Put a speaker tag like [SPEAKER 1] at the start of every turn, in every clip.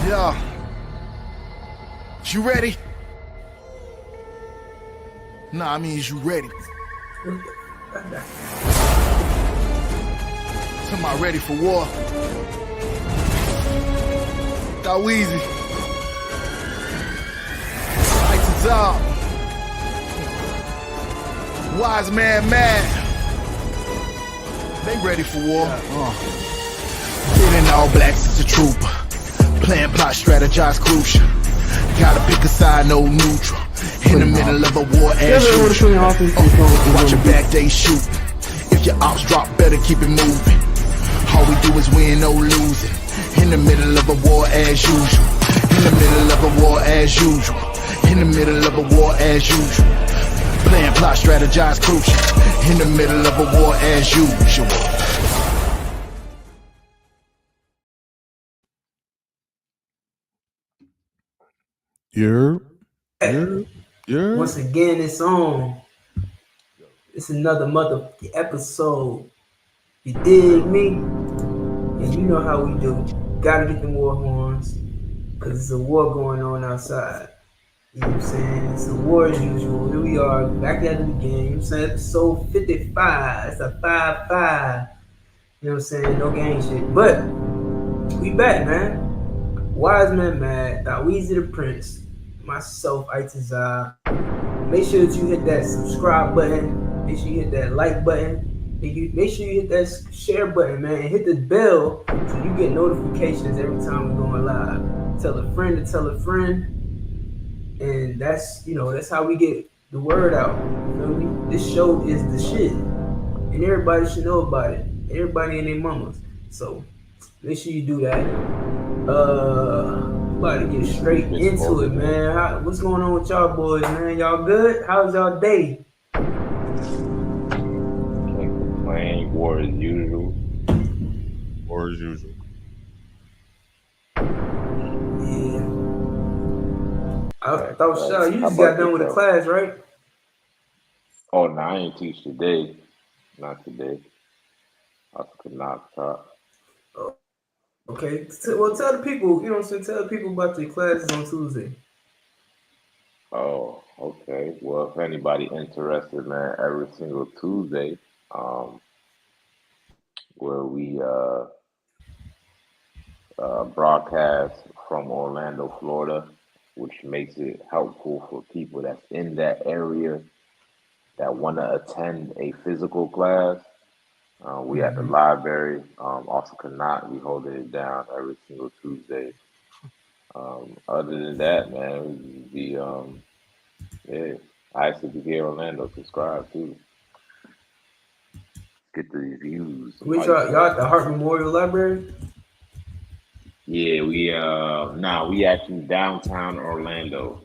[SPEAKER 1] Yeah. You ready? Nah, I mean, is you ready? Somebody ready for war? Thaweezy. Itazab. Wise man mad. They ready for war. Getting all blacks is a trooper. Plan, plot, strategize, crucial. Gotta pick a side, no neutral. In the middle of a war, as usual. Watch your back, they shoot. If your ops drop, better keep it moving. All we do is win, no losing. In the middle of a war, as usual. In the middle of a war, as usual. In the middle of a war, as usual. Plan, plot, strategize, crucial. In the middle of a war, as usual.
[SPEAKER 2] Yeah.
[SPEAKER 3] Once again, it's on. It's another motherfucking episode. You dig me? And you know how we do. Gotta get the war horns. Cause it's a war going on outside. You know what I'm saying? It's a war as usual. Here we are, back at it again. You know what I'm saying? Episode 55. It's a 5-5. You know what I'm saying? No gang shit. But we back, man. Wise Man Mad, Thaweezy the Prince, myself, Itazab. Make sure that you hit that subscribe button. Make sure you hit that like button. Make sure you hit that share button, man. And hit the bell so you get notifications every time we're going live. Tell a friend to tell a friend. And that's how we get the word out. You know what I mean? This show is the shit. And everybody should know about it. Everybody and their mamas. So make sure you do that. About to get straight into it, man. What's going on with y'all boys, man? Y'all good? How's y'all day?
[SPEAKER 4] Can't complain. War as usual.
[SPEAKER 2] War as usual.
[SPEAKER 3] Yeah. I thought you just got done with the class, right?
[SPEAKER 4] Oh, no, I ain't teach today. Not today. I could not talk.
[SPEAKER 3] Okay. Well, tell the people, you know what I'm saying? Tell the people about the classes on Tuesday.
[SPEAKER 4] Oh, okay. Well, if anybody interested, man, every single Tuesday, where we broadcast from Orlando, Florida, which makes it helpful for people that's in that area that want to attend a physical class. We at the library, also cannot. We holding it down every single Tuesday. Other than that, man, I actually be here in Orlando. Subscribe too. Get the reviews.
[SPEAKER 3] Which y'all at the Hart Memorial Library?
[SPEAKER 4] Yeah, we actually downtown Orlando.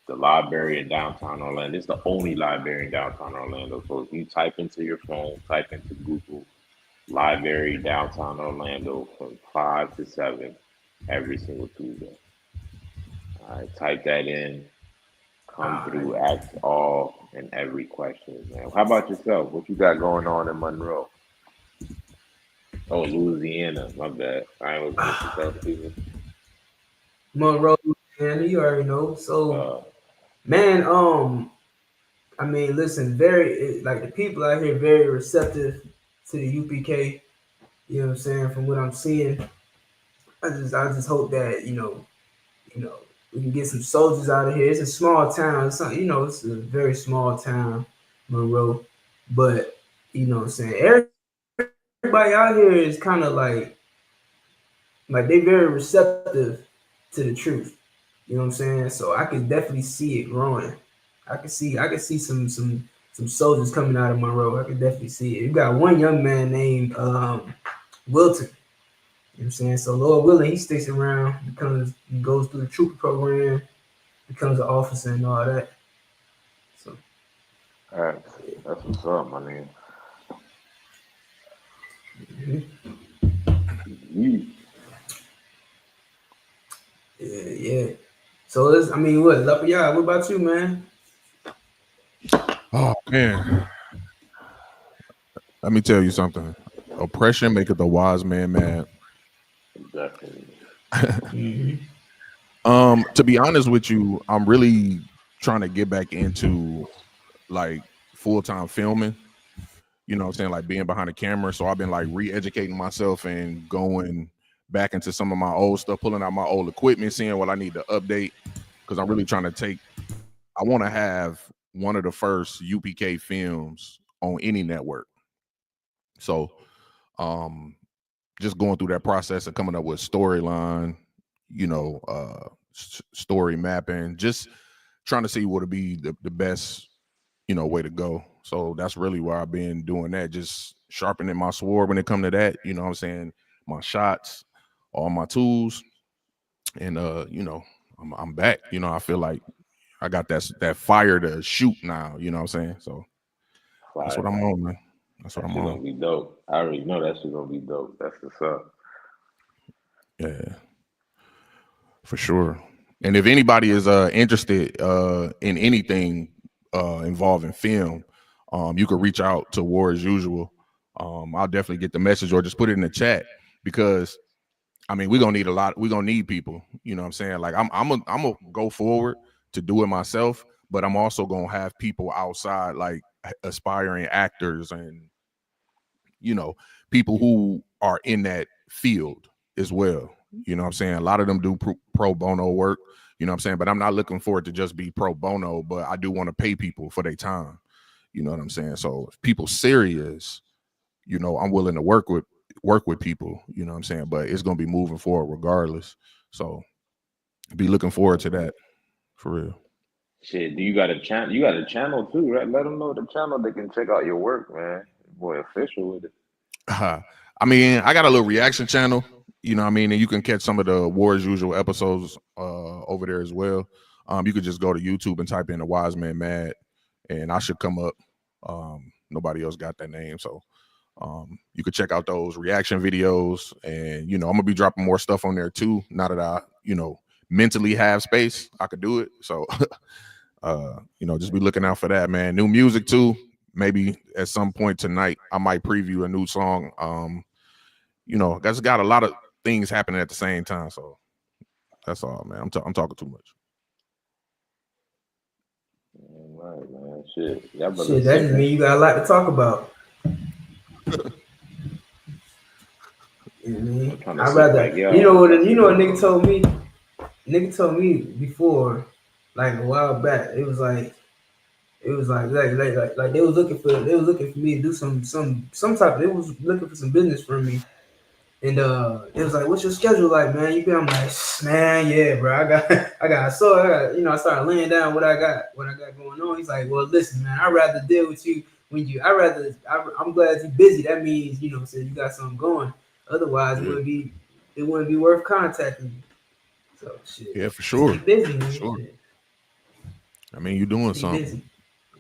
[SPEAKER 4] The library in downtown Orlando. It's the only library in downtown Orlando. So if you type into your phone, type into Google, library downtown Orlando from 5 to 7 every single Tuesday. All right, type that in. Come through, ask all and every question, man. How about yourself? What you got going on in Monroe? Oh, Louisiana. My bad. I ain't looking at yourself, people.
[SPEAKER 3] Monroe, Louisiana. You already know. So, man, I mean, listen, the people out here very receptive to the UPK. You know what I'm saying? From what I'm seeing, I just hope that you know, we can get some soldiers out of here. It's a small town. It's a very small town, Monroe. But you know what I'm saying? Everybody out here is kind of like they very receptive to the truth. You know what I'm saying? So I can definitely see it growing. I can see some soldiers coming out of Monroe. I can definitely see it. You got one young man named Wilton. You know what I'm saying? So Lord willing, he sticks around, he goes through the trooper program, becomes an officer and all that. So
[SPEAKER 4] that's what's up, my man.
[SPEAKER 3] Yeah. So it's up to y'all. What about you, man?
[SPEAKER 2] Oh man. Let me tell you something. Oppression maketh the wise man mad.
[SPEAKER 4] Definitely.
[SPEAKER 2] To be honest with you, I'm really trying to get back into like full-time filming. You know what I'm saying? Like being behind the camera. So I've been like re-educating myself and going back into some of my old stuff, pulling out my old equipment, seeing what I need to update. Because I'm really trying to I want to have one of the first UPK films on any network. So just going through that process of coming up with storyline, story mapping, just trying to see what would be the best, way to go. So that's really where I've been doing that, just sharpening my sword when it comes to that, you know what I'm saying? My shots, all my tools. And I'm back. I feel like I got that fire to shoot now, you know what I'm saying? So that's what I'm on, man. That's what I'm on.
[SPEAKER 4] Gonna be dope. I already know that shit's gonna be dope. That's what's up.
[SPEAKER 2] Yeah, for sure. And if anybody is interested in anything involving film, you can reach out to War as Usual. I'll definitely get the message or just put it in the chat, because I mean, we're gonna need we're gonna need people, you know what I'm saying? Like I'm gonna go forward to do it myself, but I'm also gonna have people outside, like aspiring actors and people who are in that field as well. You know what I'm saying? A lot of them do pro bono work, you know what I'm saying? But I'm not looking for it to just be pro bono, but I do want to pay people for their time. You know what I'm saying? So if people serious, I'm willing to work with people, you know what I'm saying? But it's going to be moving forward regardless. So be looking forward to that, for real.
[SPEAKER 4] Shit, do you got a channel? You got a channel too, right? Let them know the channel. They can check out your work, man. Boy, official with it.
[SPEAKER 2] I mean, I got a little reaction channel, you know what I mean? And you can catch some of the War as Usual episodes over there as well. You could just go to YouTube and type in The Wise Man Mad, and I should come up. Nobody else got that name, so you could check out those reaction videos. And I'm gonna be dropping more stuff on there too, now that I mentally have space. I could do it, so just be looking out for that, man. New music too. Maybe at some point tonight I might preview a new song. That's got a lot of things happening at the same time, so that's all, man. I'm talking too much.
[SPEAKER 4] All right, man. Shit, that
[SPEAKER 3] just mean you got a lot to talk about. I'd rather, you know what a nigga told me? Nigga told me before, like a while back. It was like they was looking for me to do some type. They was looking for some business from me, and it was like, "What's your schedule like, man?" I'm like, "Man, yeah, bro. I started laying down what I got going on." He's like, "Well, listen, man. I'd rather deal with you when I'm glad you're busy. That means you got something going. Otherwise, it wouldn't be worth contacting you." So shit.
[SPEAKER 2] Yeah, for sure.
[SPEAKER 3] Keep busy, man.
[SPEAKER 2] Sure. I mean, you're doing something.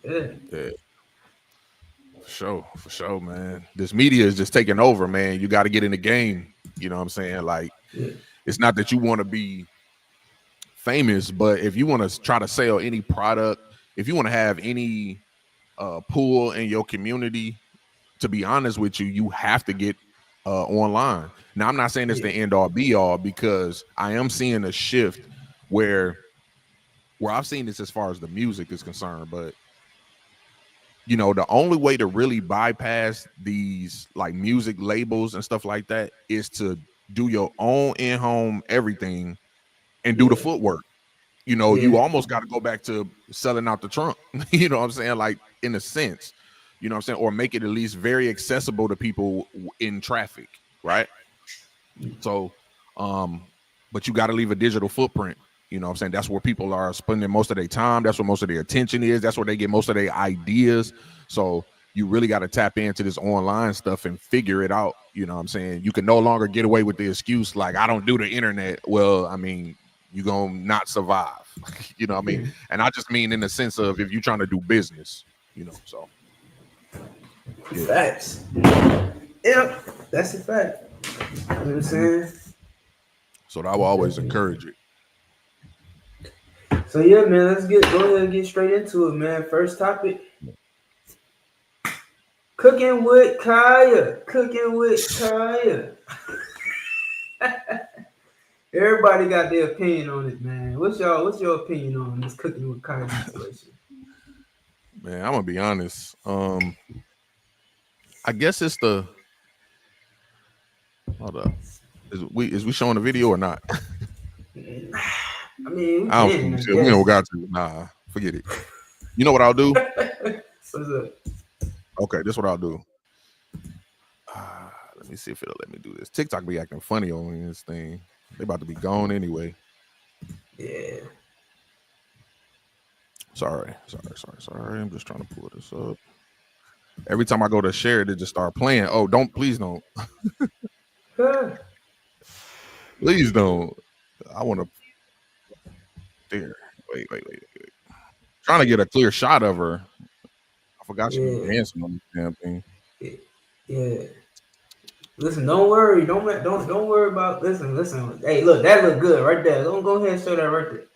[SPEAKER 3] Yeah.
[SPEAKER 2] For sure, man. This media is just taking over, man. You got to get in the game. You know what I'm saying? Like, It's not that you want to be famous, but if you want to try to sell any product, if you want to have any pull in your community, to be honest with you, you have to get online. Now, I'm not saying it's the end all be all, because I am seeing a shift where I've seen this as far as the music is concerned, but the only way to really bypass these like music labels and stuff like that is to do your own in-home everything and do the footwork. You almost got to go back to selling out the trunk. You know what I'm saying? Like, in a sense, you know what I'm saying? Or make it at least very accessible to people in traffic, right? So, but you got to leave a digital footprint. You know what I'm saying? That's where people are spending most of their time. That's where most of their attention is. That's where they get most of their ideas. So you really got to tap into this online stuff and figure it out. You know what I'm saying? You can no longer get away with the excuse, like, I don't do the internet. Well, I mean, you're going to not survive. You know what I mean? And I just mean in the sense of if you're trying to do business, so.
[SPEAKER 3] Yeah. Facts. Yep, that's a fact. You know what I'm saying?
[SPEAKER 2] So I will always encourage it.
[SPEAKER 3] So yeah, man, let's go ahead and get straight into it, man. First topic. Cooking with Kaya. Everybody got their opinion on it, man. What's your opinion on this cooking with Kyrie situation?
[SPEAKER 2] Man, I'm gonna be honest. I guess it's the. Hold up. Is we showing the video or not?
[SPEAKER 3] I mean,
[SPEAKER 2] I don't think we don't got to. Nah, forget it. You know what I'll do?
[SPEAKER 3] What's up?
[SPEAKER 2] Okay, this is what I'll do. Let me see if it'll let me do this. TikTok be acting funny on this thing. They about to be gone anyway.
[SPEAKER 3] Yeah.
[SPEAKER 2] Sorry. I'm just trying to pull this up. Every time I go to share it, it just start playing. Oh, please don't. Please don't. I want to. There. Wait. Trying to get a clear shot of her. I forgot she was dancing on this damn thing.
[SPEAKER 3] Yeah. Listen, don't worry. Don't worry about. Listen. Hey, look, that look good right there. Don't go ahead and show that right there.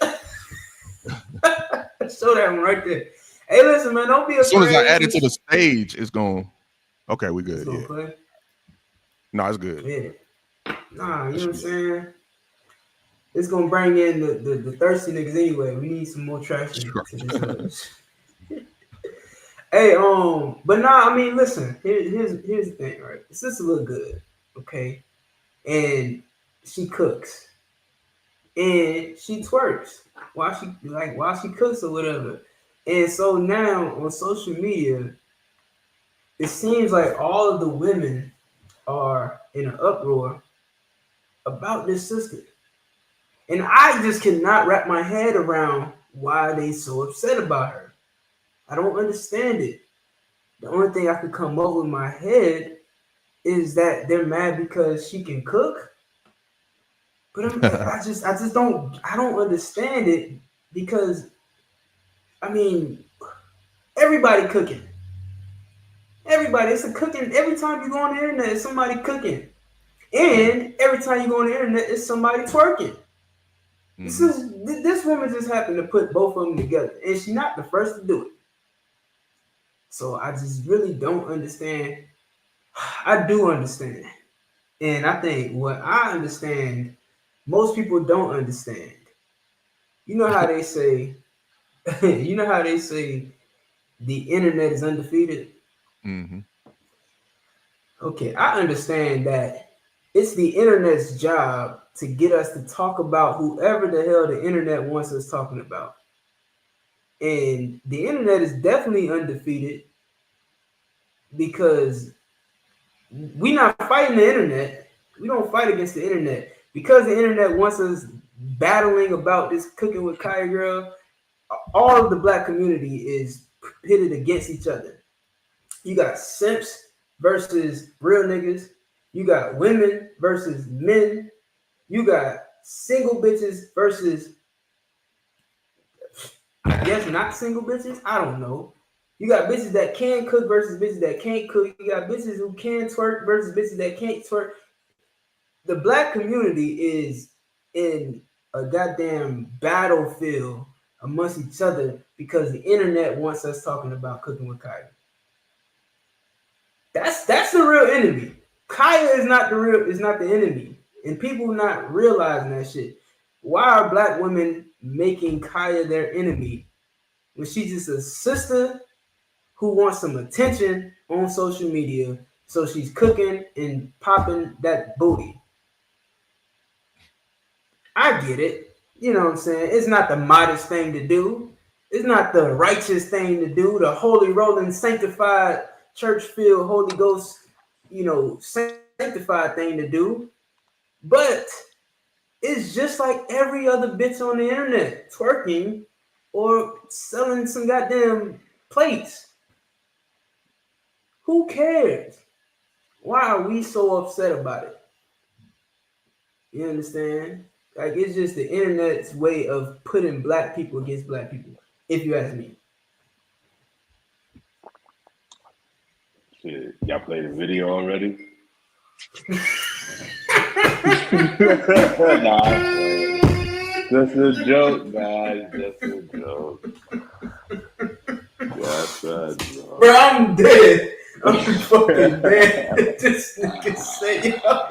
[SPEAKER 3] Show that one right there. Hey, listen, man. Don't be afraid.
[SPEAKER 2] As soon as I add it to the stage, it's going. Okay, we good. Yeah.
[SPEAKER 3] Play.
[SPEAKER 2] No, it's good.
[SPEAKER 3] Yeah. Nah, you know what I'm saying? It's gonna bring in the thirsty niggas anyway. We need some more traction to this. Hey, but nah, I mean, listen. Here's the thing, right? This sister look good, okay, and she cooks, and she twerks while she cooks or whatever. And so now on social media, it seems like all of the women are in an uproar about this sister. And I just cannot wrap my head around why they so upset about her. I don't understand it. The only thing I could come up with in my head is that they're mad because she can cook. But I just don't understand it because, I mean, everybody cooking. Everybody, it's a cooking. Every time you go on the internet, it's somebody cooking. And every time you go on the internet, it's somebody twerking. Mm-hmm. This woman just happened to put both of them together, and she's not the first to do it. So I just really don't understand. I do understand, and I think what I understand, most people don't understand. You know how they say, the internet is undefeated.
[SPEAKER 2] Mm-hmm.
[SPEAKER 3] Okay, I understand that it's the internet's job to get us to talk about whoever the hell the internet wants us talking about. And the internet is definitely undefeated because we're not fighting the internet. We don't fight against the internet. Because the internet wants us battling about this cooking with Kaya girl, all of the black community is pitted against each other. You got simps versus real niggas. You got women versus men. You got single bitches versus, I guess, not single bitches. I don't know. You got bitches that can cook versus bitches that can't cook. You got bitches who can twerk versus bitches that can't twerk. The black community is in a goddamn battlefield amongst each other because the internet wants us talking about cooking with Kaya. That's the real enemy. Kaya is not the enemy. And people not realizing that shit. Why are black women making Kaya their enemy when she's just a sister who wants some attention on social media? So she's cooking and popping that booty. I get it. You know what I'm saying? It's not the modest thing to do. It's not the righteous thing to do. The holy rolling, sanctified, church-filled, Holy Ghost, sanctified thing to do. But it's just like every other bitch on the internet twerking or selling some goddamn plates. Who cares? Why are we so upset about it? You understand? Like, it's just the internet's way of putting black people against black people, if you ask me.
[SPEAKER 4] Shit, y'all played the video already? Nah, just a joke, guys. Just a joke. Just a joke.
[SPEAKER 3] Bro, I'm dead. I'm fucking dead. This nigga say, oh,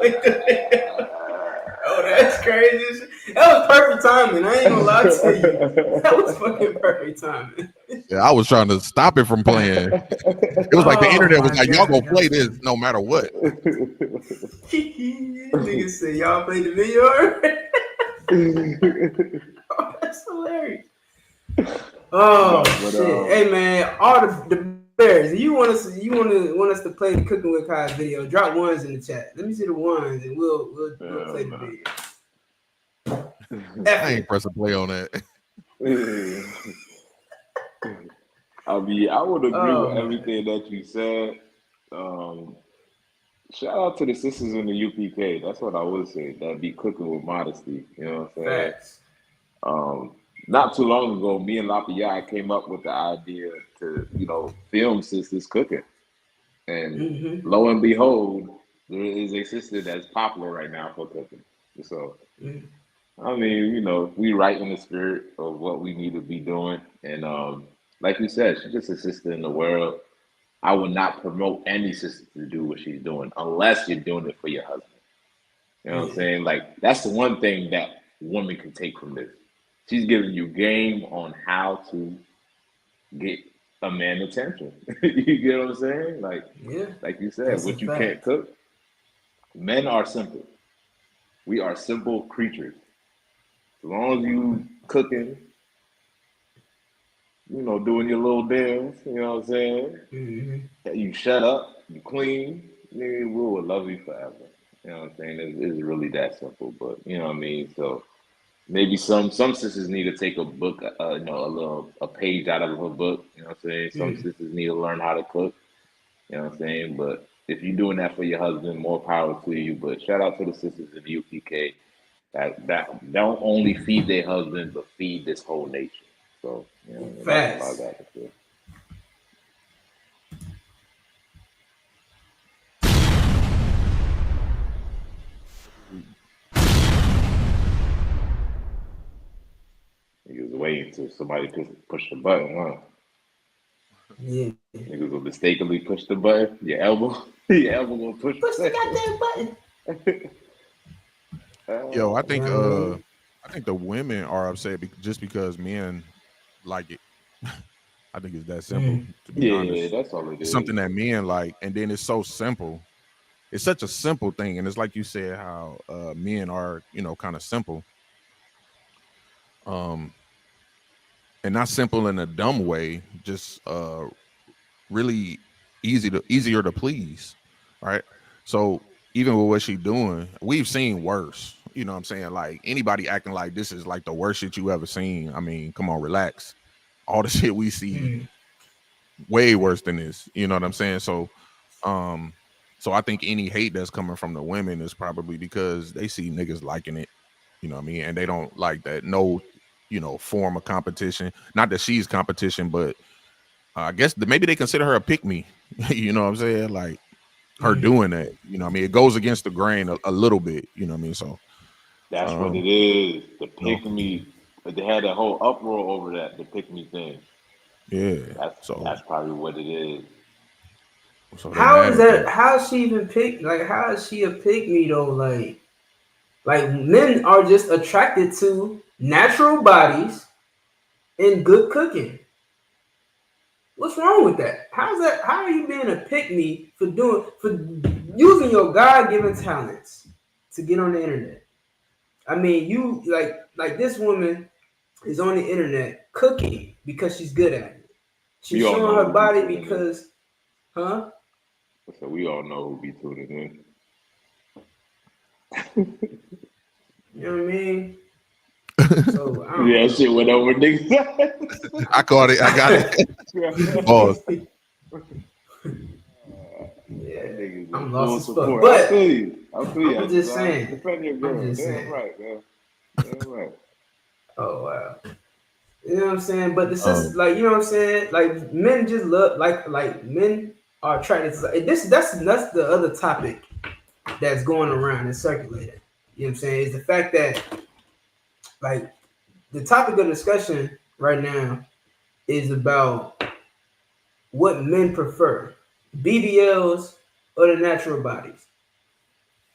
[SPEAKER 3] that's crazy. was perfect timing. I ain't gonna lie to you. That was fucking perfect timing.
[SPEAKER 2] Yeah, I was trying to stop it from playing. It was like the internet was like, y'all gonna play this no matter what.
[SPEAKER 3] Niggas say y'all played the video already. Oh, that's hilarious. Oh shit! Hey man, all the bears. You want us to play the Cooking with Kai video? Drop ones in the chat. Let me see the ones, and we'll play the video.
[SPEAKER 2] I ain't pressing play on that.
[SPEAKER 4] I mean, I would agree with everything that you said. Shout out to the sisters in the UPK. That's what I would say. That be cooking with modesty. You know what I'm saying?
[SPEAKER 3] Facts.
[SPEAKER 4] Not too long ago, me and Lafayette came up with the idea to, film sisters cooking. And lo and behold, there is a sister that's popular right now for cooking. So, I mean, we right in the spirit of what we need to be doing. And like you said, she's just a sister in the world. I would not promote any sister to do what she's doing unless you're doing it for your husband. You know what I'm saying? Like, that's the one thing that women can take from this. She's giving you game on how to get a man attention. You get what I'm saying? Like you said, what you can't cook. Men are simple. We are simple creatures. As long as you cooking, doing your little dance, you know what I'm saying? You shut up, you clean, we will love you forever. You know what I'm saying? It's really that simple, but you know what I mean? So maybe some sisters need to take a book, a page out of a book, you know what I'm saying? Some sisters need to learn how to cook, you know what I'm saying? But if you're doing that for your husband, more power to you. But shout out to the sisters in the UPK that don't only feed their husband, but feed this whole nation. So, that's all I got to say. Niggas waiting till somebody push the button, huh?
[SPEAKER 3] Yeah.
[SPEAKER 2] Niggas will mistakenly push the button. Your elbow gonna push
[SPEAKER 3] the goddamn
[SPEAKER 2] button. Yo, I think the women are upset just because men like it. I think it's that simple. To be honest,
[SPEAKER 4] that's all it is.
[SPEAKER 2] It's something that men like, and then it's so simple. It's such a simple thing, and it's like you said, how men are, kind of simple. And not simple in a dumb way, just really easier to please, right? So even with what she's doing, we've seen worse. You know what I'm saying? Like, anybody acting like this is like the worst shit you ever seen. I mean, come on, relax. All the shit we see way worse than this. You know what I'm saying? So I think any hate that's coming from the women is probably because they see niggas liking it. You know what I mean? And they don't like that no, form of competition. Not that she's competition, but I guess maybe they consider her a pick-me. You know what I'm saying? Like, her doing that. You know what I mean? It goes against the grain a little bit. You know what I mean? So
[SPEAKER 4] that's what it is. The pick-me. They had a whole uproar over that, the pick-me thing.
[SPEAKER 2] Yeah.
[SPEAKER 4] That's probably what it is.
[SPEAKER 2] So
[SPEAKER 3] how is that? How is she even pick? Like, how is she a pick-me though? Like men are just attracted to natural bodies and good cooking. What's wrong with that? How's that? How are you being a pick-me for using your God-given talents to get on the internet? I mean, you like this woman is on the internet cooking because she's good at it. She's showing her body because, huh?
[SPEAKER 4] So we all know who be tuning in.
[SPEAKER 3] You know what I mean? So
[SPEAKER 4] yeah, shit went over niggas.
[SPEAKER 2] I caught it. I got it. Pause.
[SPEAKER 3] Yeah, I'm lost as fuck. But
[SPEAKER 4] I feel you.
[SPEAKER 3] I'm just saying.
[SPEAKER 4] Defend your girl.
[SPEAKER 3] I'm just
[SPEAKER 4] Damn
[SPEAKER 3] saying.
[SPEAKER 4] right, man. Damn right.
[SPEAKER 3] Oh wow. You know what I'm saying? But this is like, you know what I'm saying? Like, men just love like men are attracted to that's the other topic that's going around and circulating. You know what I'm saying? Is the fact that, like, the topic of discussion right now is about what men prefer, BBLs or the natural bodies.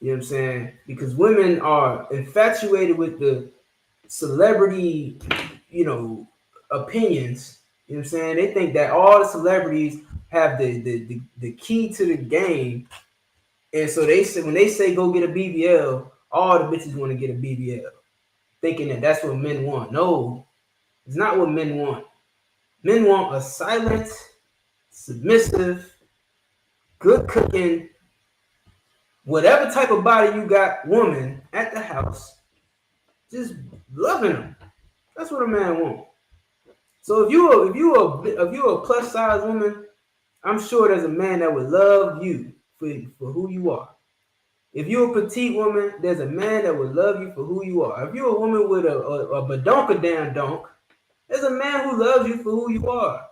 [SPEAKER 3] You know what I'm saying? Because women are infatuated with the celebrity, opinions. You know what I'm saying? They think that all the celebrities have the key to the game. And so they say when they say go get a BBL, all the bitches want to get a BBL, thinking that that's what men want. No, it's not what men want. Men want a silent, submissive, good cooking, whatever type of body you got, woman at the house, just loving them. That's what a man wants. So if you a plus size woman, I'm sure there's a man that would love you for who you are. If you're a petite woman, there's a man that would love you for who you are. If you're a woman with a badonkadam, there's a man who loves you for who you are.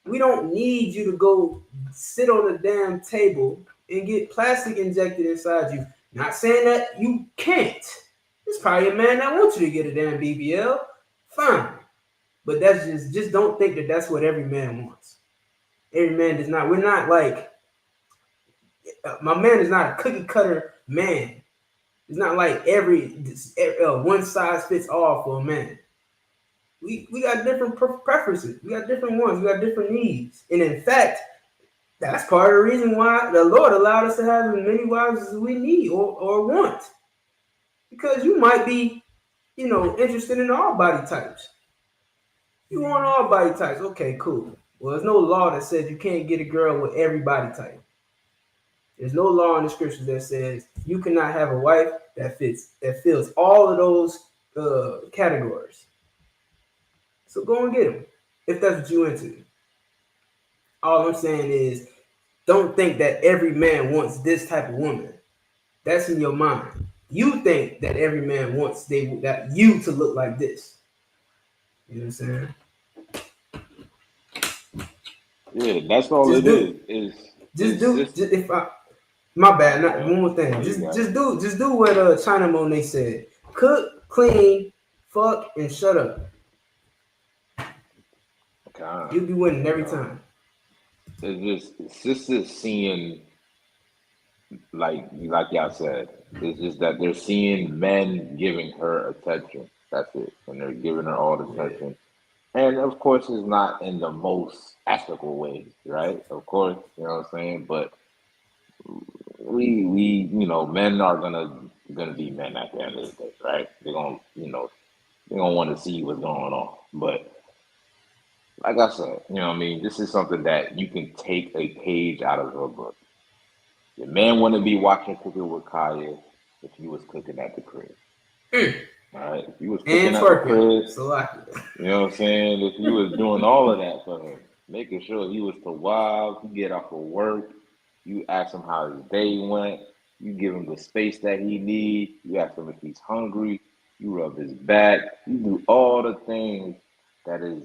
[SPEAKER 3] We don't need you to go sit on a damn table and get plastic injected inside you. Not saying that you can't. There's probably a man that wants you to get a damn BBL. Fine. But that's just don't think that that's what every man wants. Every man does not. We're not like, my man is not a cookie cutter man. It's not like every one size fits all for a man. We got different preferences. We got different ones. We got different needs. And in fact, that's part of the reason why the Lord allowed us to have as many wives as we need or want. Because you might be, interested in all body types. You want all body types. Okay, cool. Well, there's no law that says you can't get a girl with every body type. There's no law in the scriptures that says you cannot have a wife that fills all of those categories. So go and get them if that's what you're into. All I'm saying is, don't think that every man wants this type of woman. That's in your mind. You think that every man wants that you to look like this. You know what I'm saying?
[SPEAKER 4] Yeah, that's all
[SPEAKER 3] just
[SPEAKER 4] it is.
[SPEAKER 3] My bad. Not one more thing. Just do what China Monet said. Cook, clean, fuck, and shut up.
[SPEAKER 4] God.
[SPEAKER 3] You'll be winning every time.
[SPEAKER 4] It's just seeing, like y'all said, it's just that they're seeing men giving her attention. That's it, and they're giving her all the attention. And of course, it's not in the most ethical way, right? Of course, you know what I'm saying. But we men are gonna be men at the end of the day, right? They're gonna want to see what's going on. But like I said, you know what I mean? This is something that you can take a page out of her book. The man wouldn't be watching Cooking with Kaya if he was cooking at the crib. All right? If he was cooking at the crib, you know what I'm saying? If he was doing all of that for him, making sure he was to wild, he get off of work, you ask him how his day went, you give him the space that he needs, you ask him if he's hungry, you rub his back, you do all the things that is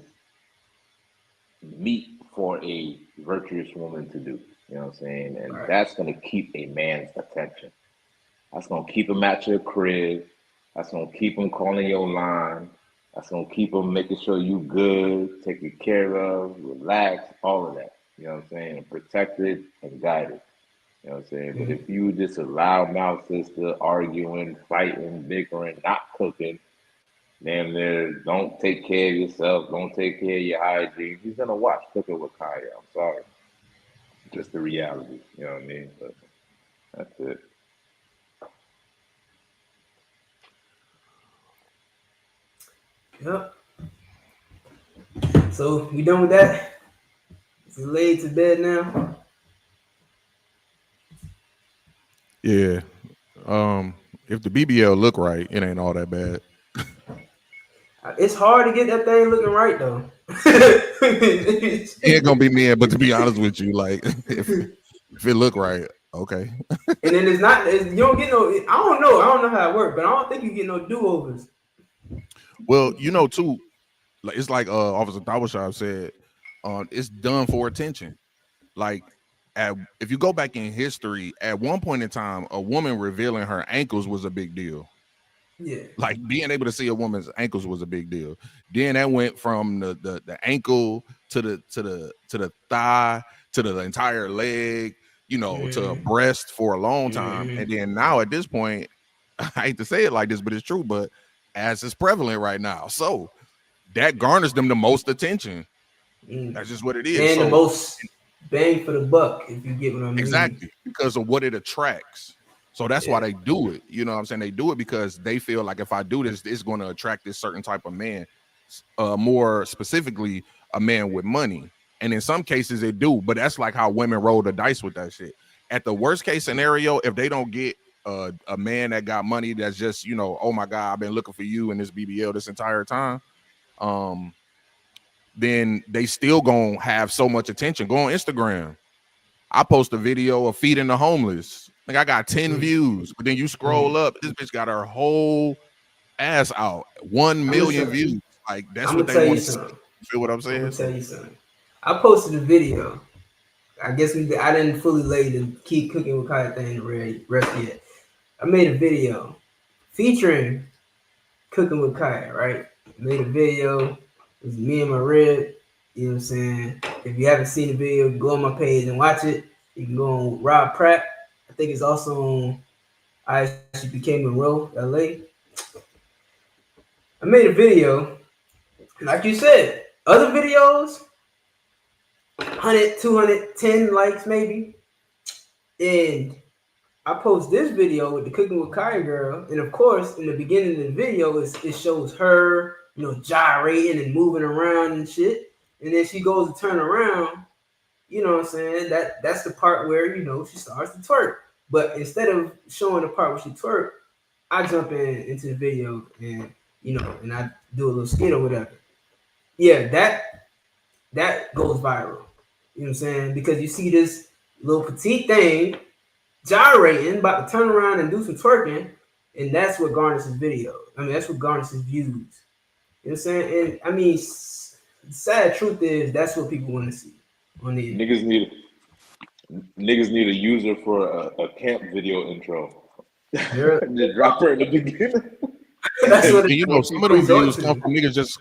[SPEAKER 4] meat for a virtuous woman to do. You know what I'm saying? And that's going to keep a man's attention. That's going to keep him at your crib. That's going to keep him calling your line. That's going to keep him making sure you good, taken care of, relaxed, all of that. You know what I'm saying? And protected and guided. You know what I'm saying? But if you just a loudmouth sister arguing, fighting, bickering, not cooking, damn near don't take care of yourself, don't take care of your hygiene, he's going to watch Cooking with Kaya. I'm sorry. Just the reality. You know what I mean? But that's it.
[SPEAKER 3] Yep. So we done with that? Is it laid to bed now?
[SPEAKER 2] Yeah. If the BBL look right, it ain't all that bad.
[SPEAKER 3] It's hard to get that thing looking right though.
[SPEAKER 2] It ain't gonna be me, but to be honest with you, like if it look right, okay.
[SPEAKER 3] And then you don't get no. I don't know how it works, but I don't think you get no do-overs.
[SPEAKER 2] Well, too, like it's like Officer Thaweezy said, it's done for attention. Like if you go back in history, at one point in time, a woman revealing her ankles was a big deal.
[SPEAKER 3] Yeah,
[SPEAKER 2] like being able to see a woman's ankles was a big deal. Then that went from the ankle to the thigh to the entire leg, to a breast for a long time. And then now at this point, I hate to say it like this, but it's true. But as is prevalent right now. So that garners them the most attention. That's just what it is.
[SPEAKER 3] And
[SPEAKER 2] so,
[SPEAKER 3] the most bang for the buck, if you get what I mean.
[SPEAKER 2] Exactly, because of what it attracts. So that's why they do it. You know what I'm saying? They do it because they feel like if I do this, it's going to attract this certain type of man, more specifically a man with money. And in some cases it do, but that's like how women roll the dice with that shit. At the worst case scenario, if they don't get a man that got money, that's just, you know, oh my God, I've been looking for you in this BBL this entire time, then they still gonna have so much attention. Go on Instagram. I post a video of feeding the homeless. Like I got 10 views, but then you scroll up, this bitch got her whole ass out. 1 million views. Like that's what they want to see. You feel what I'm saying?
[SPEAKER 3] I'm gonna tell you something. I posted a video. I guess I didn't fully lay the keep cooking with Kaya thing rest yet. I made a video featuring cooking with Kaya, right? Made a video. It was me and my rib. You know what I'm saying? If you haven't seen the video, go on my page and watch it. You can go on Rob Pratt. I think it's also on I Actually Became Monroe, LA. I made a video. Like you said, other videos, 100, 210 likes maybe. And I post this video with the Cooking with Kaya girl. And of course, in the beginning of the video, it shows her, you know, gyrating and moving around and shit. And then she goes to turn around, you know what I'm saying? That's the part where, you know, she starts to twerk. But instead of showing the part where she twerk, I jump into the video and, you know, and I do a little skit or whatever. Yeah, that goes viral. You know what I'm saying? Because you see this little petite thing gyrating, about to turn around and do some twerking, and that's what garnishes video. I mean, that's what garnishes views. You know what I'm saying? And I mean, the sad truth is that's what people want to see on the internet.
[SPEAKER 4] Niggas need a user for a camp video intro. Just drop her in the beginning.
[SPEAKER 3] That's what
[SPEAKER 2] you know, some of those views come from niggas just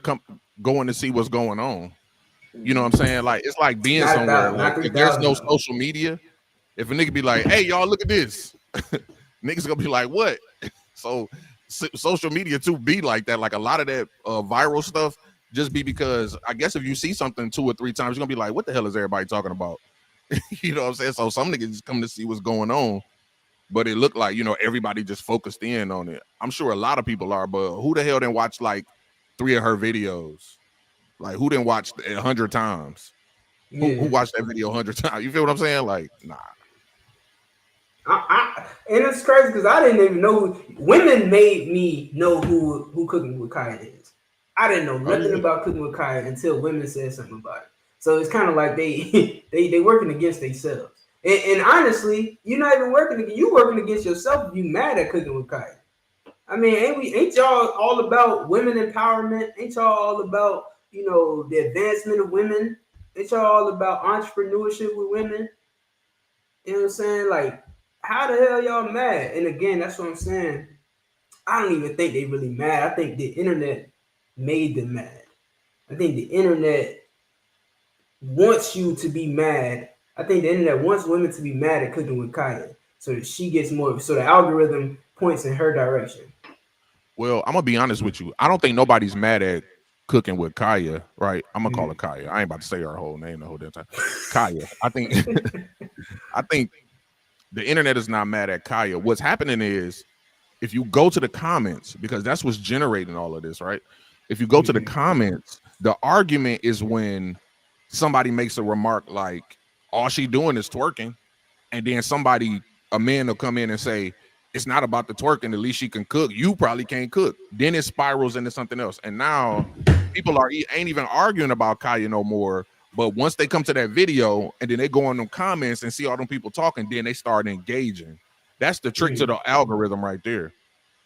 [SPEAKER 2] going to see what's going on. You know what I'm saying? Like it's like being somewhere. Like, if there's no social media, if a nigga be like, "Hey, y'all, look at this," niggas gonna be like, "What?" So social media too be like that. Like a lot of that viral stuff just be because I guess if you see something 2 or 3 times, you're gonna be like, "What the hell is everybody talking about?" You know what I'm saying? So some niggas just come to see what's going on, but it looked like, you know, everybody just focused in on it. I'm sure a lot of people are, but who the hell didn't watch like 3 of her videos? Like who didn't watch it 100 times?
[SPEAKER 3] Yeah.
[SPEAKER 2] Who watched that video 100 times? You feel what I'm saying? Like, nah.
[SPEAKER 3] And it's crazy because I didn't even know. Women made me know who Cooking with Kaya is. I didn't know nothing about Cooking with Kaya until women said something about it. So it's kind of like they working against themselves. And honestly, you're not even working against you working against yourself if you mad at Cooking with Kaya. I mean, ain't y'all all about women empowerment? Ain't y'all all about, you know, the advancement of women? Ain't y'all all about entrepreneurship with women? You know what I'm saying? Like, how the hell y'all mad? And again, that's what I'm saying. I don't even think they really mad. I think the internet made them mad. I think the internet wants you to be mad. I think the internet wants women to be mad at Cooking with Kaya so that she gets more, so the algorithm points in her direction.
[SPEAKER 2] Well, I'm gonna be honest with you. I don't think nobody's mad at Cooking with Kaya, right? I'm gonna call her Kaya. I ain't about to say her whole name the whole damn time. Kaya. I think the internet is not mad at Kaya. What's happening is if you go to the comments, because that's what's generating all of this, right? If you go to the comments, the argument is when somebody makes a remark like, all she doing is twerking, and then a man will come in and say, it's not about the twerking, at least she can cook. You probably can't cook. Then it spirals into something else. And now people ain't even arguing about Kaya no more. But once they come to that video and then they go on them comments and see all them people talking, then they start engaging. That's the trick to the algorithm right there.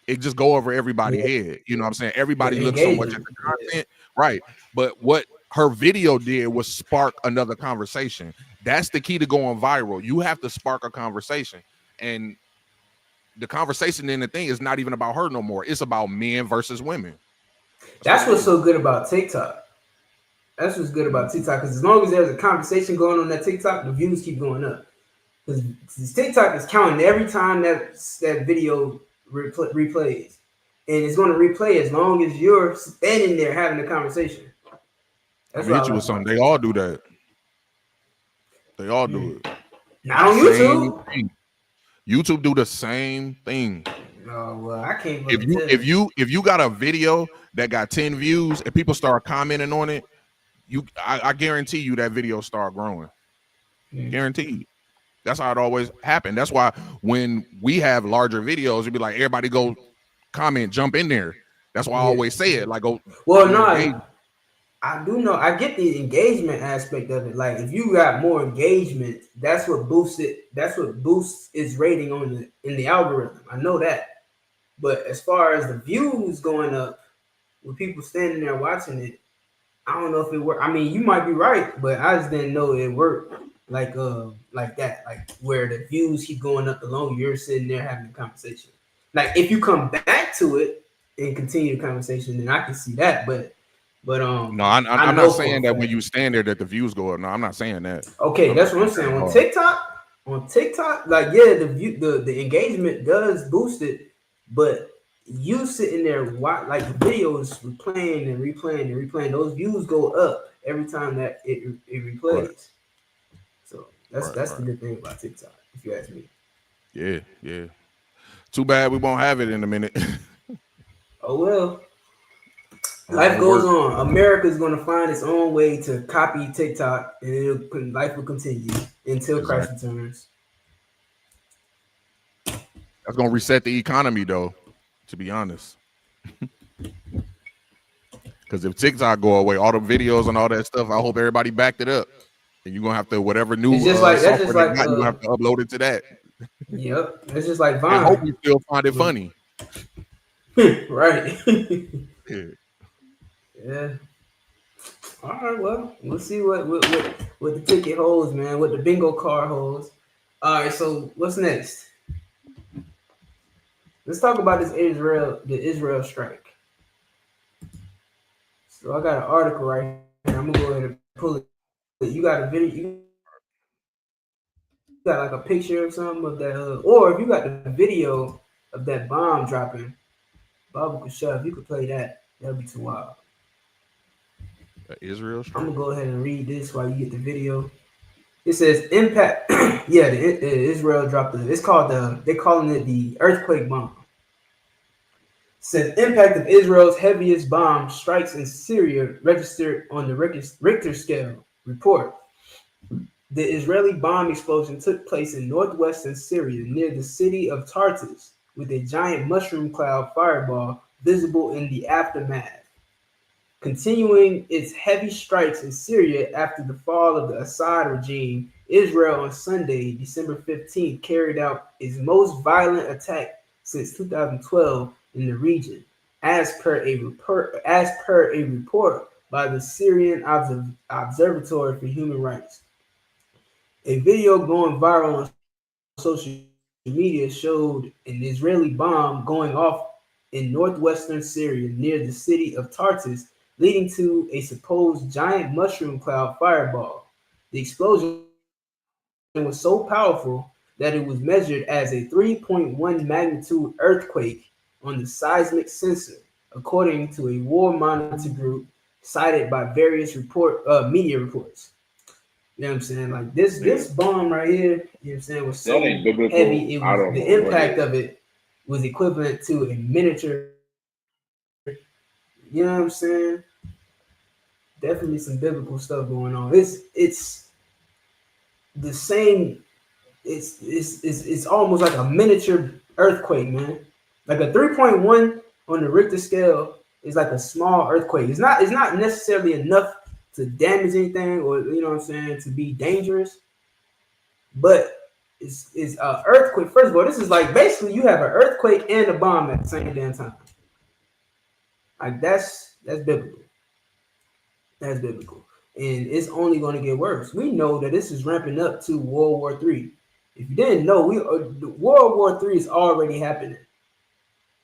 [SPEAKER 2] It just go over everybody's head. You know what I'm saying? Everybody looks so much at the content. Right. But what her video did was spark another conversation. That's the key to going viral. You have to spark a conversation. And the conversation in the thing is not even about her no more. It's about men versus women.
[SPEAKER 3] That's what's so good about TikTok. That's what's good about TikTok, because as long as there's a conversation going on that TikTok, the views keep going up. Because TikTok is counting every time that video replays. and it's going to replay as long as you're standing there having the conversation.
[SPEAKER 2] That's what I hit you with something. They all do that. They all do it.
[SPEAKER 3] Not on YouTube.
[SPEAKER 2] YouTube do the same thing.
[SPEAKER 3] Oh well, I can't.
[SPEAKER 2] If you got a video that got 10 views and people start commenting on it, I guarantee you that video start growing. Guaranteed. That's how it always happened. That's why when we have larger videos, it'd be like everybody go comment, jump in there. That's why I always say it. Like, go.
[SPEAKER 3] Well, no, I do know. I get the engagement aspect of it. Like, if you got more engagement, that's what boosts it. That's what boosts its rating in the algorithm. I know that. But as far as the views going up, with people standing there watching it, I don't know if it worked. I mean, you might be right, but I just didn't know it worked like that. Like where the views keep going up the longer you're sitting there having a conversation. Like if you come back to it and continue the conversation, then I can see that. But
[SPEAKER 2] no, I'm not saying that when you stand there that the views go up. No, I'm not saying that.
[SPEAKER 3] Okay, that's what I'm saying. On TikTok, like yeah, the engagement does boost it, but you sitting there like the videos replaying and replaying, those views go up every time that it replays. Right. So that's the good thing about TikTok, if you ask me.
[SPEAKER 2] Yeah. Too bad we won't have it in a minute.
[SPEAKER 3] Oh well. Life goes on. America's going to find its own way to copy TikTok, and life will continue until Christ returns.
[SPEAKER 2] That's going to reset the economy, though, to be honest. Because if TikTok go away, all the videos and all that stuff, I hope everybody backed it up. And you're going to have to, whatever new software you have to upload it to that.
[SPEAKER 3] Yep. It's just like Vine.
[SPEAKER 2] I hope you still find it funny.
[SPEAKER 3] Right.
[SPEAKER 2] Yeah.
[SPEAKER 3] Yeah. All right. Well, we'll see what the ticket holds, man. What the bingo card holds. All right. So what's next? Let's talk about the Israel strike. So I got an article right here. I'm gonna go ahead and pull it. You got a video. You got like a picture or something of that, or if you got the video of that bomb dropping, Baba Kushab, if you could play that, that'd be too wild.
[SPEAKER 2] Israel strike?
[SPEAKER 3] I'm gonna go ahead and read this while you get the video. It says impact. Yeah, the Israel dropped it's called they're calling it the earthquake bomb. It says impact of Israel's heaviest bomb strikes in Syria registered on the Richter scale report. The Israeli bomb explosion took place in northwestern Syria near the city of Tartus, with a giant mushroom cloud fireball visible in the aftermath. Continuing its heavy strikes in Syria after the fall of the Assad regime, Israel on Sunday, December 15th, carried out its most violent attack since 2012 in the region, as per a report by the Syrian Observatory for Human Rights. A video going viral on social media showed an Israeli bomb going off in northwestern Syria near the city of Tartus, leading to a supposed giant mushroom cloud fireball. The explosion was so powerful that it was measured as a 3.1 magnitude earthquake on the seismic sensor, according to a war monitor group cited by various media reports. You know what I'm saying? Like this bomb right here, you know what I'm saying, was so heavy. The impact of it was equivalent to a miniature. You know what I'm saying? Definitely some biblical stuff going on. It's the same. It's almost like a miniature earthquake, man. Like a 3.1 on the Richter scale is like a small earthquake. It's not necessarily enough to damage anything, or you know what I'm saying, to be dangerous. But it's an earthquake. First of all, this is like basically you have an earthquake and a bomb at the same damn time. Like that's biblical. That's biblical. And it's only going to get worse. We know that this is ramping up to World War III. If you didn't know, World War III is already happening.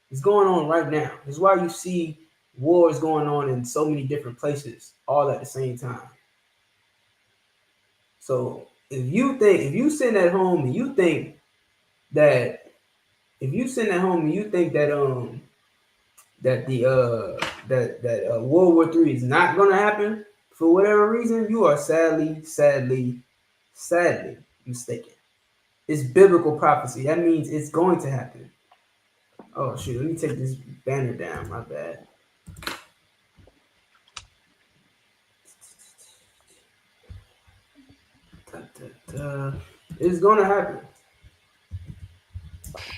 [SPEAKER 3] It's going on right now. That's why you see wars going on in so many different places all at the same time. So if you sitting at home and you think that that the World War III is not going to happen for whatever reason, you are sadly mistaken. It's biblical prophecy. That means it's going to happen. Oh shoot! Let me take this banner down. My bad. It's going to happen.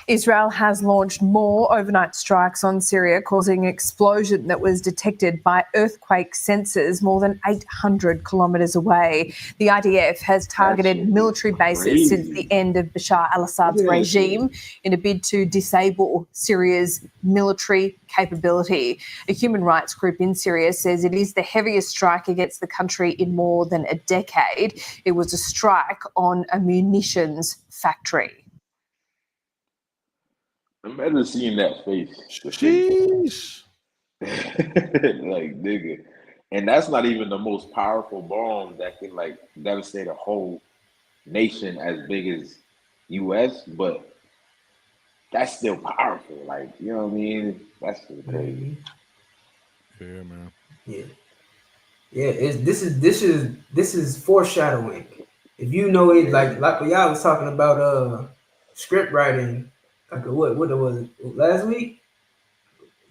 [SPEAKER 5] Israel has launched more overnight strikes on Syria, causing an explosion that was detected by earthquake sensors more than 800 kilometres away. The IDF has targeted military bases since the end of Bashar al-Assad's regime in a bid to disable Syria's military capability. A human rights group in Syria says it is the heaviest strike against the country in more than a decade. It was a strike on a munitions factory.
[SPEAKER 4] Imagine seeing that face.
[SPEAKER 2] Sheesh.
[SPEAKER 4] Like, nigga. And that's not even the most powerful bomb that can, like, devastate a whole nation as big as U.S., but that's still powerful. Like, you know what I mean? That's still crazy.
[SPEAKER 2] Yeah, man.
[SPEAKER 3] Yeah. This is foreshadowing. If you know it, like y'all was talking about script writing, like what was it last week,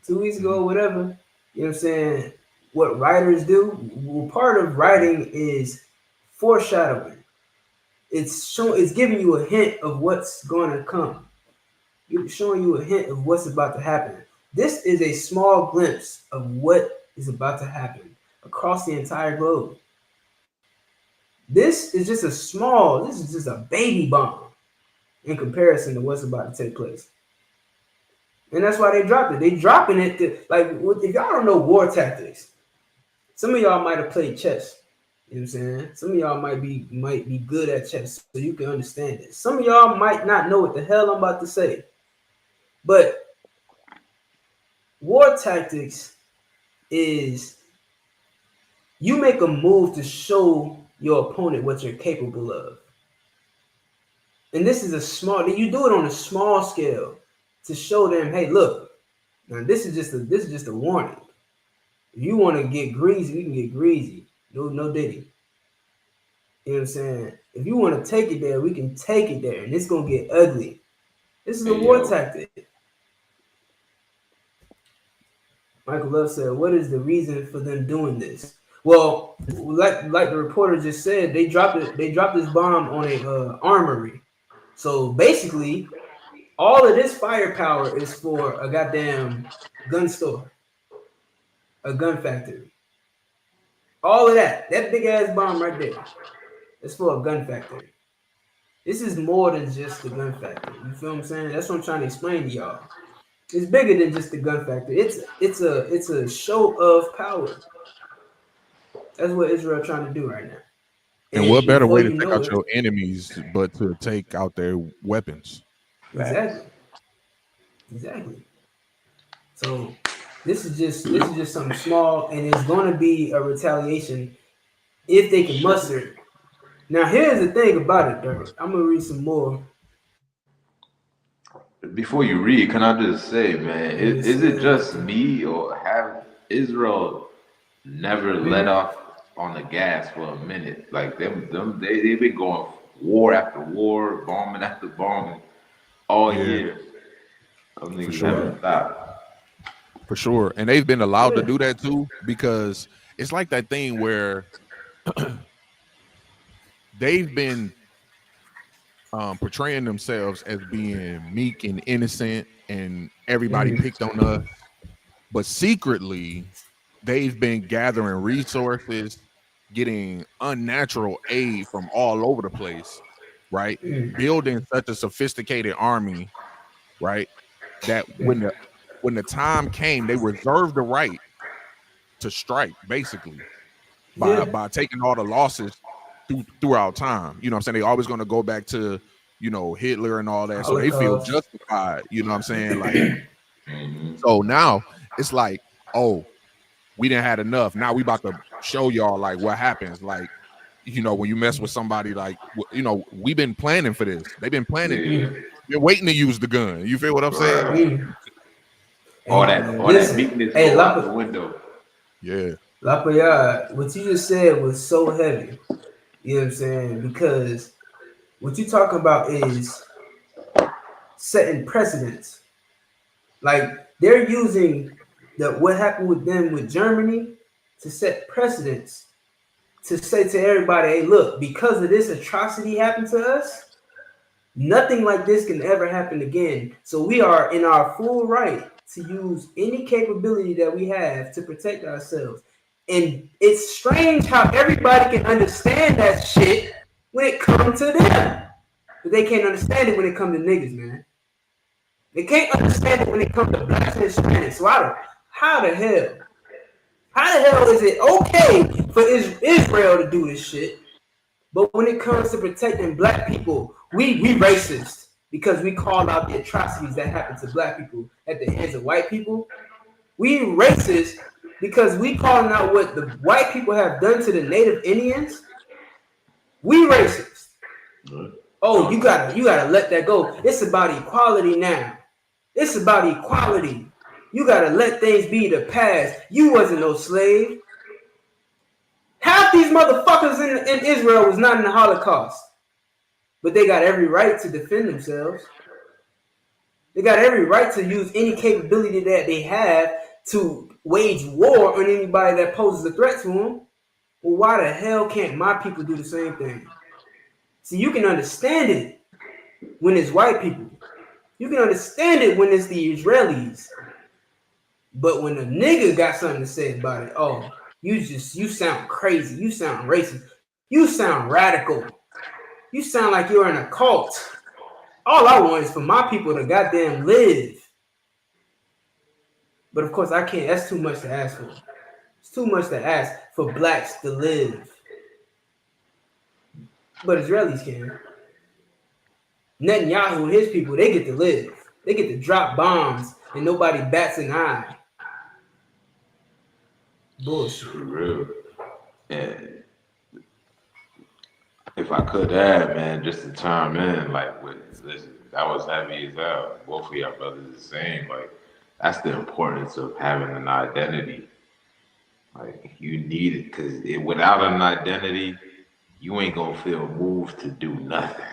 [SPEAKER 3] 2 weeks ago, whatever. You know what I'm saying? What writers do. Well, part of writing is foreshadowing. It's giving you a hint of what's going to come. It's showing you a hint of what's about to happen. This is a small glimpse of what is about to happen across the entire globe. This is just a baby bomb in comparison to what's about to take place. And that's why they dropped it. They dropping it to, like, if y'all don't know war tactics, some of y'all might have played chess. You know what I'm saying? Some of y'all might be good at chess, so you can understand it. Some of y'all might not know what the hell I'm about to say. But war tactics is you make a move to show your opponent what you're capable of. And this is you do it on a small scale to show them, hey, look, now this is just a warning. If you want to get greasy, we can get greasy. No diddy. You know what I'm saying? If you want to take it there, we can take it there, and it's gonna get ugly. This is a war tactic. Michael Love said, what is the reason for them doing this? Well, like the reporter just said, they dropped this bomb on a armory. So basically, all of this firepower is for a goddamn gun store, a gun factory. All of that big ass bomb right there, is for a gun factory. This is more than just the gun factory. You feel what I'm saying? That's what I'm trying to explain to y'all. It's bigger than just the gun factory. It's a show of power. That's what Israel trying to do right now.
[SPEAKER 2] And what better way to take out your enemies but to take out their weapons?
[SPEAKER 3] Exactly. So this is just something small, and it's going to be a retaliation if they can muster it. Now here's the thing about it, Dirk. I'm gonna read some more.
[SPEAKER 6] Before you read, can I just say, man, is it just me, or have Israel never let off on the gas for a minute? Like they've been going war after war, bombing after bombing all year. I mean,
[SPEAKER 2] For sure. And they've been allowed to do that too, because it's like that thing where they've been portraying themselves as being meek and innocent, and everybody picked on us. But secretly, they've been gathering resources, getting unnatural aid from all over the place, right? Building such a sophisticated army, right? That when the time came, they reserved the right to strike, basically, by taking all the losses throughout time. You know what I'm saying? They always going to go back to, you know, Hitler and all that. So they feel justified, you know what I'm saying? Like, so now it's like, oh, we didn't had enough. Now we about to show y'all like what happens. Like, you know, when you mess with somebody, like, you know, we've been planning for this. They've been planning. They're waiting to use the gun. You feel what I'm saying?
[SPEAKER 6] All that meekness go out the window.
[SPEAKER 2] Yeah.
[SPEAKER 3] Lapayard, what you just said was so heavy. You know what I'm saying? Because what you're talking about is setting precedents. Like they're using what happened with them with Germany to set precedents to say to everybody, hey, look, because of this atrocity happened to us, nothing like this can ever happen again. So we are in our full right to use any capability that we have to protect ourselves. And it's strange how everybody can understand that shit when it comes to them. But they can't understand it when it comes to niggas, man. They can't understand it when it comes to blacks and Hispanics. So how the hell is it okay for Israel to do this shit? But when it comes to protecting black people, we racist because we call out the atrocities that happen to black people at the hands of white people. We racist because we calling out what the white people have done to the Native Indians. We racist. Oh, you gotta let that go. It's about equality now. It's about equality. You gotta let things be the past. You wasn't no slave. Half these motherfuckers in Israel was not in the Holocaust. But they got every right to defend themselves. They got every right to use any capability that they have to wage war on anybody that poses a threat to them. Well, why the hell can't my people do the same thing? See, you can understand it when it's white people. You can understand it when it's the Israelis. But when a nigga got something to say about it, oh, you sound crazy. You sound racist. You sound radical. You sound like you're in a cult. All I want is for my people to goddamn live. But of course, I can't. That's too much to ask for. It's too much to ask for blacks to live. But Israelis can. Netanyahu and his people, they get to live. They get to drop bombs and nobody bats an eye. Bullshit.
[SPEAKER 6] For real. And if I could add, man, just to chime in, like, listen, that was heavy as hell. Both of y'all brothers are saying, like, that's the importance of having an identity. Like, you need it, because without an identity, you ain't gonna feel moved to do nothing.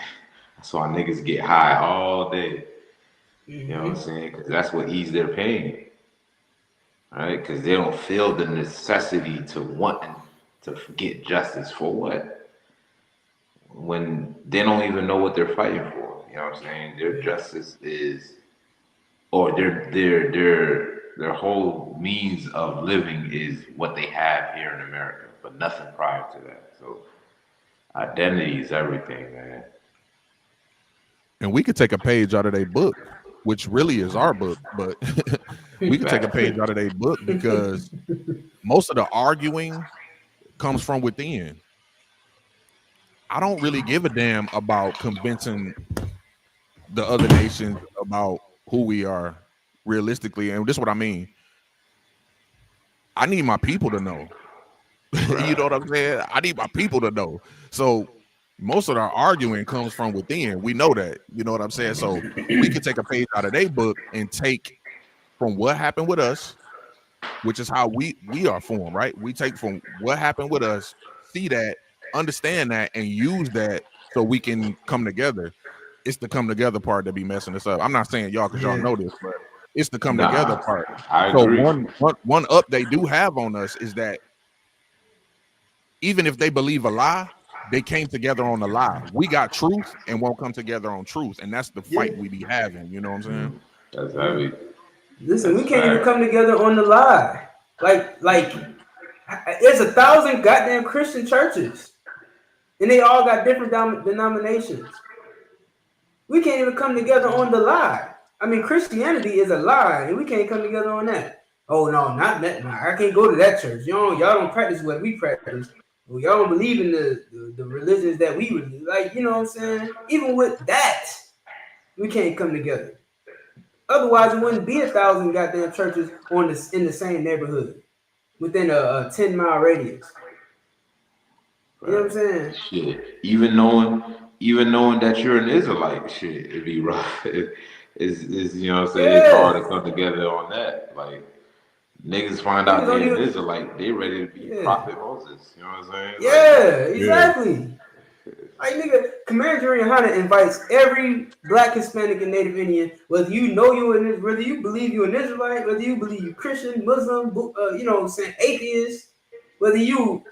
[SPEAKER 6] That's why niggas get high all day. You know what I'm saying? Because that's what eases their pain. Right? Because they don't feel the necessity to want to get justice for what? When they don't even know what they're fighting for. You know what I'm saying? Their justice is, or their whole means of living is what they have here in America, but nothing prior to that. So identity is everything, man.
[SPEAKER 2] And we could take a page out of their book, which really is our book, but we could take a page out of their book because most of the arguing comes from within. I don't really give a damn about convincing the other nations about who we are realistically. And this is what I mean. I need my people to know. You know what I'm saying? I need my people to know. So most of our arguing comes from within. We know that. You know what I'm saying? So we can take a page out of their book and take from what happened with us, which is how we are formed, right? We take from what happened with us, see that, understand that, and use that so we can come together. It's the come together part that be messing us up. I'm not saying y'all because y'all know this, but it's the come together part.
[SPEAKER 6] I agree.
[SPEAKER 2] So one up they do have on us is that even if they believe a lie, they came together on the lie. We got truth and won't come together on truth, and that's the fight we be having. You know what I'm saying?
[SPEAKER 6] That's heavy.
[SPEAKER 3] Listen, we can't even come together on the lie. Like, there's 1,000 goddamn Christian churches, and they all got different denominations. We can't even come together on the lie. I mean, Christianity is a lie, and we can't come together on that. Oh no, not that. I can't go to that church. Y'all don't practice what we practice. Well, y'all don't believe in the religions that we believe. Like, you know what I'm saying? Even with that, we can't come together. Otherwise, it wouldn't be 1,000 goddamn churches in the same neighborhood within a 10-mile radius. You know what I'm saying?
[SPEAKER 6] Shit. Even knowing that you're an Israelite, shit, it'd be rough. Is you know what I'm saying? It's hard to come together on that. Like niggas find out they're an Israelite, they ready to be Prophet Moses. You know what I'm saying?
[SPEAKER 3] Yeah, like, exactly. Like nigga, Commander Hunter invites every Black, Hispanic, and Native Indian, whether you know whether you believe you're an Israelite, whether you believe you Christian, Muslim, you know what I'm saying, atheist, whether you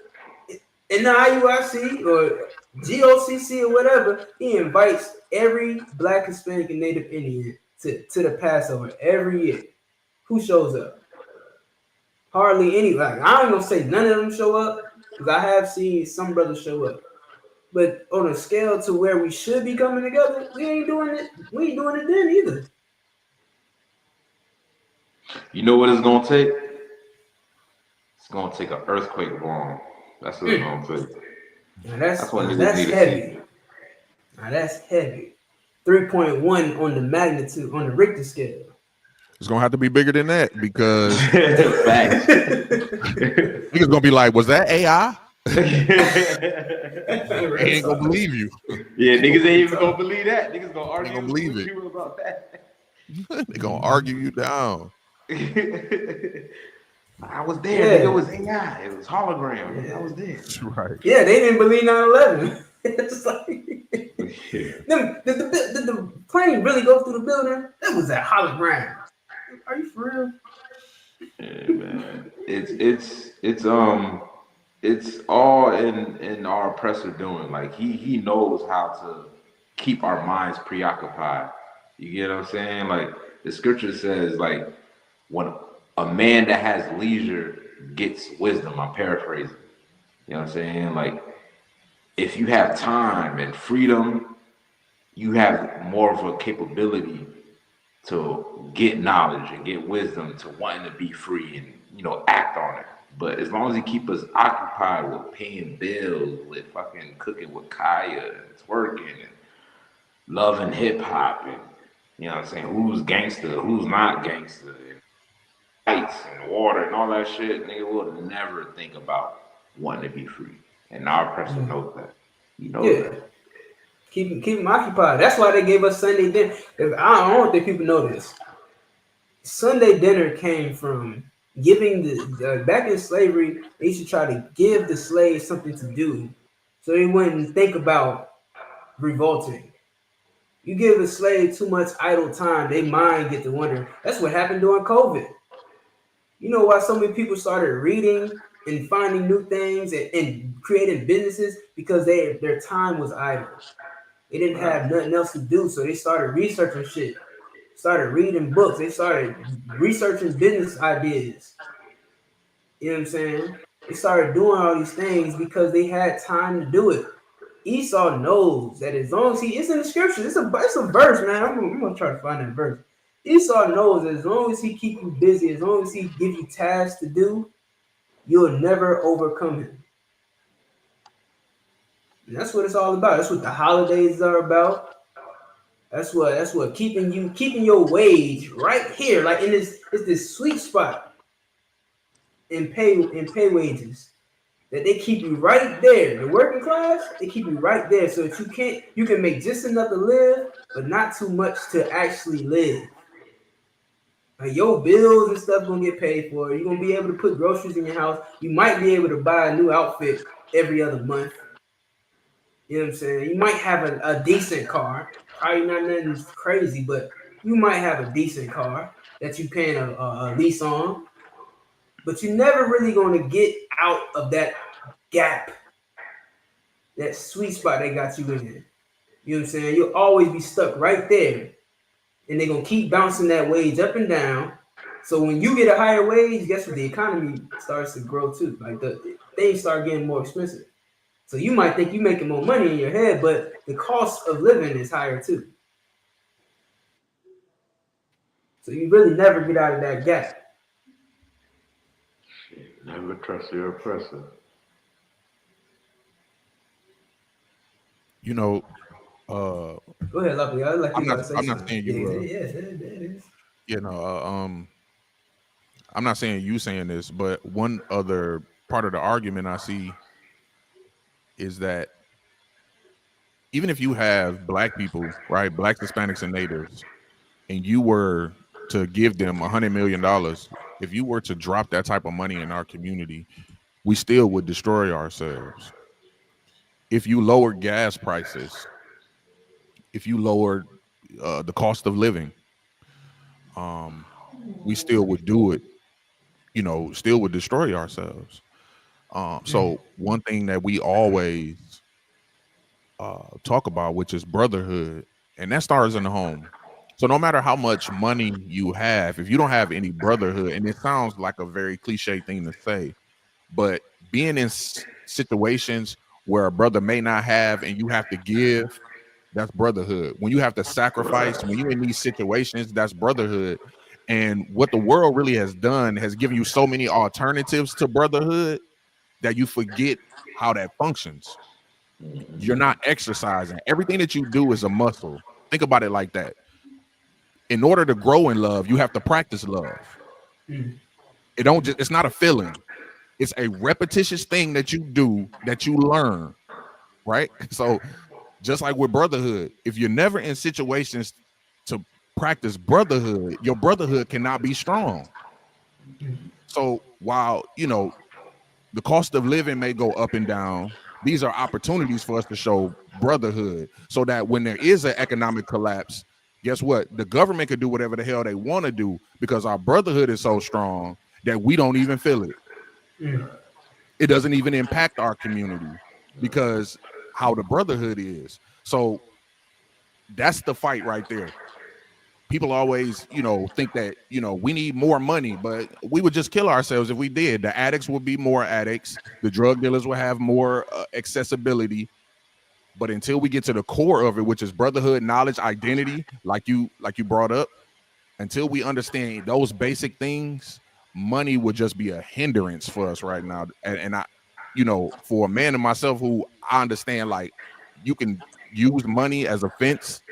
[SPEAKER 3] in the IUIC or GOCC or whatever, he invites every Black, Hispanic, and Native Indian to the Passover every year. Who shows up? Hardly any. Like I ain't gonna say none of them show up because I have seen some brothers show up. But on a scale to where we should be coming together, we ain't doing it. We ain't doing it then either.
[SPEAKER 6] You know what it's gonna take? It's gonna take an earthquake bomb. That's what it's gonna take.
[SPEAKER 3] Now that's heavy. Now that's heavy. 3.1 on the magnitude on the Richter scale.
[SPEAKER 2] It's gonna have to be bigger than that because niggas gonna be like, "Was that AI?" They ain't gonna believe you.
[SPEAKER 6] Yeah, niggas ain't even gonna believe that. Niggas gonna argue
[SPEAKER 2] gonna believe
[SPEAKER 6] with
[SPEAKER 2] it.
[SPEAKER 6] you about that.
[SPEAKER 2] They gonna argue you down.
[SPEAKER 6] I was there. Nigga, it was AI. It was hologram. I was there.
[SPEAKER 2] Right.
[SPEAKER 3] Yeah, they didn't believe 9/11. It's like, did the plane really go through the building? That was a hologram. Are you for real?
[SPEAKER 6] Yeah, man. It's all in our oppressor doing. Like he knows how to keep our minds preoccupied. You get what I'm saying? Like the scripture says, like when a man that has leisure gets wisdom. I'm paraphrasing. You know what I'm saying? Like if you have time and freedom, you have more of a capability to get knowledge and get wisdom to wanting to be free and, you know, act on it. But as long as he keep us occupied with paying bills, with fucking cooking with Kaya and twerking and loving hip hop and, you know what I'm saying, who's gangster, who's not gangster, and lights and water and all that shit, nigga will never think about wanting to be free. And our oppressor knows that. He knows that.
[SPEAKER 3] Keep them occupied. That's why they gave us Sunday dinner. I don't think people know this. Sunday dinner came from giving the back in slavery. They used to try to give the slaves something to do, so they wouldn't think about revolting. You give a slave too much idle time, they mind get to wonder. That's what happened during COVID. You know why so many people started reading and finding new things and creating businesses? Because their time was idle. They didn't have nothing else to do, so they started researching shit, started reading books, they started researching business ideas. You know what I'm saying? They started doing all these things because they had time to do it. Esau knows that as long as it's in the scripture, it's a verse, man. I'm gonna try to find that verse. Esau knows that as long as he keep you busy, as long as he give you tasks to do, you'll never overcome him. And that's what it's all about. That's what the holidays are about. That's what keeping your wage right here, like it's this sweet spot in pay wages that they keep you right there. The working class, they keep you right there so that you can make just enough to live, but not too much to actually live. Like your bills and stuff gonna get paid for. You're gonna be able to put groceries in your house. You might be able to buy a new outfit every other month. You know what I'm saying? You might have a decent car. Probably not nothing crazy, but you might have a decent car that you're paying a lease on. But you're never really going to get out of that gap, that sweet spot they got you in. You know what I'm saying? You'll always be stuck right there. And they're going to keep bouncing that wage up and down. So when you get a higher wage, guess what? The economy starts to grow too. Like things start getting more expensive. So you might think you're making more money in your head, but the cost of living is higher too. So you really never get out of that gap.
[SPEAKER 6] Never trust your oppressor.
[SPEAKER 2] You know,
[SPEAKER 3] go ahead, Lovely.
[SPEAKER 2] I'm not saying you.
[SPEAKER 3] It is.
[SPEAKER 2] You know, I'm not saying you saying this, but one other part of the argument I see is that even if you have black people, right, blacks, Hispanics, and natives and you were to give them $100 million, if you were to drop that type of money in our community, we still would destroy ourselves. If you lowered gas prices, if you lowered the cost of living, we still would do it, still would destroy ourselves. So one thing that we always talk about, which is brotherhood, and that starts in the home. So no matter how much money you have, if you don't have any brotherhood, and it sounds like a very cliche thing to say, but being in situations where a brother may not have and you have to give, that's brotherhood. When you have to sacrifice, when you're in these situations, that's brotherhood. And what the world really has done has given you so many alternatives to brotherhood that you forget how that functions. You're not exercising. Everything that you do is a muscle. Think about it like that. In order to grow in love, you have to practice love. It's not a feeling. It's a repetitious thing that you do that you learn, right? So just like with brotherhood, if you're never in situations to practice brotherhood, your brotherhood cannot be strong. So while, the cost of living may go up and down, these are opportunities for us to show brotherhood so that when there is an economic collapse, guess what? The government could do whatever the hell they want to do because our brotherhood is so strong that we don't even feel it. It doesn't even impact our community because how the brotherhood is. So that's the fight right there. People always, think that, we need more money, but we would just kill ourselves if we did. The addicts would be more addicts. The drug dealers will have more accessibility. But until we get to the core of it, which is brotherhood, knowledge, identity, like you brought up, until we understand those basic things, money would just be a hindrance for us right now. And I, for a man and myself who I understand, like, you can use money as a fence,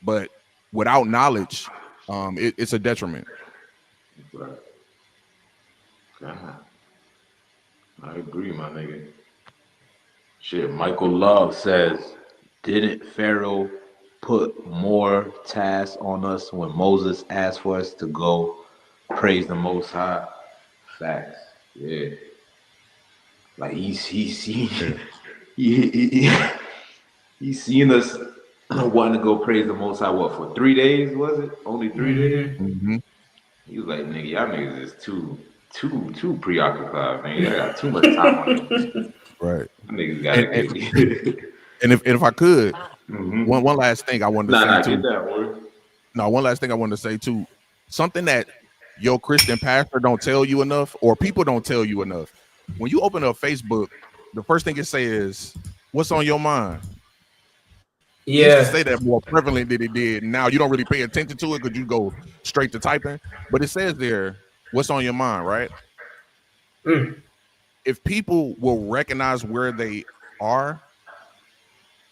[SPEAKER 2] but without knowledge, it's a detriment.
[SPEAKER 6] Right. I agree, my nigga. Shit, Michael Love says, didn't Pharaoh put more tasks on us when Moses asked for us to go praise the Most High? Facts. Yeah. Like he's seen us wanting to go praise the Most High, what, for 3 days, was it? Only 3 days?
[SPEAKER 2] Mm-hmm.
[SPEAKER 6] He was like, nigga, y'all niggas is too preoccupied, man. I got too much time on it.
[SPEAKER 2] Right.
[SPEAKER 6] Niggas gotta get
[SPEAKER 2] and if I could, one last thing I wanted to say too. One last thing I wanted to say too. Something that your Christian pastor don't tell you enough, or people don't tell you enough. When you open up Facebook, the first thing it say is, "What's on your mind?"
[SPEAKER 3] Yeah.
[SPEAKER 2] It used to say that more prevalent than it did. Now you don't really pay attention to it because you go straight to typing. But it says there, "What's on your mind?" Right? If people will recognize where they are,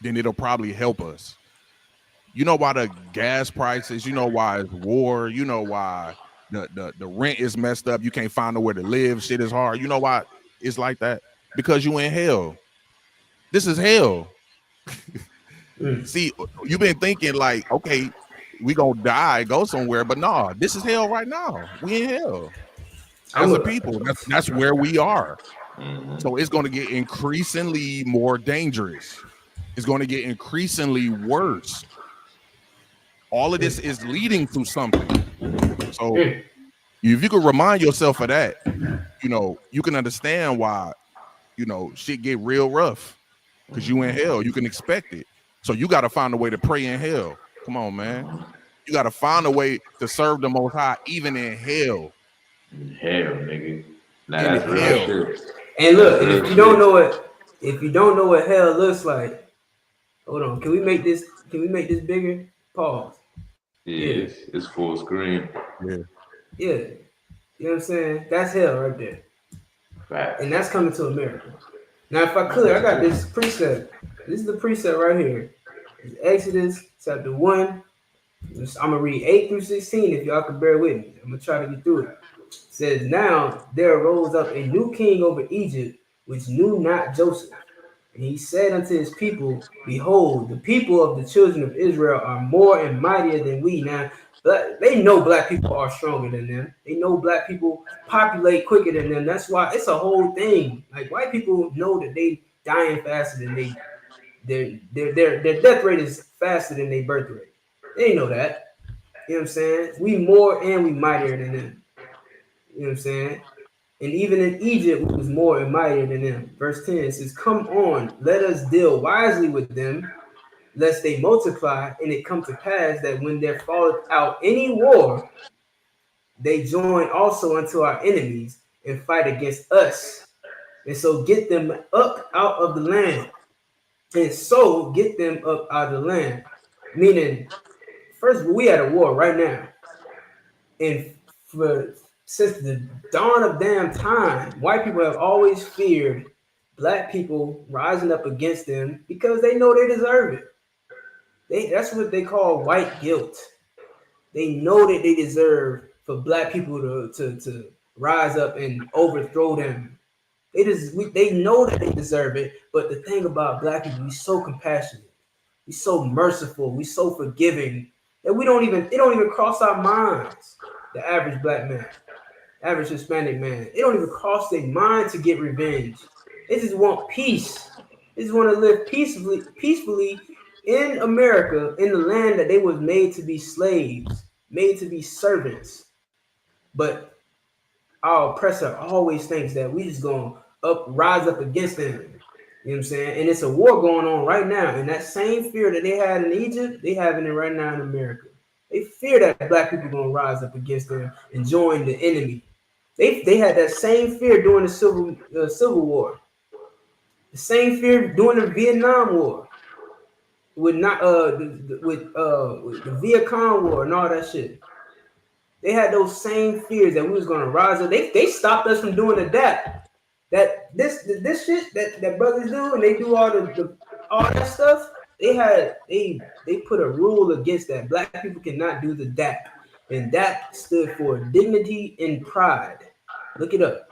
[SPEAKER 2] then it'll probably help us. You know why the gas prices, you know why it's war, you know why the rent is messed up, you can't find nowhere to live, shit is hard. You know why it's like that? Because you in hell. This is hell. See, you've been thinking like, okay, we gonna die, go somewhere, but no, this is hell right now. We in hell. As a people, that's where we are. So it's going to get increasingly more dangerous. It's going to get increasingly worse. All of this is leading to something. So if you could remind yourself of that, you can understand why, shit get real rough because you in hell. You can expect it. So you got to find a way to pray in hell. Come on, man. You got to find a way to serve the Most High even in hell.
[SPEAKER 6] Hell, nigga. Nah, that's real shit.
[SPEAKER 3] And look, if you don't know what hell looks like, hold on. Can we make this bigger? Pause.
[SPEAKER 6] Yeah, it's full screen.
[SPEAKER 3] Yeah. You know what I'm saying? That's hell right there.
[SPEAKER 6] Right. And
[SPEAKER 3] that's coming to America. Now, if I could, I got this precept. This is the precept right here. It's Exodus chapter 1. I'm gonna read 8 through 16 if y'all can bear with me. I'm gonna try to get through it. It says, now there arose up a new king over Egypt, which knew not Joseph. And he said unto his people, behold, the people of the children of Israel are more and mightier than we. Now, they know black people are stronger than them. They know black people populate quicker than them. That's why it's a whole thing. Like, white people know that they dying faster than their death rate is faster than their birth rate. They know that. You know what I'm saying? We more and we mightier than them. You know what I'm saying? And even in Egypt, we was more and mightier than them. Verse 10 says, come on, let us deal wisely with them, lest they multiply, and it come to pass that when there falleth out any war, they join also unto our enemies and fight against us. And so get them up out of the land. And so get them up out of the land. Meaning, first of all, we had a war right now. And since the dawn of damn time, white people have always feared black people rising up against them because they know they deserve it. That's what they call white guilt. They know that they deserve for black people to rise up and overthrow them. They know that they deserve it. But the thing about black people, we so compassionate, we so merciful, we so forgiving that it don't even cross our minds. The average black man, average Hispanic man, it don't even cross their mind to get revenge. They just want peace. They just want to live peacefully in America, in the land that they was made to be slaves, made to be servants. But our oppressor always thinks that we just gonna rise up against them. You know what I'm saying? And it's a war going on right now. And that same fear that they had in Egypt, they having it right now in America. They fear that black people are gonna rise up against them and join the enemy. They had that same fear during the Civil War, the same fear during the Vietnam War, with the Viet Cong War and all that shit. They had those same fears that we was gonna rise up. They stopped us from doing the DAP. This shit that brothers do, and they do all that stuff. They put a rule against that. Black people cannot do the DAP, and DAP stood for dignity and pride. Look it up.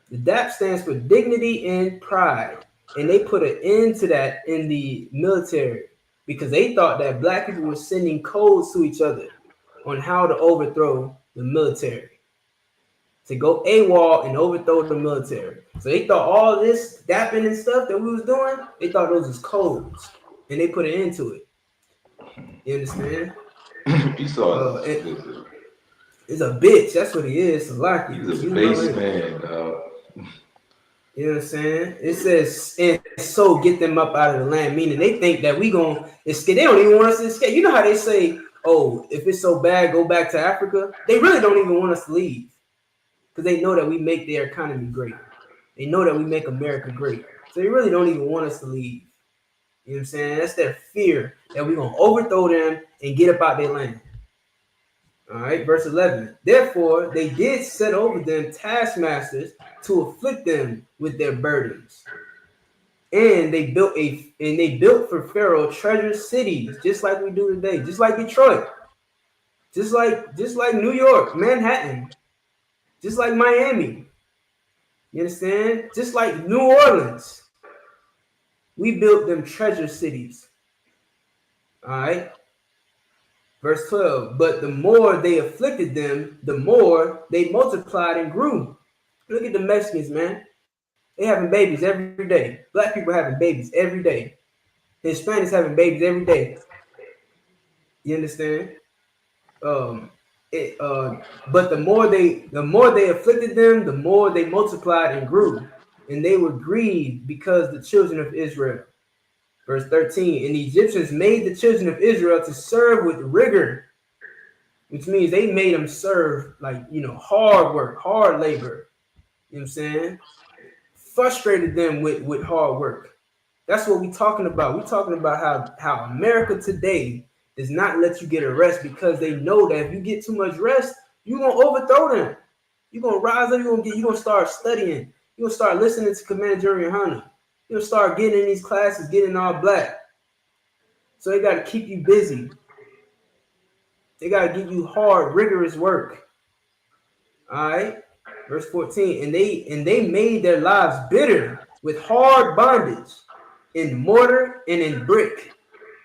[SPEAKER 3] The DAP stands for dignity and pride, and they put an end to that in the military because they thought that black people were sending codes to each other on how to overthrow the military, to go AWOL and overthrow the military. So they thought all this dapping and stuff that we was doing, they thought those was codes, and they put an end to it. You understand?
[SPEAKER 6] You saw
[SPEAKER 3] it's a bitch. That's what he is. He's
[SPEAKER 6] a base man.
[SPEAKER 3] You know what I'm saying? It says, and so get them up out of the land, meaning they think that we gonna escape. They don't even want us to escape. You know how they say, oh, if it's so bad, go back to Africa. They really don't even want us to leave because they know that we make their economy great. They know that we make America great. So they really don't even want us to leave. You know what I'm saying? That's their fear that we're going to overthrow them and get up out their land. All right, verse 11. Therefore, they did set over them taskmasters to afflict them with their burdens. And they built for Pharaoh treasure cities, just like we do today, just like Detroit, just like New York, Manhattan, just like Miami. You understand? Just like New Orleans. We built them treasure cities. All right. Verse 12. But the more they afflicted them, the more they multiplied and grew. Look at the Mexicans, man. They having babies every day. Black people having babies every day. Hispanics having babies every day. You understand? But the more they afflicted them, the more they multiplied and grew, and they were grieved because the children of Israel. Verse 13. And the Egyptians made the children of Israel to serve with rigor, which means they made them serve like, hard work, hard labor. You know what I'm saying? Frustrated them with hard work. That's what we're talking about. We're talking about how America today does not let you get a rest because they know that if you get too much rest, you're gonna overthrow them. You're gonna rise up, you're gonna start studying, you're gonna start listening to Commander Jerry Hunter. You're gonna start getting in these classes, getting all black. So they gotta keep you busy. They gotta give you hard, rigorous work. All right. Verse 14, and they made their lives bitter with hard bondage. in mortar and in brick,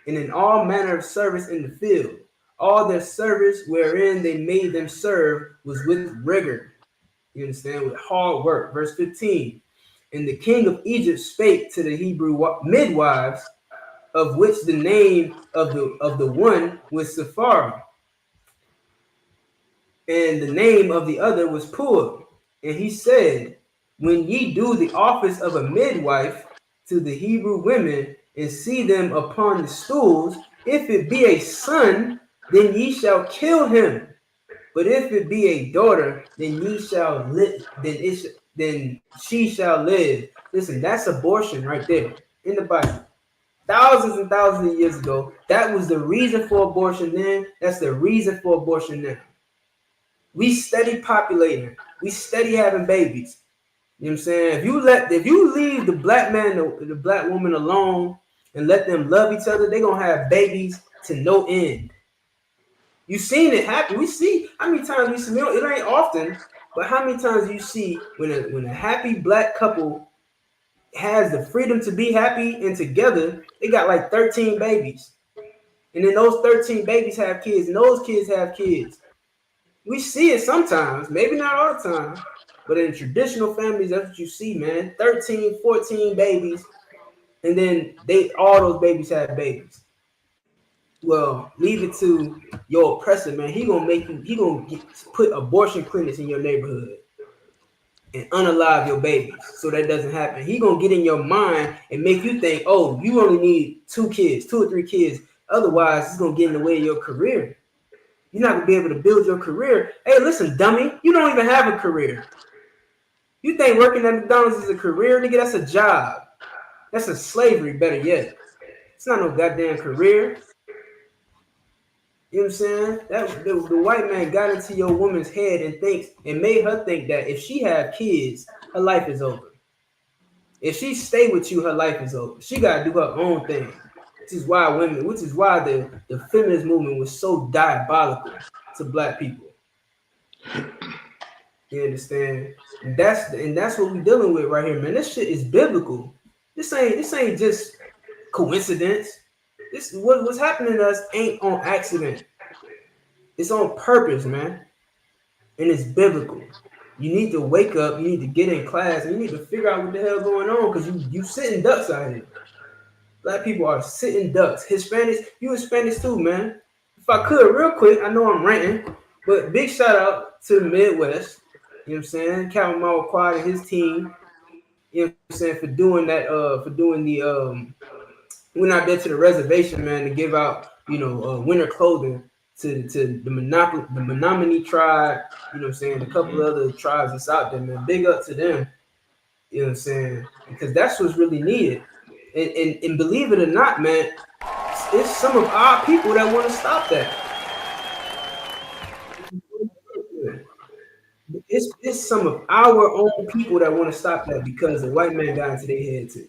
[SPEAKER 3] and in all manner of service in the field. All their service wherein they made them serve was with rigor. You understand? With hard work. Verse 15. And the king of Egypt spake to the Hebrew midwives, of which the name of the one was Sephara, and the name of the other was Pur. And he said, when ye do the office of a midwife to the Hebrew women, and see them upon the stools, if it be a son, then ye shall kill him. But if it be a daughter, then ye shall live. Then she shall live. Listen, that's abortion right there in the Bible. Thousands and thousands of years ago, that was the reason for abortion then. That's the reason for abortion now. We steady populating. We steady having babies. You know what I'm saying? If you leave the black man, the black woman alone and let them love each other, they're gonna have babies to no end. You seen it happen. We see how many times we see, it ain't often, but how many times you see when a happy black couple has the freedom to be happy and together, they got like 13 babies. And then those 13 babies have kids, and those kids have kids. We see it sometimes, maybe not all the time, but in traditional families, that's what you see, man. 13, 14 babies, and then all those babies have babies. Well, leave it to your oppressor, man. He gonna put abortion clinics in your neighborhood and unalive your babies so that doesn't happen. He gonna get in your mind and make you think, oh, you only need 2 or 3 kids. Otherwise, it's gonna get in the way of your career. You're not gonna be able to build your career. Hey, listen, dummy, you don't even have a career. You think working at McDonald's is a career, nigga? That's a job. That's a slavery, better yet. It's not no goddamn career. You know what I'm saying? That the white man got into your woman's head and made her think that if she have kids, her life is over. If she stay with you, her life is over. She gotta do her own thing. Which is why the feminist movement was so diabolical to black people. You understand? And that's what we're dealing with right here, man. This shit is biblical. This ain't just coincidence. This what's happening to us ain't on accident. It's on purpose, man. And it's biblical. You need to wake up, you need to get in class, and you need to figure out what the hell going on, because you sitting ducks out here. Black people are sitting ducks. Hispanics, you Hispanics too, man. If I could, real quick, I know I'm ranting, but big shout out to the Midwest. You know what I'm saying? Calvin Mawquad and his team. You know what I'm saying, for doing that, for doing the went out there to the reservation, man, to give out, winter clothing to the Menominee tribe, you know what I'm saying, a couple of other tribes that's out there, man. Big up to them, you know what I'm saying, because that's what's really needed. And believe it or not, man, it's some of our people that want to stop that. It's some of our own people that want to stop that because the white man got into their head too.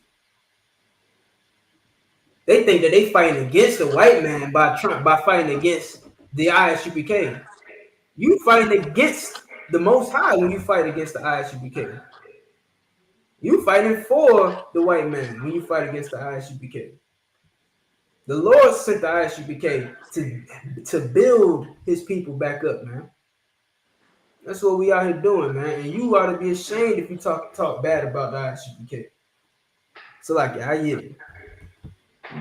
[SPEAKER 3] They think that they fighting against the white man by fighting against the ISUPK. You fighting against the Most High when you fight against the ISUPK. You fighting for the white man when you fight against the ISUPK. The Lord sent the ISUPK to build his people back up, man. That's what we out here doing, man. And you ought to be ashamed if you talk bad about the ISUPK. So, like, I get it.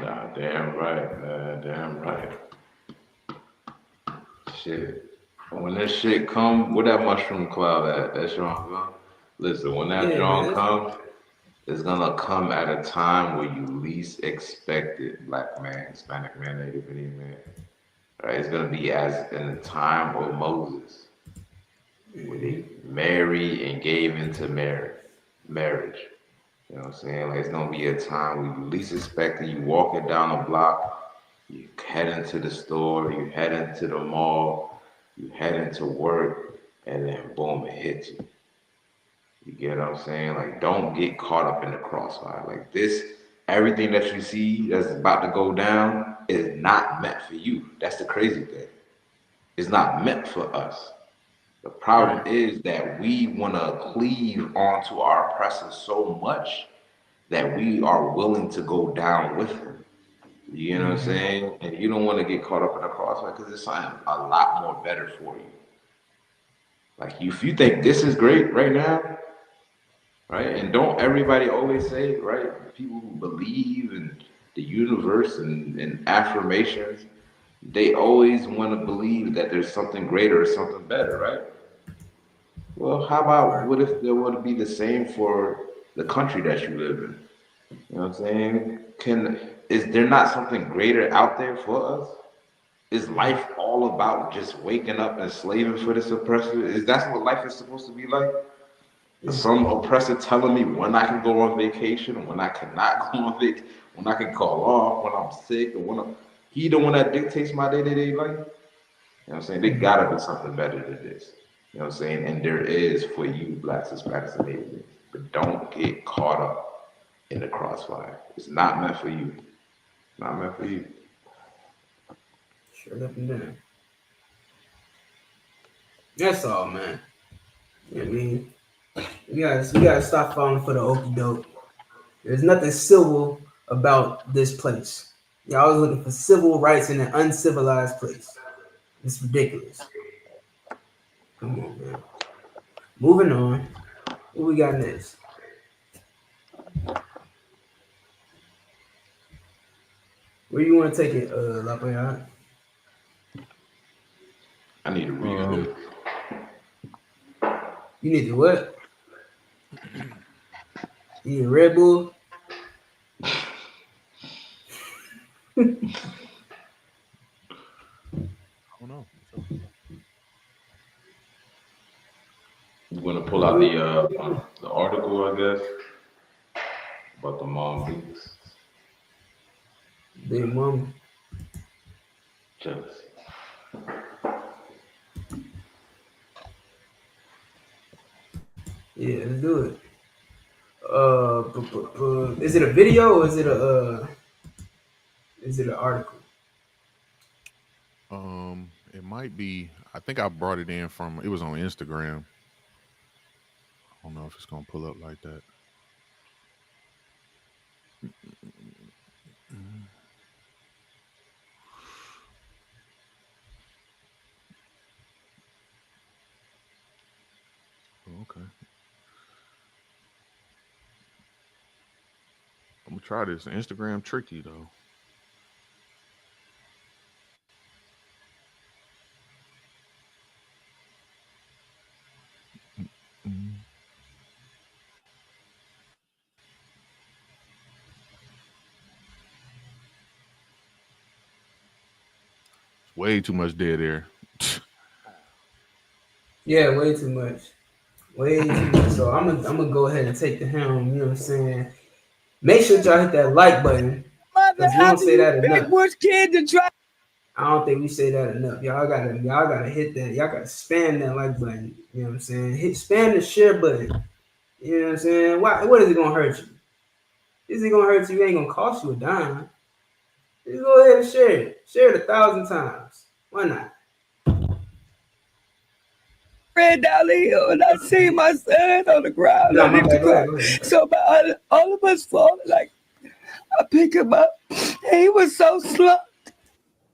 [SPEAKER 6] Nah, damn right, man. Damn right. Shit. When that shit come, where that mushroom cloud at? That Sean come? Listen, when that John come, it's gonna come at a time where you least expect it. Black man, Hispanic man, Native Indian man. Right? It's gonna be as in the time of Moses, where they married and gave into marriage. You know what I'm saying? Like, it's gonna be a time where you least expect it. You walking down the block, you head into the store, you head into the mall, you head into work, and then boom, it hits you. You get what I'm saying? Like, don't get caught up in the crossfire. Like this, everything that you see that's about to go down is not meant for you. That's the crazy thing. It's not meant for us. The problem is that we want to cleave onto our oppressors so much that we are willing to go down with him. You know what I'm saying? And you don't want to get caught up in the crossfire because it's something a lot more better for you. Like if you think this is great right now, right? And don't everybody always say, right? People who believe in the universe and affirmations, they always want to believe that there's something greater or something better, right? Well, how about what if there were to be the same for the country that you live in? You know what I'm saying? Is there not something greater out there for us? Is life all about just waking up and slaving for this oppressor? Is that what life is supposed to be like? Some oppressor telling me when I can go on vacation, when I cannot go on vacation, when I can call off, when I'm sick, or he the one that dictates my day-to-day life? You know what I'm saying? There gotta be something better than this. You know what I'm saying? And there is for you, Blacks, Hispanics, and Asians. But don't get caught up in the crossfire. It's not meant for you. Not meant for you.
[SPEAKER 3] Sure up and down. That's all, man. You know what I mean? We gotta stop falling for the okie doke. There's nothing civil about this place. Y'all always looking for civil rights in an uncivilized place. It's ridiculous. Come on, man. Moving on. What we got next? Where you want to take it, Lafayette?
[SPEAKER 6] I need to read it.
[SPEAKER 3] You need to what? You need a Red Bull?
[SPEAKER 2] I don't know.
[SPEAKER 6] You want to pull out the article, I guess, about the mom beats.
[SPEAKER 3] Big mama.
[SPEAKER 6] Jealousy.
[SPEAKER 3] Yeah, let's do it. Is it a video or is it an article?
[SPEAKER 2] It might be. I think I brought it in from. It was on Instagram. I don't know if it's gonna pull up like that. Okay. I'm gonna try this. Instagram tricky though. Way too much dead air.
[SPEAKER 3] Yeah, way too much. Way too much. So I'm gonna go ahead and take the helm, you know what I'm saying? Make sure y'all hit that like button. Because we don't say that enough. I don't think we say that enough. Y'all gotta hit that. Y'all gotta spam that like button. You know what I'm saying? Spam the share button. You know what I'm saying? What is it gonna hurt you? Is it gonna hurt you? It ain't gonna cost you a dime. Just go ahead and share it. Share it 1,000 times. Why not?
[SPEAKER 7] Ran down the hill and I see my son on the ground.
[SPEAKER 3] No,
[SPEAKER 7] underneath the car. So all of us falling, like I pick him up and he was so slow.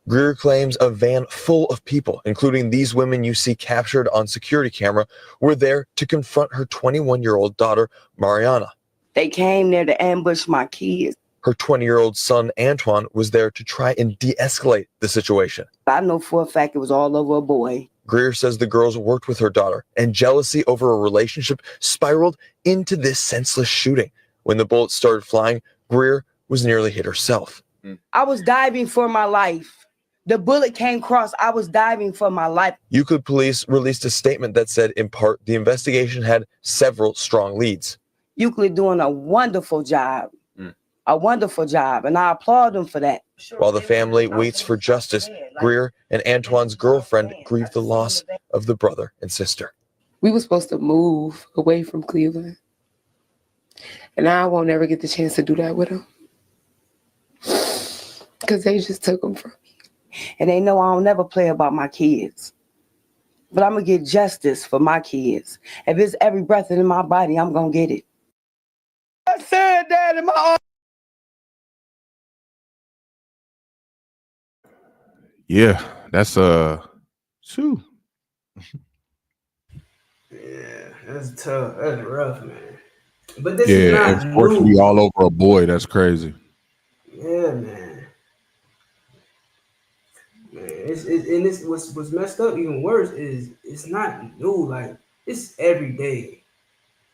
[SPEAKER 8] Greer claims a van full of people, including these women you see captured on security camera, were there to confront her 21-year-old daughter, Mariana.
[SPEAKER 7] They came there to ambush my kids.
[SPEAKER 8] Her 20-year-old son, Antoine, was there to try and de-escalate the situation.
[SPEAKER 7] I know for a fact it was all over a boy.
[SPEAKER 8] Greer says the girls worked with her daughter, and jealousy over a relationship spiraled into this senseless shooting. When the bullets started flying, Greer was nearly hit herself.
[SPEAKER 7] I was diving for my life. The bullet came across. I was diving for my life.
[SPEAKER 8] Euclid police released a statement that said, in part, the investigation had several strong leads.
[SPEAKER 7] Euclid doing a wonderful job. A wonderful job, and I applaud them for that.
[SPEAKER 8] While the family waits for justice, Greer and Antoine's girlfriend grieve the loss of the brother and sister.
[SPEAKER 9] We were supposed to move away from Cleveland, and I won't ever get the chance to do that with them because they just took them from me.
[SPEAKER 7] And they know I don't never play about my kids, but I'm gonna get justice for my kids. If it's every breath in my body, I'm gonna get it. I said that in my arm.
[SPEAKER 2] Yeah, that's two.
[SPEAKER 3] Yeah, that's tough. That's rough, man. But this is
[SPEAKER 2] Yeah,
[SPEAKER 3] not
[SPEAKER 2] and fortunately
[SPEAKER 3] new.
[SPEAKER 2] all over a boy. That's crazy.
[SPEAKER 3] Yeah, man. Man, and this what's messed up even worse is it's not new. Like it's every day.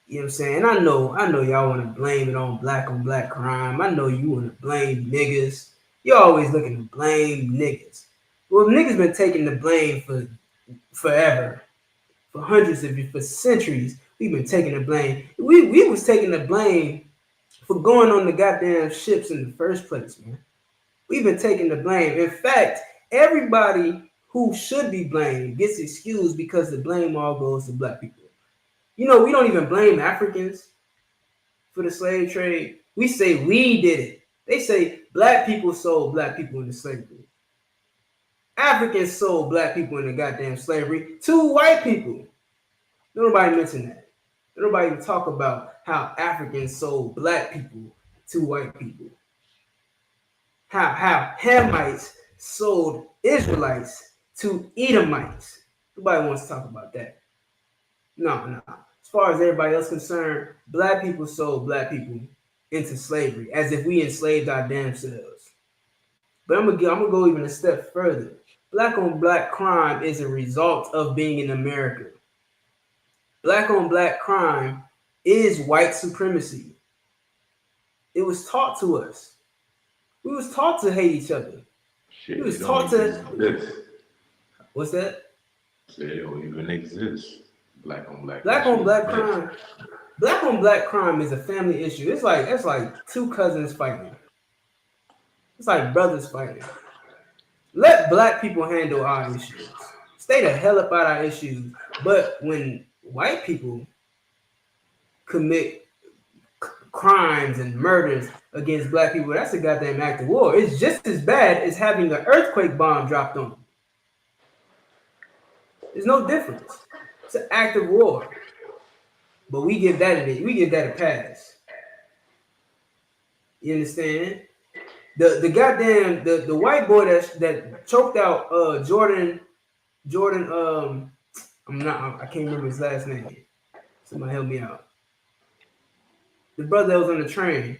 [SPEAKER 3] You know what I'm saying? And I know y'all want to blame it on black crime. I know you want to blame niggas. You're always looking to blame niggas. Well, niggas been taking the blame for forever, for hundreds of years, for centuries. We've been taking the blame. We was taking the blame for going on the goddamn ships in the first place, man. We've been taking the blame. In fact, everybody who should be blamed gets excused because the blame all goes to black people. You know, we don't even blame Africans for the slave trade. We say we did it. They say black people sold black people into slavery. Africans sold black people into goddamn slavery to white people. Nobody mentioned that. Nobody even talk about how Africans sold black people to white people. How Hamites sold Israelites to Edomites. Nobody wants to talk about that. No. As far as everybody else concerned, black people sold black people into slavery as if we enslaved our damn selves. But I'm gonna go even a step further. Black on black crime is a result of being in America. Black on black crime is white supremacy. It was taught to us. We was taught to hate each other.
[SPEAKER 6] Shit,
[SPEAKER 3] We was
[SPEAKER 6] it don't
[SPEAKER 3] taught to.
[SPEAKER 6] exist.
[SPEAKER 3] What's that?
[SPEAKER 6] It don't even exist. Black on black.
[SPEAKER 3] Black on black crime. Black on black crime is a family issue. It's like two cousins fighting. It's like brothers fighting. Let black people handle our issues. Stay the hell up out our issues. But when white people commit crimes and murders against black people, that's a goddamn act of war. It's just as bad as having an earthquake bomb dropped on them. There's no difference. It's an act of war. But we give that a pass. You understand? The goddamn the white boy that choked out Jordan I can't remember his last name. Somebody help me out. The brother that was on the train.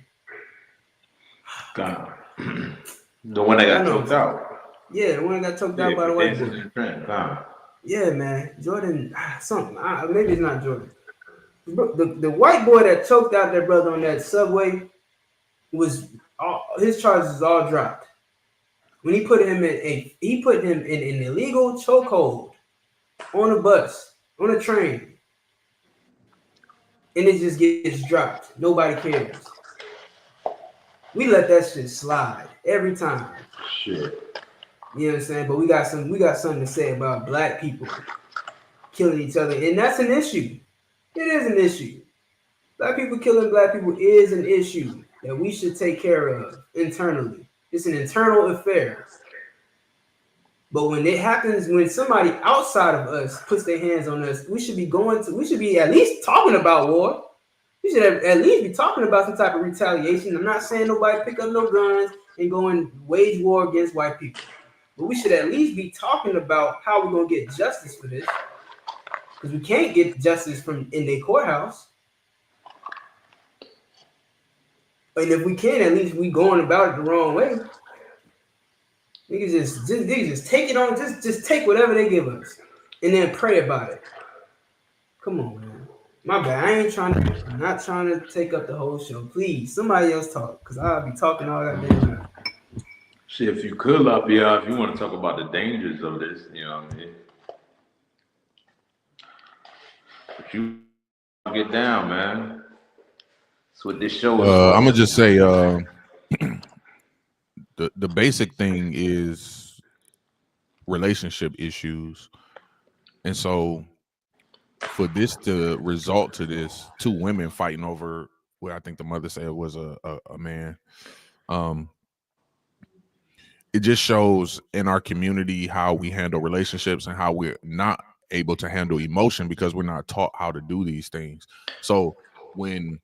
[SPEAKER 6] God. The one that got choked out.
[SPEAKER 3] Yeah, the one that got choked out by the white boy. Yeah, man. Jordan, something. Maybe it's not Jordan. The white boy that choked out their brother on that subway his charges was all dropped. When he put him in an illegal chokehold on a bus, on a train, and it just gets dropped. Nobody cares. We let that shit slide every time.
[SPEAKER 6] Shit.
[SPEAKER 3] You know what I'm saying? But we got something to say about black people killing each other, and that's an issue. It is an issue. Black people killing black people is an issue that we should take care of internally. It's an internal affair. But when it happens, when somebody outside of us puts their hands on us, we should be at least talking about war. We should at least be talking about some type of retaliation. I'm not saying nobody pick up no guns and go and wage war against white people. But we should at least be talking about how we're going to get justice for this. Because we can't get justice in their courthouse. And if we can, at least we going about it the wrong way. Niggas just take it on, just take whatever they give us, and then pray about it. Come on, man. My bad. I'm not trying to take up the whole show. Please, somebody else talk, because I'll be talking all that damn time.
[SPEAKER 6] Shit, if you could, Lapia, if you want to talk about the dangers of this, you know what I mean? But you get down, man. That's what this show is.
[SPEAKER 2] I'm gonna just say the basic thing is relationship issues, and so for this to result to this, two women fighting over what I think the mother said was a man. It just shows in our community how we handle relationships and how we're not able to handle emotion because we're not taught how to do these things. So when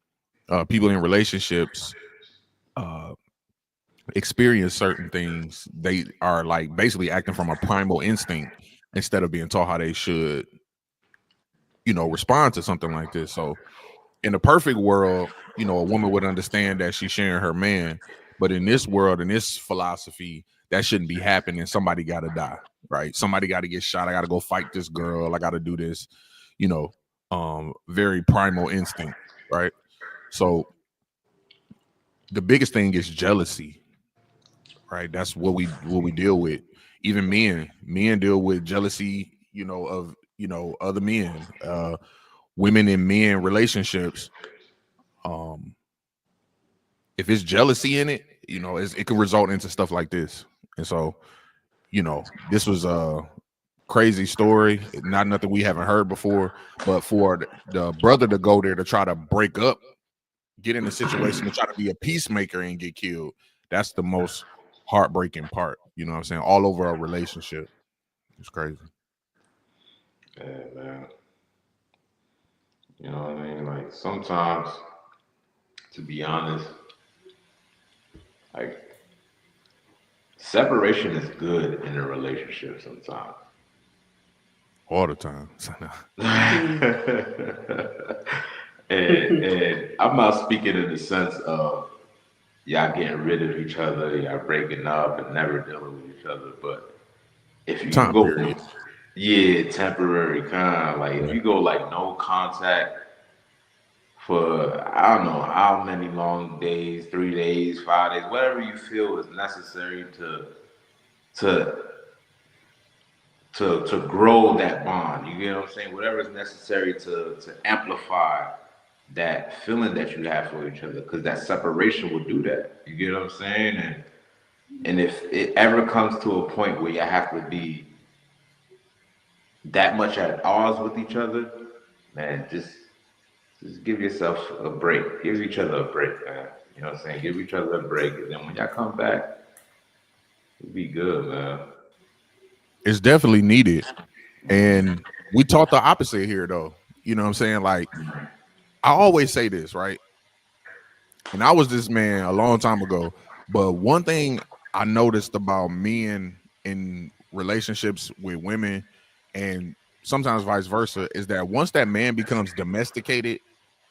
[SPEAKER 2] people in relationships experience certain things, they are like basically acting from a primal instinct instead of being taught how they should, respond to something like this. So in a perfect world, a woman would understand that she's sharing her man. But in this world, in this philosophy, that shouldn't be happening. Somebody got to die, right? Somebody got to get shot. I got to go fight this girl. I got to do this, very primal instinct, right? So the biggest thing is jealousy, right? That's what we deal with. Even men deal with jealousy, of other men, women and men relationships. If it's jealousy in it, it can result into stuff like this. And so, this was a crazy story, not nothing we haven't heard before. But for the brother to go there to try to break up, get in a situation to try to be a peacemaker and get killed, that's the most heartbreaking part. You know what I'm saying? All over a relationship. It's crazy.
[SPEAKER 6] Yeah, man. You know what I mean? Like sometimes, to be honest, like separation is good in a relationship sometimes.
[SPEAKER 2] All the time.
[SPEAKER 6] and I'm not speaking in the sense of y'all getting rid of each other, y'all breaking up and never dealing with each other. But if you
[SPEAKER 2] Time
[SPEAKER 6] go
[SPEAKER 2] period.
[SPEAKER 6] temporary kind, like if you go like no contact for I don't know how many long days, 3 days, 5 days, whatever you feel is necessary to grow that bond. You get what I'm saying? Whatever is necessary to amplify that feeling that you have for each other, because that separation will do that. You get what I'm saying? And if it ever comes to a point where you have to be that much at odds with each other, man, just give yourself a break. Give each other a break, man. You know what I'm saying? Give each other a break. And then when y'all come back, it'll be good, man.
[SPEAKER 2] It's definitely needed. And we taught the opposite here, though. You know what I'm saying? Like, I always say this, right? And I was this man a long time ago. But one thing I noticed about men in relationships with women, and sometimes vice versa, is that once that man becomes domesticated,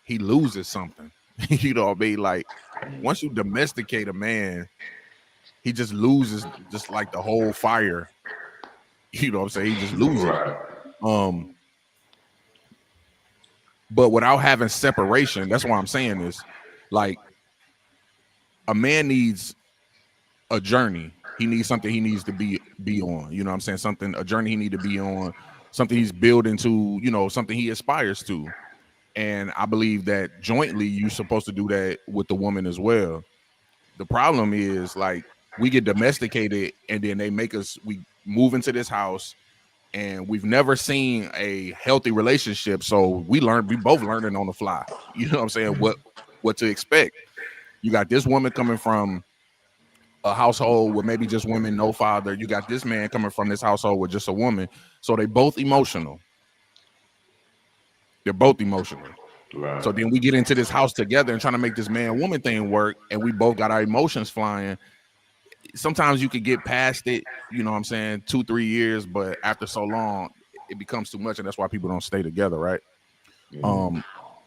[SPEAKER 2] he loses something. You know what I mean? Like, once you domesticate a man, he just loses just like the whole fire. You know what I'm saying? He just loses it. But without having separation, that's why I'm saying this. Like, a man needs a journey. He needs something he needs to be on. You know what I'm saying? A journey he need to be on, something he's building to, something he aspires to. And I believe that jointly you're supposed to do that with the woman as well. The problem is, like, we get domesticated and then we move into this house and we've never seen a healthy relationship. So we both learning on the fly. You know what I'm saying? What to expect. You got this woman coming from a household with maybe just women, no father. You got this man coming from this household with just a woman. So they both emotional. They're both emotional. Right. So then we get into this house together and trying to make this man-woman thing work, and we both got our emotions flying. Sometimes you could get past it, you know what I'm saying, 2-3 years, but after so long, it becomes too much, and that's why people don't stay together, right? Mm-hmm.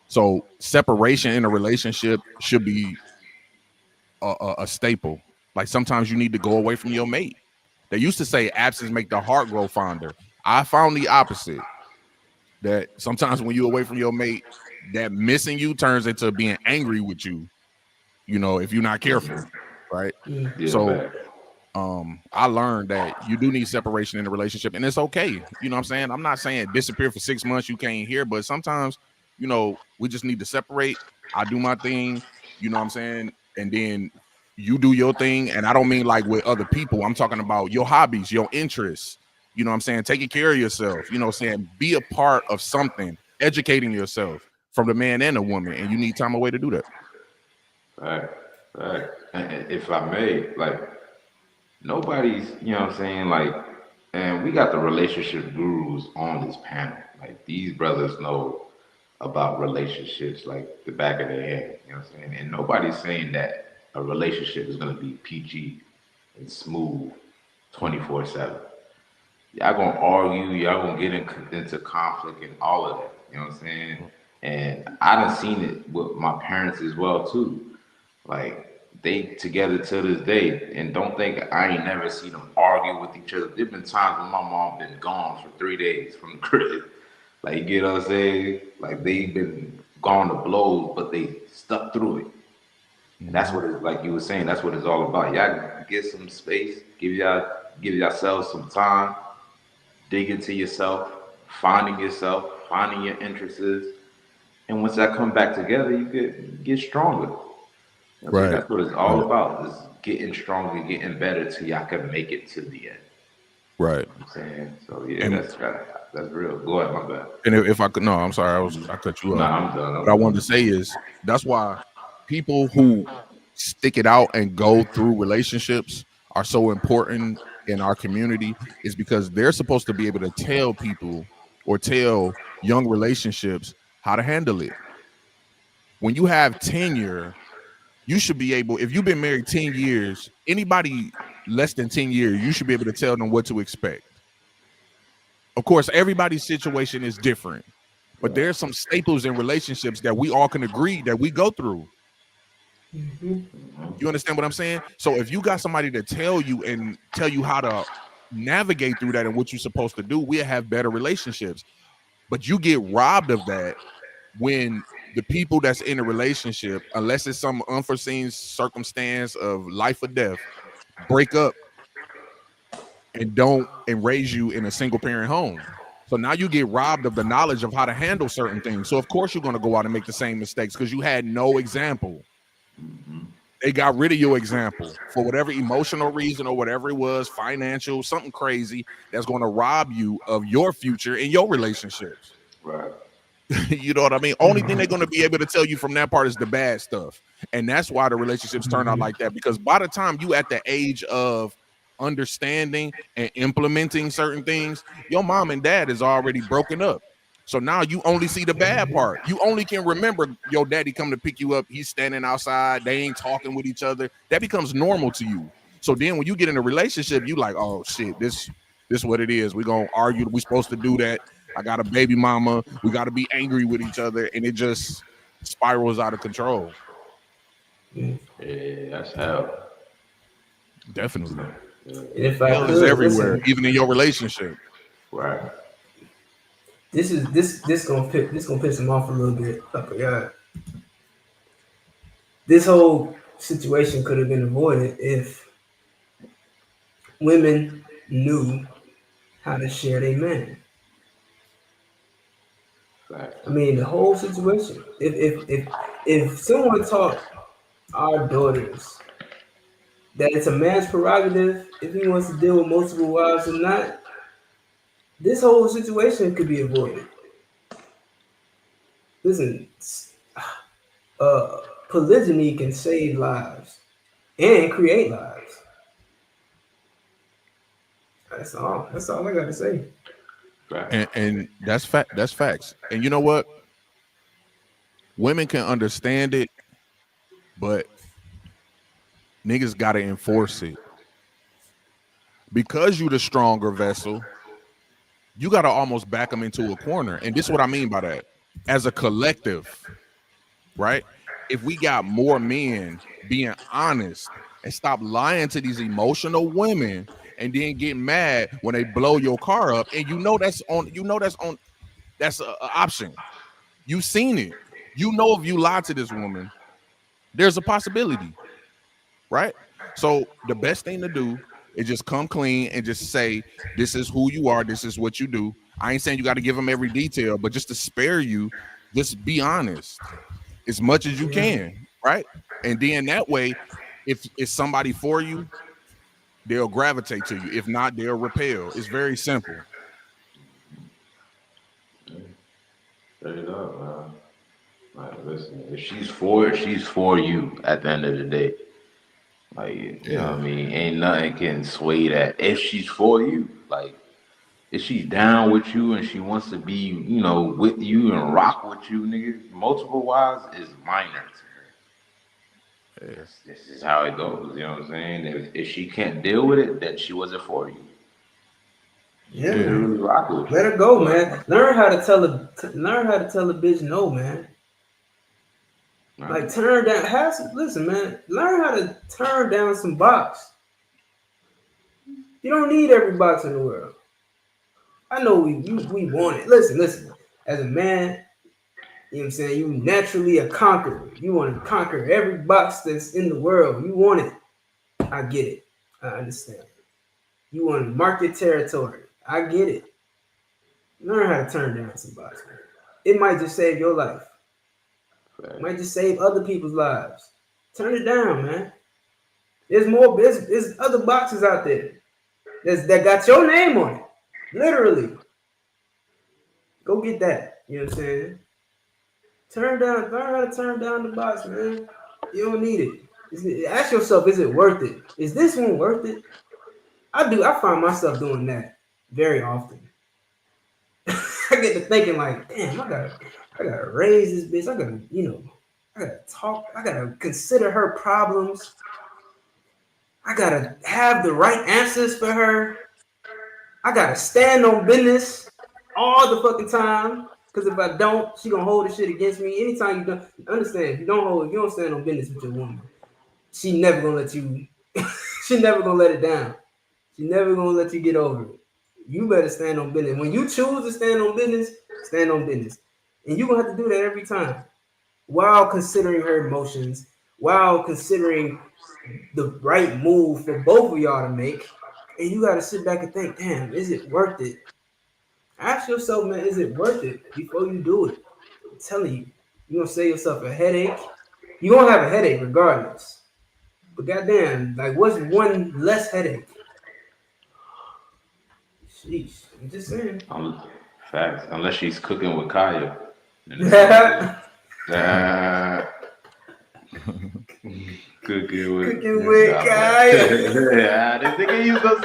[SPEAKER 2] So separation in a relationship should be a staple. Like, sometimes you need to go away from your mate. They used to say absence make the heart grow fonder. I found the opposite. That sometimes when you're away from your mate, that missing you turns into being angry with you, if you're not careful, right? Yeah. So I learned that you do need separation in a relationship, and it's okay. You know what I'm saying? I'm not saying disappear for 6 months, you can't hear, but sometimes, we just need to separate. I do my thing, you know what I'm saying? And then you do your thing. And I don't mean like with other people. I'm talking about your hobbies, your interests. You know what I'm saying? Taking care of yourself, you know what I'm saying? Be a part of something, educating yourself from the man and the woman, and you need time away to do that.
[SPEAKER 6] Right. And if I may, like, nobody's, you know what I'm saying? Like, and we got the relationship gurus on this panel. Like, these brothers know about relationships like the back of their head, you know what I'm saying? And nobody's saying that a relationship is gonna be PG and smooth 24/7. Y'all gonna argue, y'all gonna get into conflict and all of that. You know what I'm saying? And I done seen it with my parents as well too. Like they together to this day, and don't think I ain't never seen them argue with each other. There've been times when my mom been gone for 3 days from the crib. Like, you get what I'm saying? Like they've been gone to blows, but they stuck through it. And that's what it's like you were saying, that's what it's all about. Y'all get some space, give yourselves some time, dig into yourself, finding your interests. And once that come back together, you get stronger. You know,
[SPEAKER 2] Right.
[SPEAKER 6] That's what it's all about, is getting stronger, getting better till y'all can make it to the end.
[SPEAKER 2] Right.
[SPEAKER 6] You know what I'm saying? So yeah,
[SPEAKER 2] And-
[SPEAKER 6] that's real. Go ahead, my bad.
[SPEAKER 2] And if I could, no, I'm sorry, I cut you off.
[SPEAKER 6] Nah, I'm done.
[SPEAKER 2] What I wanted to say is that's why people who stick it out and go through relationships are so important in our community, is because they're supposed to be able to tell people or tell young relationships how to handle it. When you have tenure, you should be able, if you've been married 10 years, anybody less than 10 years, you should be able to tell them what to expect. Of course, everybody's situation is different, but there's some staples in relationships that we all can agree that we go through. You understand what I'm saying? So if you got somebody to tell you how to navigate through that and what you're supposed to do, we'll have better relationships. But you get robbed of that when the people that's in a relationship, unless it's some unforeseen circumstance of life or death, break up and raise you in a single parent home. So now you get robbed of the knowledge of how to handle certain things. So of course you're going to go out and make the same mistakes because you had no example. They got rid of your example for whatever emotional reason or whatever it was, financial, something crazy that's going to rob you of your future in your relationships.
[SPEAKER 6] Right.
[SPEAKER 2] You know what I mean? Only thing they're going to be able to tell you from that part is the bad stuff. And that's why the relationships turn out like that, because by the time you at the age of understanding and implementing certain things, your mom and dad is already broken up. So now you only see the bad part. You only can remember your daddy come to pick you up. He's standing outside. They ain't talking with each other. That becomes normal to you. So then when you get in a relationship, you like, oh shit, this is what it is. We're going to argue. We're supposed to do that. I got a baby mama. We got to be angry with each other. And it just spirals out of control.
[SPEAKER 6] Yeah, that's hell.
[SPEAKER 2] Definitely.
[SPEAKER 3] If I
[SPEAKER 2] Hell
[SPEAKER 3] could,
[SPEAKER 2] is everywhere,
[SPEAKER 3] listen,
[SPEAKER 2] even in your relationship.
[SPEAKER 6] Right.
[SPEAKER 3] this gonna piss him off a little bit. I forgot. This whole situation could have been avoided if women knew how to share their man.
[SPEAKER 6] Right.
[SPEAKER 3] I mean, the whole situation. If someone taught our daughters that it's a man's prerogative if he wants to deal with multiple wives or not, this whole situation could be avoided. Listen, polygyny can save lives and create lives. That's all I got to say.
[SPEAKER 6] Right.
[SPEAKER 2] And that's fact. That's facts. And you know what? Women can understand it, but niggas got to enforce it. Because you the stronger vessel, you got to almost back them into a corner. And this is what I mean by that. As a collective, right? If we got more men being honest and stop lying to these emotional women and then get mad when they blow your car up, and that's an option. You've seen it. You know, if you lie to this woman, there's a possibility, right? So the best thing to do is just come clean and just say, this is who you are, this is what you do. I ain't saying you got to give them every detail, but just to spare you, just be honest as much as you can, right? And then that way, if it's somebody for you, they'll gravitate to you. If not, they'll repel. It's very simple.
[SPEAKER 6] Straight up, man. Like, listen, if she's for you at the end of the day. Like, you know what I mean? Ain't nothing can sway that. If she's for you, like, if she's down with you and she wants to be, you know, with you and rock with you, nigga, multiple wives is minor to This is how it goes. You know what I'm saying? If she can't deal with it, then she wasn't for you.
[SPEAKER 3] Yeah,
[SPEAKER 6] Really rock with you.
[SPEAKER 3] let her go, man. Learn how to tell a bitch no, man. Like turn down. Listen, man. Learn how to turn down some box. You don't need every box in the world. I know we want it. Listen. As a man, you know what I'm saying? You naturally a conqueror. You want to conquer every box that's in the world. You want it. I get it. I understand. You want to mark your territory. I get it. Learn how to turn down some boxes. It might just save your life. It might just save other people's lives. Turn it down, man. There's other boxes out there that got your name on it. Literally. Go get that. You know what I'm saying? Learn how to turn down the box, man. You don't need it. Ask yourself, is it worth it? Is this one worth it? I find myself doing that very often. I get to thinking like, damn, I gotta raise this bitch. I gotta talk. I gotta consider her problems. I gotta have the right answers for her. I gotta stand on business all the fucking time. Because if I don't, she gonna hold the shit against me. Anytime you don't understand, if you don't stand on business with your woman, she never gonna let you. She never gonna let it down. She never gonna let you get over it. You better stand on business. When you choose to stand on business, and you gonna have to do that every time, while considering her emotions, while considering the right move for both of y'all to make, and you gotta sit back and think, damn, is it worth it? Ask yourself, man, is it worth it before you do it? I'm telling you, you're gonna save yourself a headache. You're gonna have a headache regardless. But goddamn, like, what's one less headache? Sheesh, I'm just saying.
[SPEAKER 6] Facts. Unless she's cooking with Kaya. Cooking with Kaya. Yeah, I didn't think you was gonna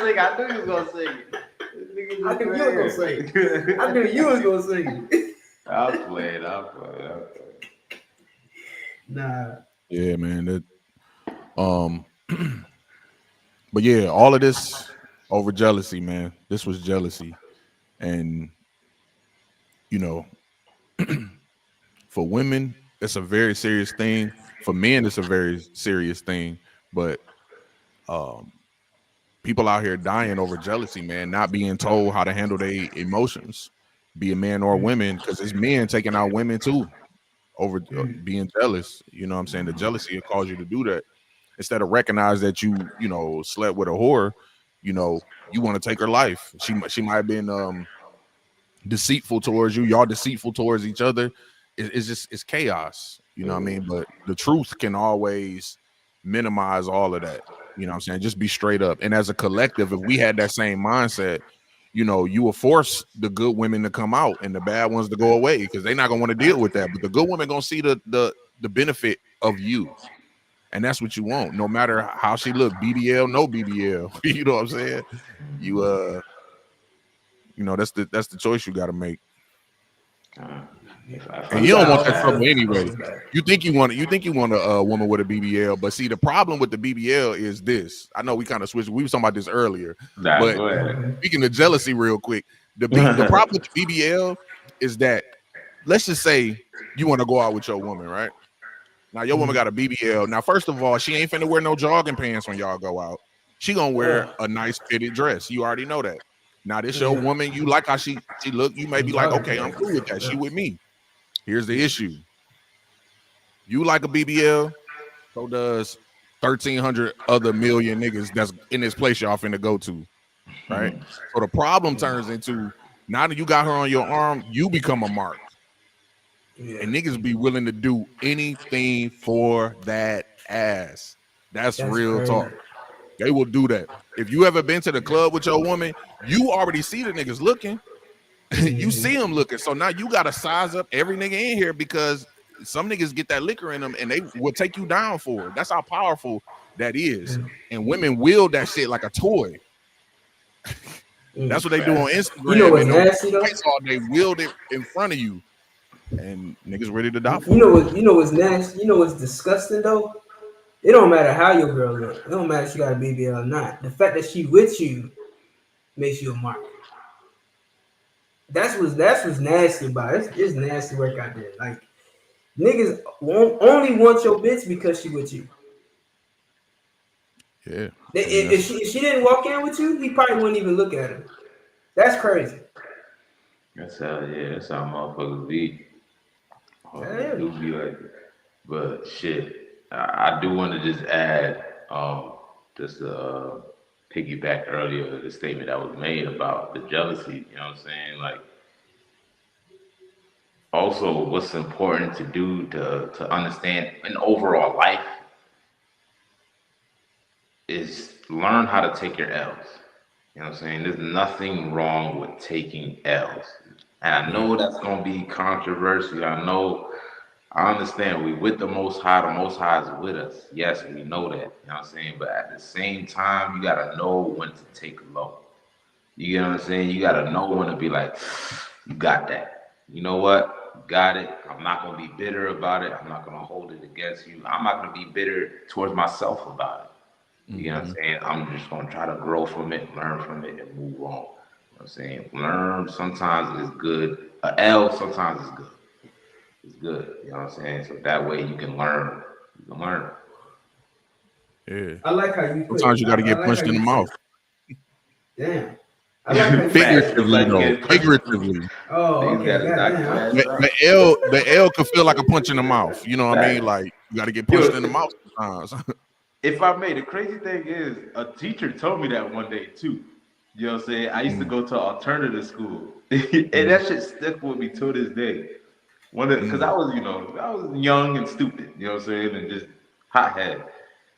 [SPEAKER 6] sing. I knew you was gonna sing.
[SPEAKER 3] I knew you was gonna sing.
[SPEAKER 6] I'll play.
[SPEAKER 3] Nah.
[SPEAKER 2] Yeah, man. But yeah, all of this over jealousy, man. This was jealousy. And you know, for women, it's a very serious thing. For men, it's a very serious thing. But people out here dying over jealousy, man, not being told how to handle their emotions, be a man or women, because it's men taking out women too over being jealous. You know what I'm saying? The jealousy will cause you to do that. Instead of recognize that you slept with a whore, you want to take her life. She might have been deceitful towards you. Y'all deceitful towards each other. It's chaos. You know what I mean? But the truth can always minimize all of that. You know what I'm saying? Just be straight up. And as a collective, if we had that same mindset, you will force the good women to come out and the bad ones to go away, because they're not gonna want to deal with that. But the good women gonna see the benefit of you. And that's what you want, no matter how she look, BBL, no BBL. You know what I'm saying? That's the choice you got to make. And you don't want that trouble anyway. You think you want a woman with a BBL, but see, the problem with the BBL is this. I know we kind of switched. We were talking about this earlier, but speaking of jealousy, real quick, the problem with the BBL is that, let's just say you want to go out with your woman, right? Now your woman got a BBL. Now, first of all, she ain't finna wear no jogging pants when y'all go out. She gonna wear a nice fitted dress. You already know that. Now this your woman. You like how she look. You may be like, okay, I'm cool with that. She with me. Here's the issue. You like a BBL, so does 1,300 other million niggas that's in this place y'all finna go to, right? So the problem turns into, now that you got her on your arm, you become a mark. And niggas be willing to do anything for that ass. That's real talk. They will do that. If you ever been to the club with your woman, you already see the niggas looking. You see them looking. So now you got to size up every nigga in here, because some niggas get that liquor in them and they will take you down for it. That's how powerful that is. And women wield that shit like a toy. That's what they do on Instagram.
[SPEAKER 3] You know what's nasty though?
[SPEAKER 2] They wield it in front of you. And niggas ready to die for
[SPEAKER 3] You know what's nasty? You know what's disgusting though? It don't matter how your girl look. It don't matter if she got a BBL or not. The fact that she with you makes you a mark. That's what's nasty about it. It's nasty work out there. Like niggas only want your bitch because she with you.
[SPEAKER 2] Yeah.
[SPEAKER 3] If she didn't walk in with you, he probably wouldn't even look at her. That's crazy.
[SPEAKER 6] That's how motherfuckers be. Do be like it. But shit, I do want to just add, just piggyback earlier the statement that was made about the jealousy. You know what I'm saying? Like, also, what's important to do to understand in overall life is learn how to take your L's. You know what I'm saying? There's nothing wrong with taking L's. And I know that's going to be controversial. I understand we with the Most High is with us. Yes, we know that. You know what I'm saying? But at the same time, you got to know when to take low. You get what I'm saying? You got to know when to be like, you got that. You know what? You got it. I'm not going to be bitter about it. I'm not going to hold it against you. I'm not going to be bitter towards myself about it. You know what I'm saying? I'm just going to try to grow from it, learn from it, and move on. You know what I'm saying? Learn sometimes is good. A L sometimes is good. It's good. You know what I'm saying? So that way you can learn. You can learn.
[SPEAKER 2] Yeah.
[SPEAKER 3] I like how you put
[SPEAKER 2] sometimes you got to get punched in the mouth.
[SPEAKER 3] Damn. I like how
[SPEAKER 2] Figuratively, though. Figuratively.
[SPEAKER 3] Oh, okay.
[SPEAKER 2] The L can feel like a punch in the mouth. You know what I mean? Like, you got to get punched in the mouth sometimes.
[SPEAKER 6] If I may, the crazy thing is, a teacher told me that one day too. You know what I'm saying? I used to go to alternative school, and that shit stuck with me to this day. Because I was young and stupid. You know what I'm saying? And just hothead.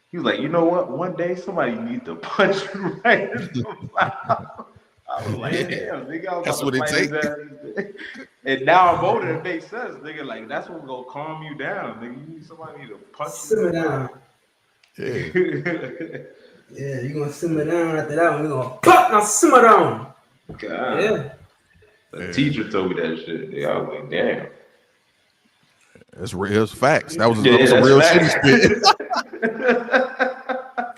[SPEAKER 6] He was like, you know what? One day somebody needs to punch you right in the mouth. I was like, damn, nigga,
[SPEAKER 2] that's what it takes.
[SPEAKER 6] And now I'm older, it makes sense, nigga. Like, that's what's gonna calm you down, nigga. You need somebody to punch you
[SPEAKER 3] down.
[SPEAKER 2] Yeah.
[SPEAKER 3] Yeah, you're gonna simmer down after that one. You're gonna pop, now simmer down.
[SPEAKER 6] God.
[SPEAKER 3] Yeah.
[SPEAKER 6] The teacher told me that shit. Yeah, I was like, damn.
[SPEAKER 2] That's real facts. That was some real shit.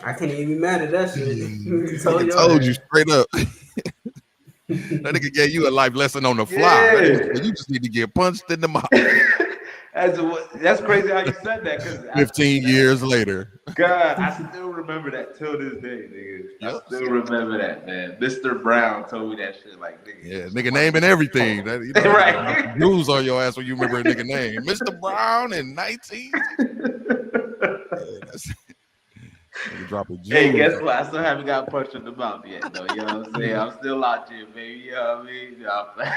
[SPEAKER 3] I can't even be mad at that shit.
[SPEAKER 2] I told you straight up. That nigga gave you a life lesson on the fly.
[SPEAKER 6] Yeah.
[SPEAKER 2] You just need to get punched in the mouth.
[SPEAKER 6] That's crazy how you said that.
[SPEAKER 2] 15 years later.
[SPEAKER 6] God, I still remember that till this day, nigga. I still remember that, man. Mr. Brown told me that shit, like, nigga.
[SPEAKER 2] Yeah, nigga naming everything. That, you know, right. Bruise on your ass when you remember a nigga name. Mr. Brown in 19.
[SPEAKER 6] Hey, guess what? I still haven't got punched in the mouth yet, though. You know what I'm saying? I'm still out here, baby. You know what I mean? I'm playing.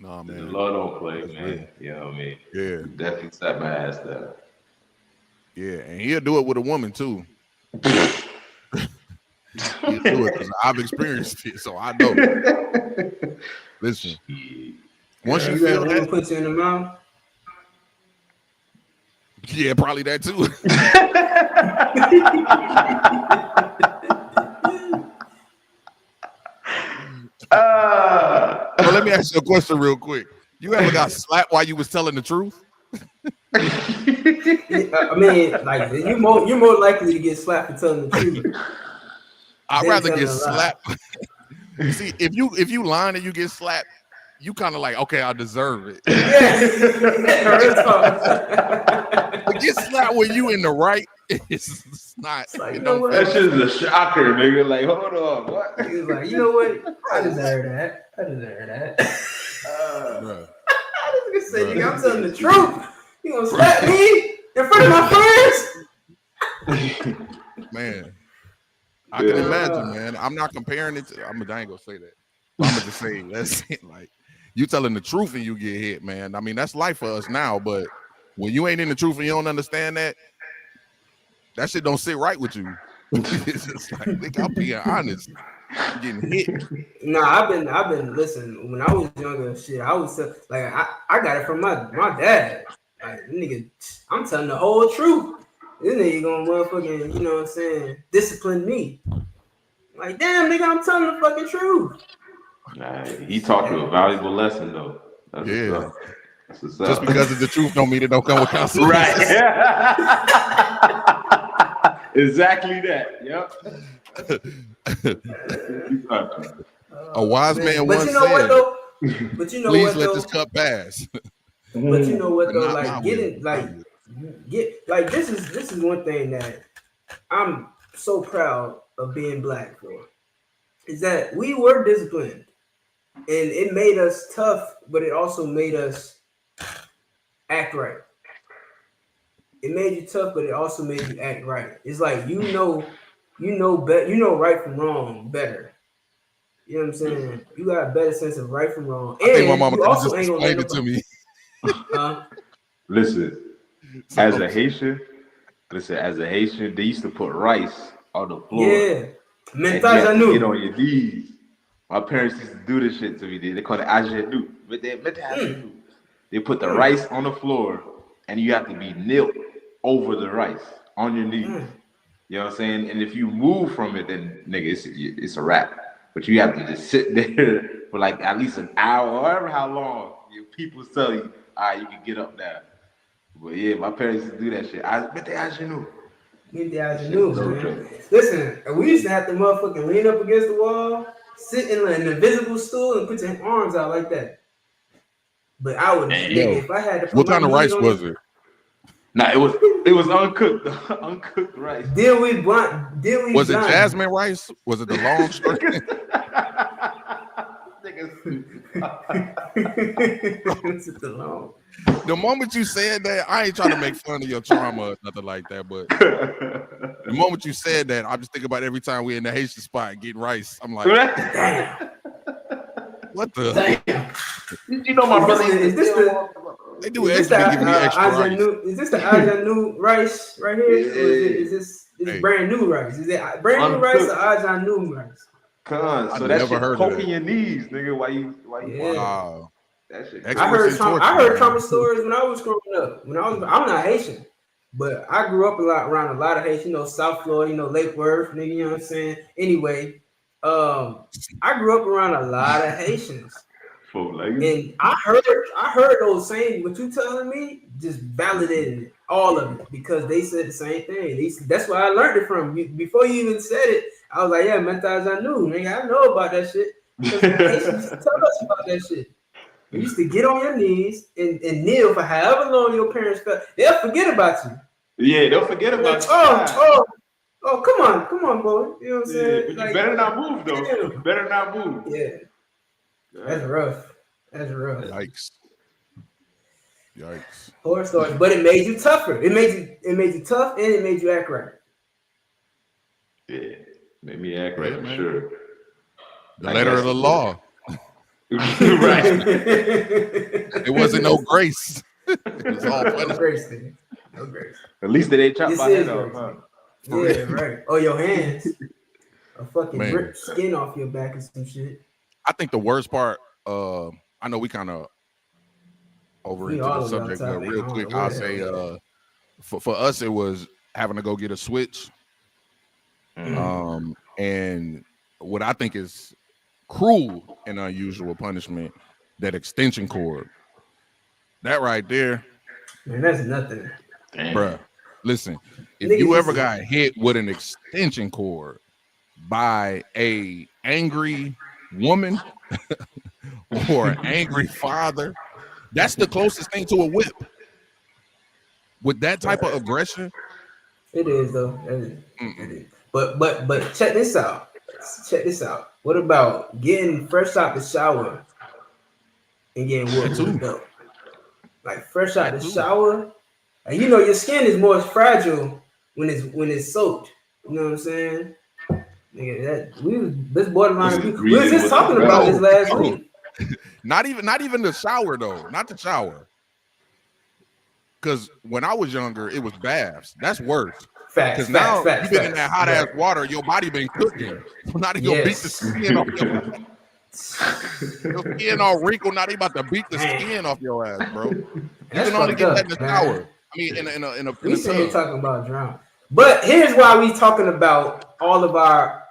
[SPEAKER 2] No, man.
[SPEAKER 6] The Lord don't play, man. You know what I mean?
[SPEAKER 2] Yeah.
[SPEAKER 6] Definitely set my ass down.
[SPEAKER 2] Yeah, and he'll do it with a woman, too. He'll do it because I've experienced it, so I know. Listen. Once you feel that.
[SPEAKER 3] Put you in the mouth?
[SPEAKER 2] Yeah, probably that, too. Well, let me ask you a question real quick. You ever got slapped while you was telling the truth?
[SPEAKER 3] I mean, like you're more likely to get slapped for telling the truth.
[SPEAKER 2] I'd rather get slapped. See, if you lying and you get slapped, you kind of like, okay, I deserve it. But get slapped when you in the right, it's not.
[SPEAKER 3] Like, you know what?
[SPEAKER 6] That shit is a shocker, nigga. Like, hold on, what?
[SPEAKER 3] He's like, you know what? I deserve that. I deserve that. I was gonna say, nigga, I'm telling the truth. You gonna slap me in front of my friends?
[SPEAKER 2] Man, I can imagine, man. I'm not comparing it to. I ain't gonna say that. I'm gonna just say that's it. Like, you telling the truth and you get hit, man. I mean, that's life for us now. But when you ain't in the truth and you don't understand that shit don't sit right with you. It's just like, nigga, I'm being honest. I'm getting hit.
[SPEAKER 3] Nah, I've been. Listen, when I was younger, shit, I was like, I got it from my dad. Like, nigga, I'm telling the whole truth. This nigga gonna motherfucking, you know what I'm saying, discipline me. Like, damn, nigga, I'm telling the fucking truth.
[SPEAKER 6] Nah, he taught you a valuable lesson, though. That's
[SPEAKER 2] Just because it's the truth don't mean it don't come with consequences.
[SPEAKER 6] Right. Exactly that. Yep.
[SPEAKER 2] A wise man
[SPEAKER 3] but
[SPEAKER 2] once
[SPEAKER 3] you know
[SPEAKER 2] said,
[SPEAKER 3] what though? But you know
[SPEAKER 2] please
[SPEAKER 3] what
[SPEAKER 2] let
[SPEAKER 3] though?
[SPEAKER 2] this cup pass.
[SPEAKER 3] But you know what
[SPEAKER 2] But
[SPEAKER 3] though?
[SPEAKER 2] not
[SPEAKER 3] Like
[SPEAKER 2] my
[SPEAKER 3] getting
[SPEAKER 2] will.
[SPEAKER 3] this is one thing that I'm so proud of being black for. Is that we were disciplined. And it made us tough, but it also made us act right. It made you tough, but it also made you act right. It's like you know right from wrong better. You know what I'm saying? You got a better sense of right from wrong.
[SPEAKER 2] I think my
[SPEAKER 3] And
[SPEAKER 2] mama
[SPEAKER 3] you
[SPEAKER 2] could have
[SPEAKER 3] also
[SPEAKER 2] just
[SPEAKER 3] ain't gonna let
[SPEAKER 2] explained it to me.
[SPEAKER 6] Listen, as a Haitian, they used to put rice on the floor.
[SPEAKER 3] Yeah.
[SPEAKER 6] And you had to get on your knees. My parents used to do this shit to me. They call it agenu. They put the rice on the floor, and you have to be knelt over the rice on your knees. You know what I'm saying? And if you move from it, then nigga, it's a wrap. But you have to just sit there for like at least an hour, or however how long your people tell you, all right, you can get up now. But yeah, my parents used to do that shit. Agenu.
[SPEAKER 3] Listen, we used to have to motherfucking lean up against the wall, sit in an invisible stool, and put your arms out like that. But I would, if I had to put
[SPEAKER 2] what kind of rice was it?
[SPEAKER 6] Nah, it was uncooked, uncooked rice.
[SPEAKER 2] Was it jasmine rice? Was it the long string? The moment you said that, I ain't trying to make fun of your trauma or nothing like that, but the moment you said that, I just think about every time we in the Haitian spot getting rice. I'm like, damn. What the?
[SPEAKER 3] Damn.
[SPEAKER 6] You know my brother.
[SPEAKER 3] Is this the?
[SPEAKER 2] They do extra giving me extra rice.
[SPEAKER 3] Is this the Ajanu rice right here? Or is this brand new rice? Is it brand new rice or Ajanu rice?
[SPEAKER 6] So that shit poking your knees, nigga. Why you?
[SPEAKER 2] Wow.
[SPEAKER 6] That shit.
[SPEAKER 3] I heard trauma stories when I was growing up. I'm not Haitian, but I grew up around a lot of Haitians. South Florida, Lake Worth, nigga. You know what I'm saying? Anyway, I grew up around a lot of Haitians. And I heard those saying what you telling me just validated it, all of it, because they said the same thing. That's where I learned it from. Before you even said it, I was like, yeah, mentas I knew. Nigga, I know about that shit. Haitians used to tell us about that shit. You used to get on your knees and kneel for however long your parents felt. They'll forget about you.
[SPEAKER 6] Yeah, they'll forget about you.
[SPEAKER 3] Oh, come on, boy. You know what I'm saying?
[SPEAKER 6] But you better not move, though. You better not move.
[SPEAKER 3] Yeah. That's rough.
[SPEAKER 2] Yikes.
[SPEAKER 3] Horror stories, but it made you tougher. It made you tough, and it made you act right.
[SPEAKER 6] Yeah, made me act right. I'm sure.
[SPEAKER 2] The letter of the law.
[SPEAKER 6] Right.
[SPEAKER 2] It wasn't no grace. It was all punishment.
[SPEAKER 3] No grace.
[SPEAKER 6] At least they didn't chop my head off, huh?
[SPEAKER 3] Yeah, right. Oh, your hands. A fucking rip skin off your back or some shit.
[SPEAKER 2] I think the worst part, I know we kind of over into the subject, but real quick, I'll say for us, it was having to go get a switch. And what I think is cruel and unusual punishment, that extension cord. That right there.
[SPEAKER 3] Man, that's nothing.
[SPEAKER 2] Bruh, listen, if you ever got hit with an extension cord by a angry woman or an angry father, that's the closest thing to a whip. With that type of aggression.
[SPEAKER 3] It is, though. It is. But check this out. What about getting fresh out the shower and getting whooped up? Like fresh out the shower, and your skin is more fragile when it's soaked. You know what I'm saying? Nigga, this borderline. We was just talking about this last week.
[SPEAKER 2] Not even the shower though. Not the shower. Because when I was younger, it was baths. That's worse. Because now you've been in that hot ass water, your body been cooking. Not even gonna beat the skin off your body. Your skin all wrinkled, not even about to beat the skin off your ass, bro. You can only get that in the shower. I mean, in a
[SPEAKER 3] we sit here talking about drama. But here's why we talking about all of our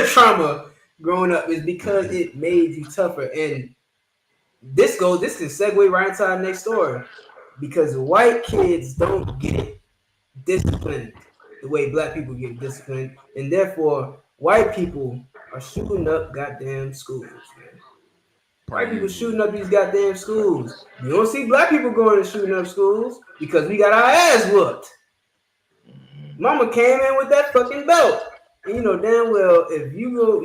[SPEAKER 3] trauma growing up, is because it made you tougher. And this can segue right into our next story, because white kids don't get disciplined the way black people get disciplined, and therefore white people are shooting up goddamn schools, man. White people shooting up these goddamn schools. You don't see black people going and shooting up schools because we got our ass whooped. Mama came in with that fucking belt. And you know damn well if you go,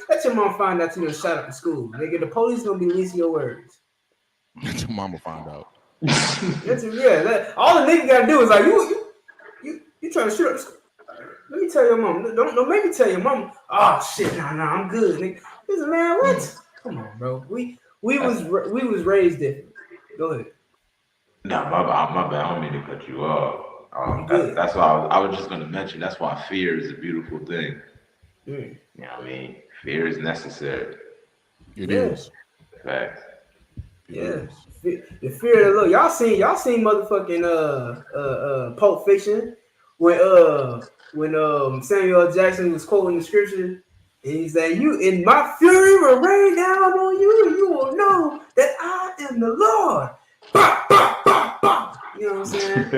[SPEAKER 3] let your mom find out you done shot up the school. Nigga, the police gonna be leasing your words.
[SPEAKER 2] Let your mama find out.
[SPEAKER 3] All the nigga gotta do is like, you trying to shoot up the school. Let me tell your mom. Don't make me tell your mom. Oh shit, nah, I'm good, nigga. Listen, man, what? Come on, bro. We was raised different. Go ahead.
[SPEAKER 6] No, my bad. I don't mean to cut you off. That's why I was just going to mention. That's why fear is a beautiful thing. You know what I mean? Fear is necessary.
[SPEAKER 2] It is.
[SPEAKER 6] Facts.
[SPEAKER 3] Yeah. The fear of the Lord. Y'all seen motherfucking Pulp Fiction when Samuel Jackson was quoting the scripture, and he said, "You in my fury will rain down on you, and you will know that I am the Lord." Bah, bah, bah, bah. You know what I'm saying?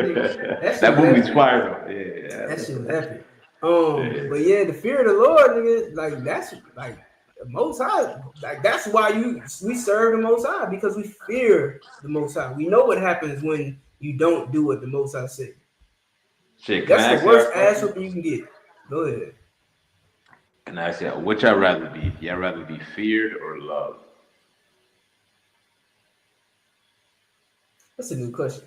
[SPEAKER 6] That movie's fire. Yeah,
[SPEAKER 3] that shit was epic. But yeah, the fear of the Lord, nigga, like that's like the Most High. Like that's why we serve the Most High, because we fear the Most High. We know what happens when you don't do what the Most High said.
[SPEAKER 6] Shit,
[SPEAKER 3] that's the worst ass whooping you can get. Go ahead.
[SPEAKER 6] Can I ask you, which I'd rather be? Y'all rather be feared or loved?
[SPEAKER 3] That's a good question.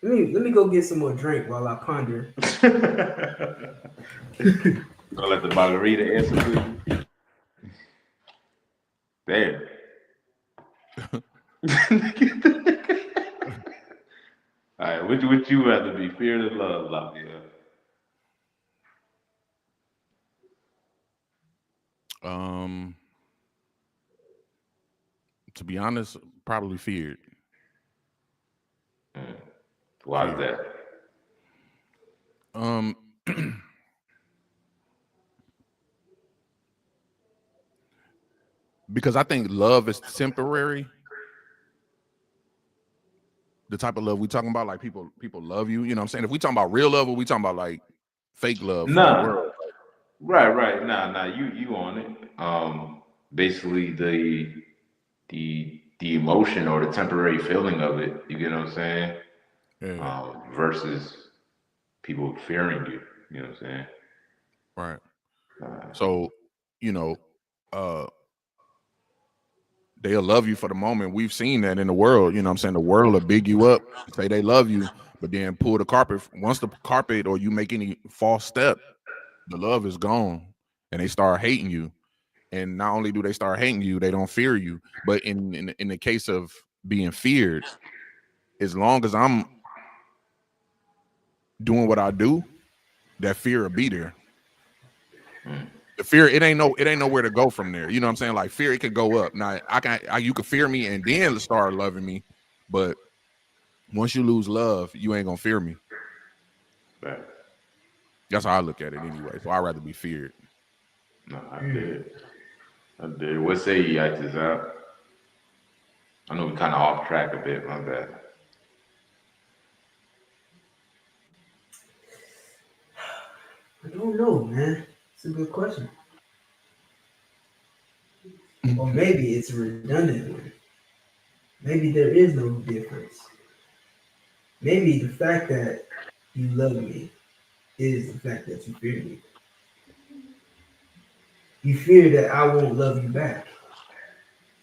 [SPEAKER 3] Let me go get some more drink while I ponder.
[SPEAKER 6] Gonna let the margarita answer to you. Damn. All right, which would you rather be, feared or loved, Lafayette?
[SPEAKER 2] To be honest, probably feared.
[SPEAKER 6] Why is that?
[SPEAKER 2] Because I think love is temporary. The type of love we talking about, like people love you. You know what I'm saying? If we talking about real love, or we talking about like fake love?
[SPEAKER 6] Nah. Right. Nah. You on it. Basically the emotion or the temporary feeling of it. You get what I'm saying? Yeah. Versus people fearing you. You know what I'm saying?
[SPEAKER 2] Right. So, you know, they'll love you for the moment. We've seen that in the world. You know what I'm saying? The world will big you up, say they love you, but then pull the carpet. Once the carpet or you make any false step, the love is gone and they start hating you. And not only do they start hating you, they don't fear you. But in the case of being feared, as long as I'm doing what I do, that fear will be there. The fear, it ain't nowhere to go from there. You know what I'm saying? Like fear, it could go up. Now you could fear me and then start loving me, but once you lose love, you ain't gonna fear me.
[SPEAKER 6] Right.
[SPEAKER 2] That's how I look at it anyway. So I'd rather be feared.
[SPEAKER 6] No, I did. What say you, Itazab? I know we kind of off track a bit. My bad.
[SPEAKER 3] I don't know, man. It's a good question. Or maybe it's a redundant one. Maybe there is no difference. Maybe the fact that you love me is the fact that you fear me. You fear that I won't love you back.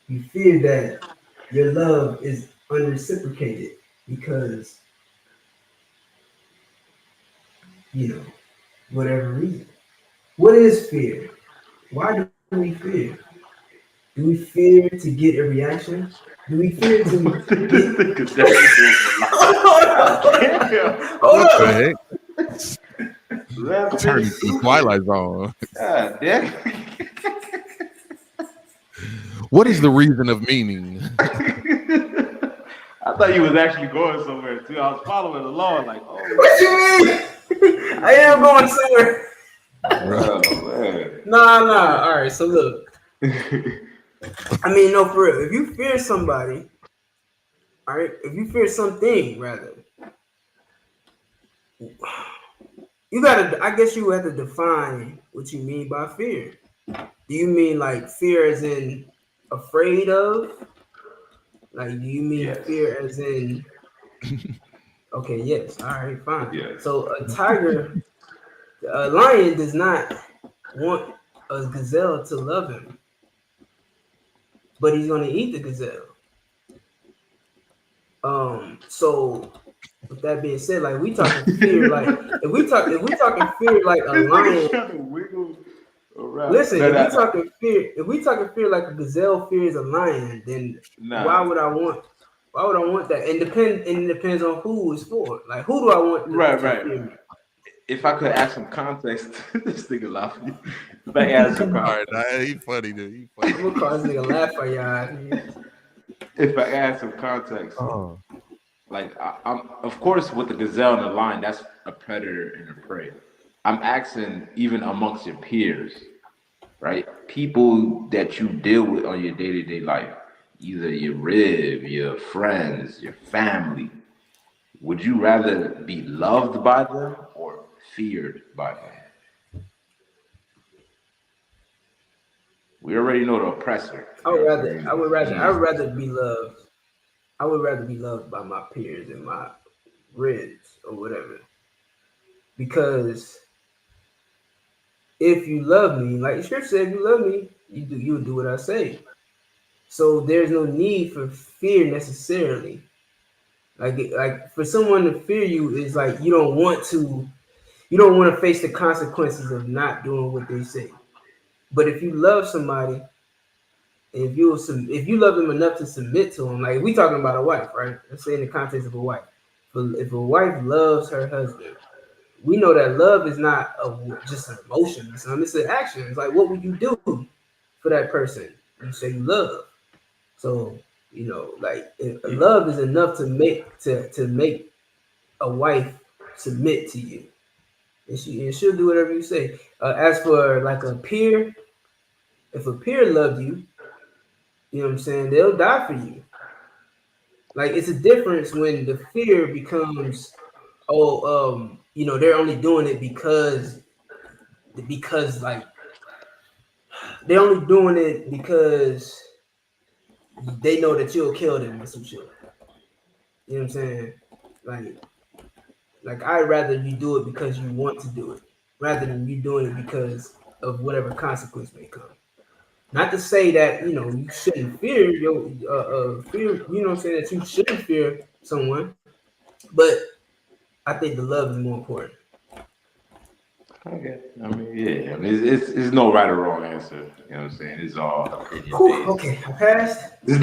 [SPEAKER 3] You fear that your love is unreciprocated because, you know, whatever reason. What is fear? Why do we fear? Do we fear to get a reaction? Do we fear to get... Hold
[SPEAKER 2] up. Turn the Twilight Zone. What is the reason of meaning?
[SPEAKER 6] I thought you was actually going somewhere too. I was following along, like, oh.
[SPEAKER 3] What you mean? I am going somewhere.
[SPEAKER 6] Oh, man.
[SPEAKER 3] Nah. All right, so look. I mean, no, for real. If you fear somebody, all right, if you fear something, rather, you gotta. I guess you have to define what you mean by fear. Do you mean like fear as in afraid of? Like, do you mean
[SPEAKER 6] Yes.
[SPEAKER 3] fear as in? Okay, yes. All right, fine.
[SPEAKER 6] Yes.
[SPEAKER 3] So a lion does not want a gazelle to love him, but he's gonna eat the gazelle. So with that being said, like we talking fear, like if we talking fear like a lion.
[SPEAKER 6] Trying to wiggle around.
[SPEAKER 3] Listen, if we talking fear like a gazelle fears a lion, then why would I want that? And it depends on who it's for. Like, who do I want to fear me?
[SPEAKER 6] If I could add some context, this nigga laughing. If I add some context,
[SPEAKER 2] he funny, dude. He funny.
[SPEAKER 3] I'm gonna cause this nigga laugh for y'all.
[SPEAKER 6] If I add some context, like I'm, of course, with the gazelle and the lion, that's a predator and a prey. I'm asking even amongst your peers, right? People that you deal with on your day-to-day life, either your rib, your friends, your family. Would you rather be loved by them or feared by them? We already know the oppressor.
[SPEAKER 3] I would rather be loved. I would rather be loved by my peers and my ribs or whatever. Because if you love me, like the scripture said, if you love me, you would do what I say. So there's no need for fear necessarily. Like for someone to fear you is like you don't want to face the consequences of not doing what they say. But if you love somebody, if you love them enough to submit to them, like we talking about a wife, right? Let's say in the context of a wife. If a wife loves her husband, we know that love is not just an emotion. It's an action. It's like, what would you do for that person? You say you love. So, like love is enough to make a wife submit to you, and she'll do whatever you say. As for like a peer, if a peer loved you, you know what I'm saying, they'll die for you. Like, it's a difference when the fear becomes, they're only doing it because like they're only doing it because they know that you'll kill them or some shit. You know what I'm saying? Like I'd rather you do it because you want to do it, rather than you doing it because of whatever consequence may come. Not to say that you shouldn't fear fear. You know what I'm saying, that you shouldn't fear someone, but I think the love is more important.
[SPEAKER 6] Okay. I mean, it's no right or wrong answer. You know what I'm saying? It's all opinion based.
[SPEAKER 3] Okay, I passed.
[SPEAKER 6] It's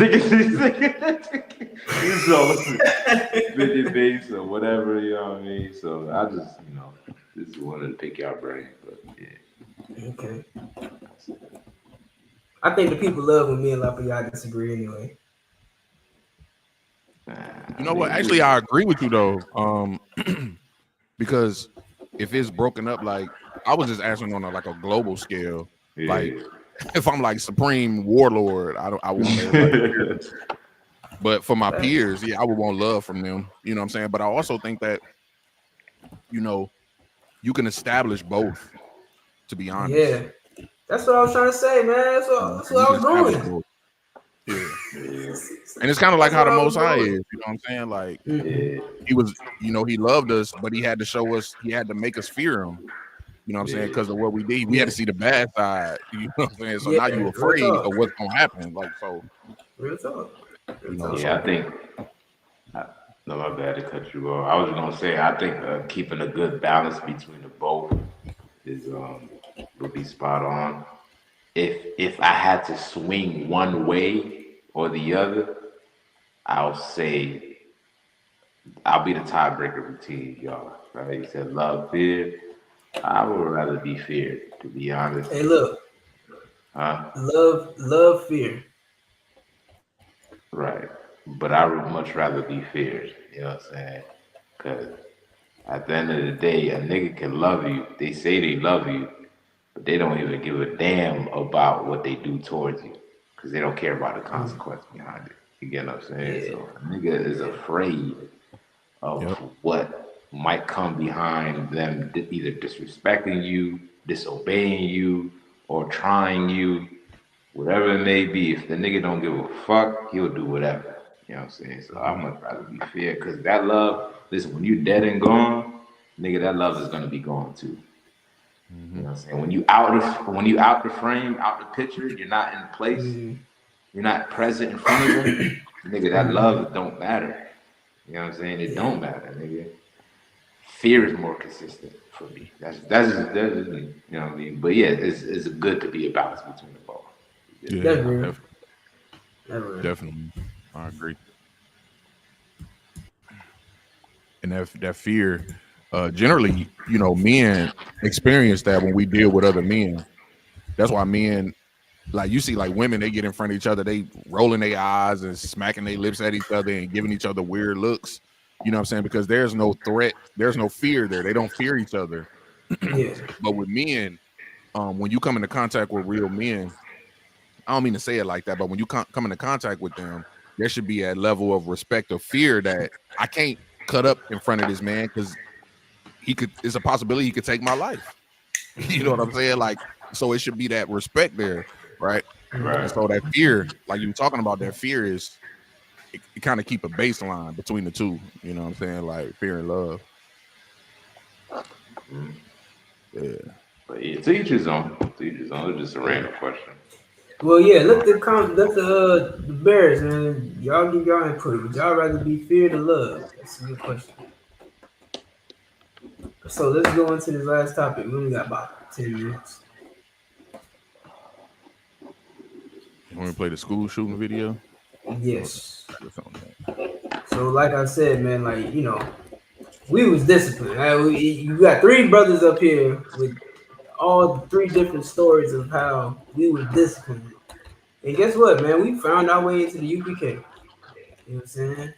[SPEAKER 6] all opinion based or whatever, you know what I mean? So I just wanted to pick your brain, but yeah.
[SPEAKER 3] Okay. I think the people love when me and Lafayette disagree anyway.
[SPEAKER 2] You know what? Actually, I agree with you though. Because if it's broken up, like I was just asking on a global scale. Yeah. Like if I'm like supreme warlord, I want everybody. But for my peers, yeah, I would want love from them. You know what I'm saying? But I also think that, you can establish both, to be honest.
[SPEAKER 3] Yeah. That's what I was trying to say, man. That's what I was doing.
[SPEAKER 2] Yeah. And it's kind of like how the Most High is, you know what I'm saying? Like he was, he loved us, but he had to show us, he had to make us fear him. You know what I'm saying? Because of what we did. We had to see the bad side. You know what I'm saying? So now you're afraid of what's gonna happen. Like, so
[SPEAKER 3] real talk.
[SPEAKER 6] I think no, my bad to cut you off. I was gonna say I think keeping a good balance between the both is would be spot on. If I had to swing one way or the other, I'll say I'll be the tiebreaker between y'all. Right? You said love, fear. I would rather be feared, to be honest.
[SPEAKER 3] Hey, look. Love, fear.
[SPEAKER 6] Right. But I would much rather be feared. You know what I'm saying? Because at the end of the day, a nigga can love you. They say they love you, but they don't even give a damn about what they do towards you. because they don't care about the consequence behind it. You get what I'm saying? So a nigga is afraid of what might come behind them either disrespecting you, disobeying you, or trying you, whatever it may be. If the nigga don't give a fuck, he'll do whatever. You know what I'm saying? So I'd much rather be fair, because that love, listen, when you dead and gone, nigga, that love is gonna be gone too. You know what I'm saying? When you out the frame, out the picture, you're not in place, you're not present in front of them, nigga, that love don't matter. You know what I'm saying? It don't matter, nigga. Fear is more consistent for me. That's just, you know what I mean? But yeah, it's good to be a balance between the both.
[SPEAKER 2] Yeah, definitely. I agree. And that fear, generally, you know, men experience that when we deal with other men. That's why men, like you see, like women, they get in front of each other, they rolling their eyes and smacking their lips at each other and giving each other weird looks. You know what I'm saying? Because there's no threat, there's no fear there. They don't fear each other. But with men, when you come into contact with real men, I don't mean to say it like that, but when you come into contact with them, there should be a level of respect or fear that I can't cut up in front of this man because it's a possibility he could take my life. You know what I'm saying? Like, so it should be that respect there, right? And so that fear, like you were talking about, that fear is it kind of keep a baseline between the two. You know what I'm saying? Like fear and love. Yeah.
[SPEAKER 6] But yeah, to each his own. To each his own. It's just a random question.
[SPEAKER 3] Well, yeah, let the Bears, man. Y'all give y'all input. Would y'all rather be feared or loved? That's a good question. So let's go into this last topic. We only got about 10 minutes.
[SPEAKER 2] You want to play the school shooting video?
[SPEAKER 3] Yes. So like I said, man, like, you know, we was disciplined. Right? You got three brothers up here with all three different stories of how we were disciplined. And guess what, man? We found our way into the UPK. You know what I'm saying?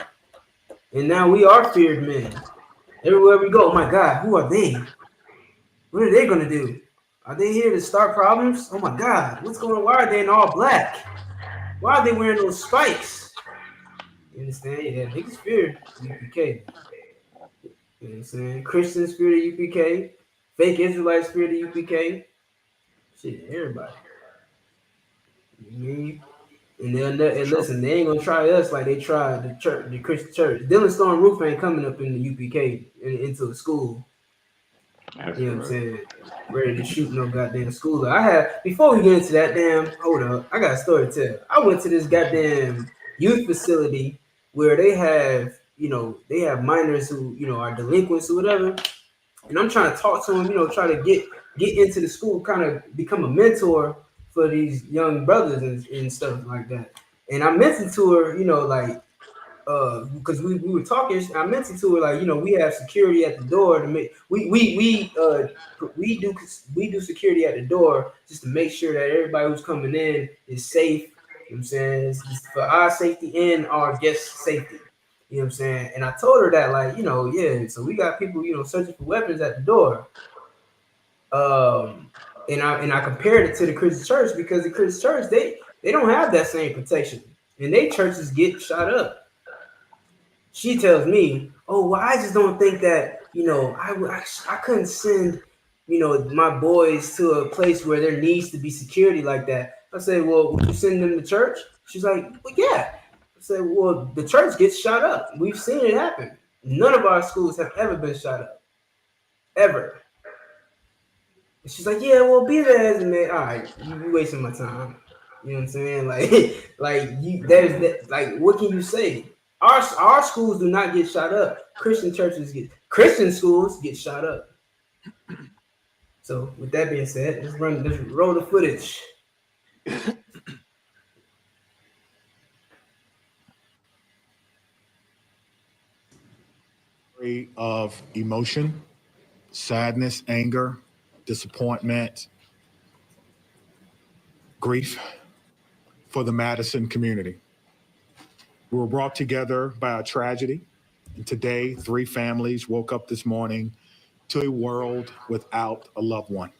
[SPEAKER 3] And now we are feared men. Everywhere we go, oh my God, who are they? What are they gonna do? Are they here to start problems? Oh my God, what's going on? Why are they in all black? Why are they wearing those spikes? You understand? Yeah, niggas fear UPK. You know what I'm saying? Christians fear the UPK. Fake Israelites fear the UPK. Shit, everybody. You know what I mean? And listen, they ain't gonna try us like they tried the church, the Christian church. Dylan Storm Roof ain't coming up in the UPK into a school.
[SPEAKER 6] That's
[SPEAKER 3] you know what I'm saying? Ready to shoot no goddamn school. Before we get into that, hold up. I got a story to tell. I went to this goddamn youth facility where they have minors who, are delinquents or whatever. And I'm trying to talk to them, try to get into the school, kind of become a mentor for these young brothers and stuff like that. And I mentioned to her, because we were talking, I mentioned to her, like, we have security at the door to make we do security at the door just to make sure that everybody who's coming in is safe. You know what I'm saying? It's for our safety and our guests' safety. You know what I'm saying? And I told her that, like, so we got people, searching for weapons at the door. And I compared it to the Christian church because the Christian church, they don't have that same protection. And they churches get shot up. She tells me, oh, well, I just don't think that, I couldn't send, my boys to a place where there needs to be security like that. I said, well, would you send them to church? She's like, well, yeah. I said, well, the church gets shot up. We've seen it happen. None of our schools have ever been shot up. Ever. And she's like, yeah, well, be there as a man. All right, you wasting my time. You know what I'm saying? Like, what can you say? Our schools do not get shot up. Christian schools get shot up. So with that being said, let's roll the footage.
[SPEAKER 10] Of emotion, sadness, anger, disappointment, grief for the Madison community. We were brought together by a tragedy, and today 3 families woke up this morning to a world without a loved one.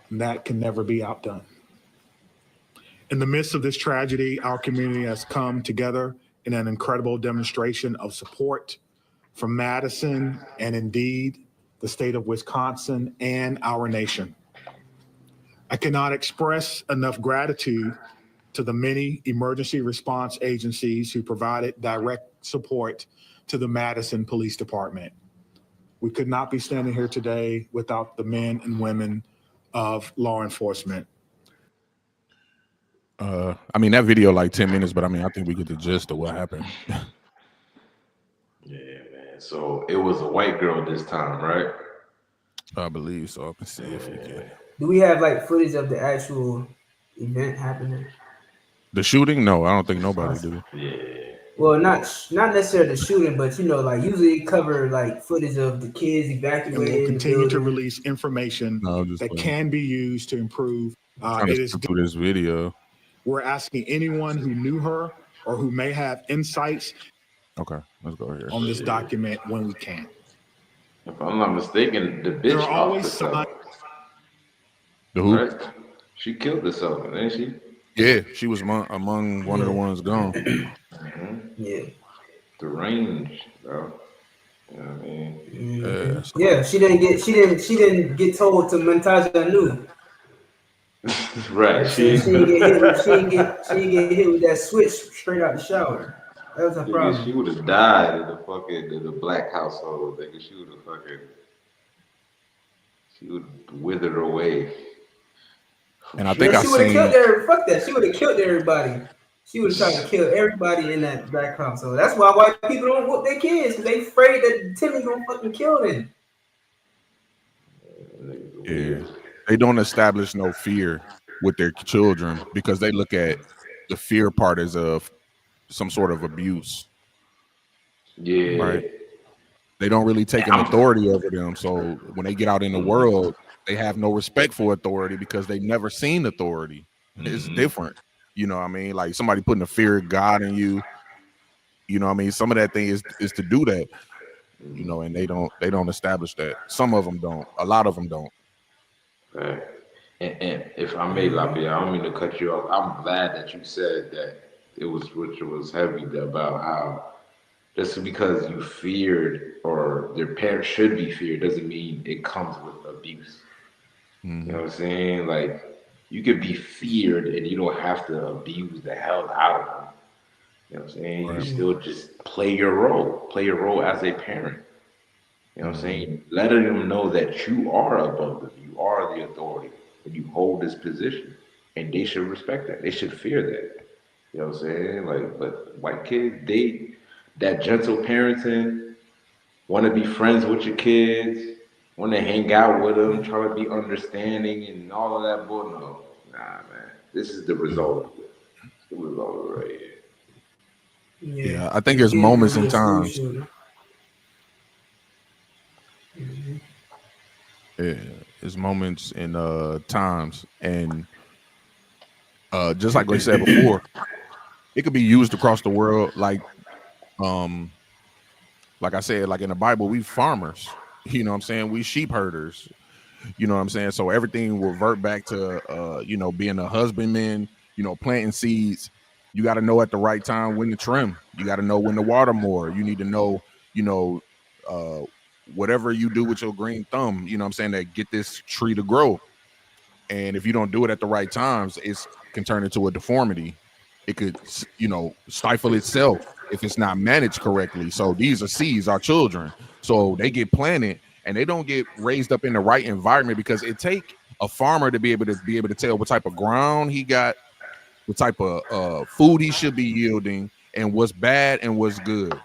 [SPEAKER 10] And that can never be outdone. In the midst of this tragedy, our community has come together in an incredible demonstration of support from Madison and indeed the state of Wisconsin and our nation. I cannot express enough gratitude to the many emergency response agencies who provided direct support to the Madison Police Department. We could not be standing here today without the men and women of law enforcement.
[SPEAKER 2] I mean, that video like 10 minutes, but I mean, I think we get the gist of what happened.
[SPEAKER 6] Yeah, man. So it was a white girl this time, right?
[SPEAKER 2] I believe so. I can see if we can.
[SPEAKER 3] Do we have like footage of the actual event happening?
[SPEAKER 2] The shooting? No, I don't think nobody do.
[SPEAKER 6] Yeah.
[SPEAKER 3] Well, not necessarily the shooting, but you know, like usually cover like footage of the kids
[SPEAKER 10] And
[SPEAKER 3] evacuating.
[SPEAKER 10] we'll
[SPEAKER 3] the
[SPEAKER 10] continue to
[SPEAKER 3] building.
[SPEAKER 10] release information that can be used to improve.
[SPEAKER 2] Trying to skip through this video.
[SPEAKER 10] We're asking anyone who knew her or who may have insights.
[SPEAKER 2] Okay, let's go here.
[SPEAKER 10] On this document when we can.
[SPEAKER 6] If I'm not mistaken, the bitch
[SPEAKER 10] There are always signs.
[SPEAKER 2] The who?
[SPEAKER 6] Right? She killed herself, didn't she?
[SPEAKER 2] Yeah, she was among one of the ones gone.
[SPEAKER 3] Yeah.
[SPEAKER 6] The range, bro. You know what I mean?
[SPEAKER 3] Yeah, she didn't get told to montage anew.
[SPEAKER 6] Right.
[SPEAKER 3] She didn't get hit with that switch straight out the shower. That was a problem.
[SPEAKER 6] She would have died in the black household. Nigga. She would have withered away.
[SPEAKER 2] And I think
[SPEAKER 3] she would have killed everybody. Fuck that. She would have killed everybody. She would have tried to kill everybody in that black household. That's why white people don't whoop their kids, because they afraid that Timmy gonna fucking kill them.
[SPEAKER 2] Yeah, they don't establish no fear with their children because they look at the fear part as of some sort of abuse.
[SPEAKER 6] Yeah.
[SPEAKER 2] Right. They don't really take an authority over them. So when they get out in the world, they have no respect for authority because they've never seen authority. It's different. You know what I mean? Like somebody putting the fear of God in you. You know what I mean? Some of that thing is to do that. You know, and they don't establish that. Some of them don't. A lot of them don't.
[SPEAKER 6] Right. And if I may, Lapia, I don't mean to cut you off. I'm glad that you said that it was heavy about how just because you feared or their parents should be feared doesn't mean it comes with abuse. You know what I'm saying? Like you could be feared and you don't have to abuse the hell out of them. You know what I'm saying?
[SPEAKER 2] Right.
[SPEAKER 6] You still just play your role as a parent. You know what I'm saying? Letting them know that you are above them, you are the authority, and you hold this position, and they should respect that. They should fear that. You know what I'm saying? Like, but white kids, that gentle parenting, want to be friends with your kids, want to hang out with them, try to be understanding, and all of that. Boy, no, nah, man. This is the result of it. It's the result of it right here.
[SPEAKER 2] Yeah, I think there's moments in times. Yeah, there's moments in times, and just like we said before, it could be used across the world. Like I said, like in the Bible, we farmers. You know what I'm saying? We sheep herders. You know what I'm saying? So everything will revert back to being a husbandman. You know, planting seeds. You got to know at the right time when to trim. You got to know when to water more. You need to know, whatever you do with your green thumb, you know what I'm saying, that get this tree to grow. And if you don't do it at the right times, it can turn into a deformity. It could, stifle itself if it's not managed correctly. So these are seeds, our children. So they get planted and they don't get raised up in the right environment because it take a farmer to be able to tell what type of ground he got, what type of food he should be yielding, and what's bad and what's good.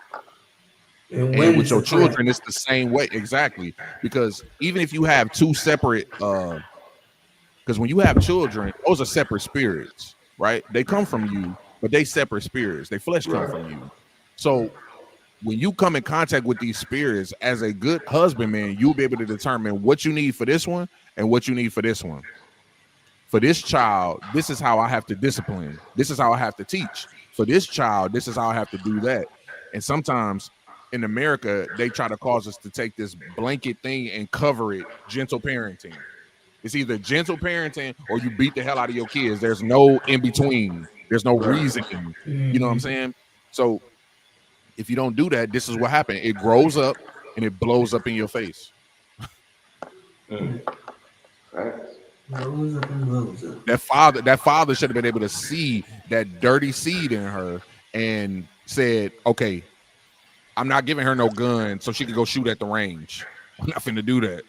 [SPEAKER 2] And with your children, it's the same way. Exactly. Because even if you have two separate, because when you have children, those are separate spirits, right? They come from you, but they separate spirits. They flesh come from you. So when you come in contact with these spirits as a good husbandman, you'll be able to determine what you need for this one and what you need for this one. For this child, this is how I have to discipline. This is how I have to teach. For this child, this is how I have to do that. And sometimes in America, they try to cause us to take this blanket thing and cover it gentle parenting. It's either gentle parenting or you beat the hell out of your kids. There's no in between. There's no reasoning. You know what I'm saying? So if you don't do that, this is what happened. It grows up and it blows up in your face. That father should have been able to see that dirty seed in her and said, okay, I'm not giving her no gun so she could go shoot at the range. I'm not finna do that.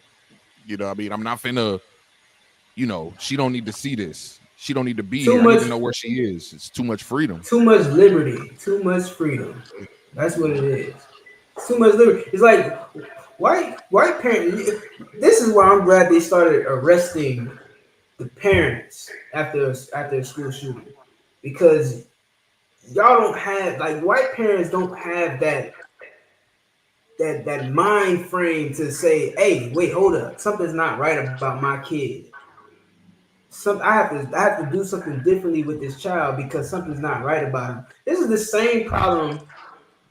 [SPEAKER 2] You know what I mean? I'm not finna, you know, she don't need to see this. She don't need to be here. I need to know where she is. It's too much freedom.
[SPEAKER 3] Too much liberty. Too much freedom. That's what it is. It's too much liberty. It's like white parents. This is why I'm glad they started arresting the parents after a school shooting, because y'all don't have, like, white parents don't have that mind frame to say, hey, wait, hold up, something's not right about my kid. I have to do something differently with this child because something's not right about him. This is the same problem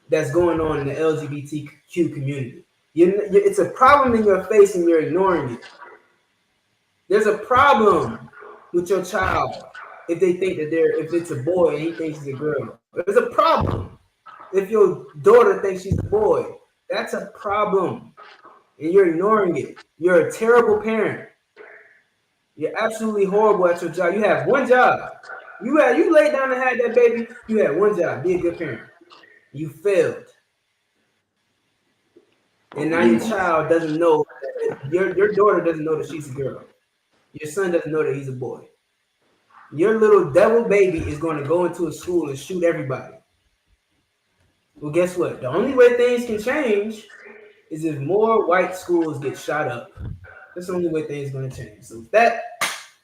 [SPEAKER 3] that's going on in the LGBTQ community. It's a problem in your face and you're ignoring it. There's a problem with your child if they think that if it's a boy and he thinks it's a girl. There's a problem if your daughter thinks she's a boy. That's a problem, and you're ignoring it. You're a terrible parent. You're absolutely horrible at your job. You have one job. You laid down and had that baby. You had one job: be a good parent. You failed, and now your child doesn't know. Your daughter doesn't know that she's a girl. Your son doesn't know that he's a boy. Your little devil baby is going to go into a school and shoot everybody. Well, guess what? The only way things can change is if more white schools get shot up. That's the only way things are going to change. So if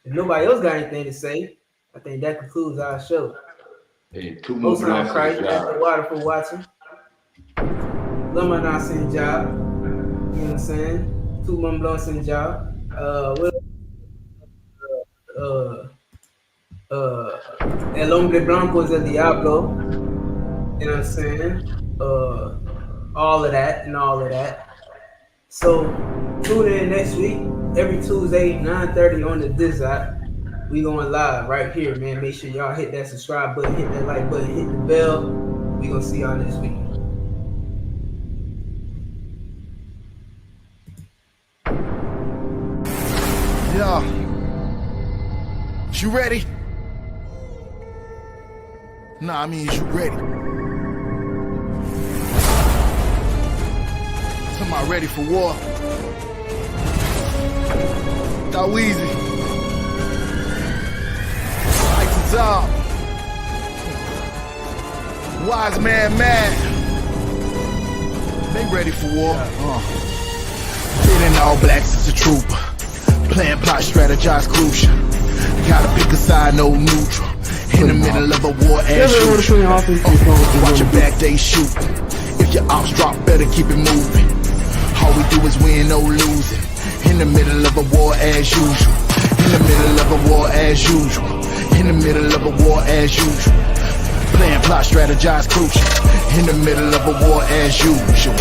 [SPEAKER 3] nobody else got anything to say, I think that concludes our show.
[SPEAKER 6] Hey, two more blessings,
[SPEAKER 3] Christ, after water for watching. Lama sin job. You know what I'm saying? Two more blessings job. El hombre blanco es el diablo. You know what I'm saying? All of that. So tune in next week, every Tuesday, 9:30 on the Itazab. We going live right here, man. Make sure y'all hit that subscribe button, hit that like button, hit the bell. We gonna see y'all next week.
[SPEAKER 1] Yeah. You ready? Nah, I mean, is you ready? Somebody ready for war? Thaweezy. Itazab. Wise man mad. They ready for war. Feeling all blacks is a trooper. Plan, plot, strategize, crucial. Gotta pick a side, no neutral. In the middle of a war as usual. Watch your back, they shoot. If your ops drop, better keep it moving. All we do is win, no losing. In the middle of a war as usual. In the middle of a war as usual. In the middle of a war as usual. Plan, plot, strategize, crucial. In the middle of a war as usual.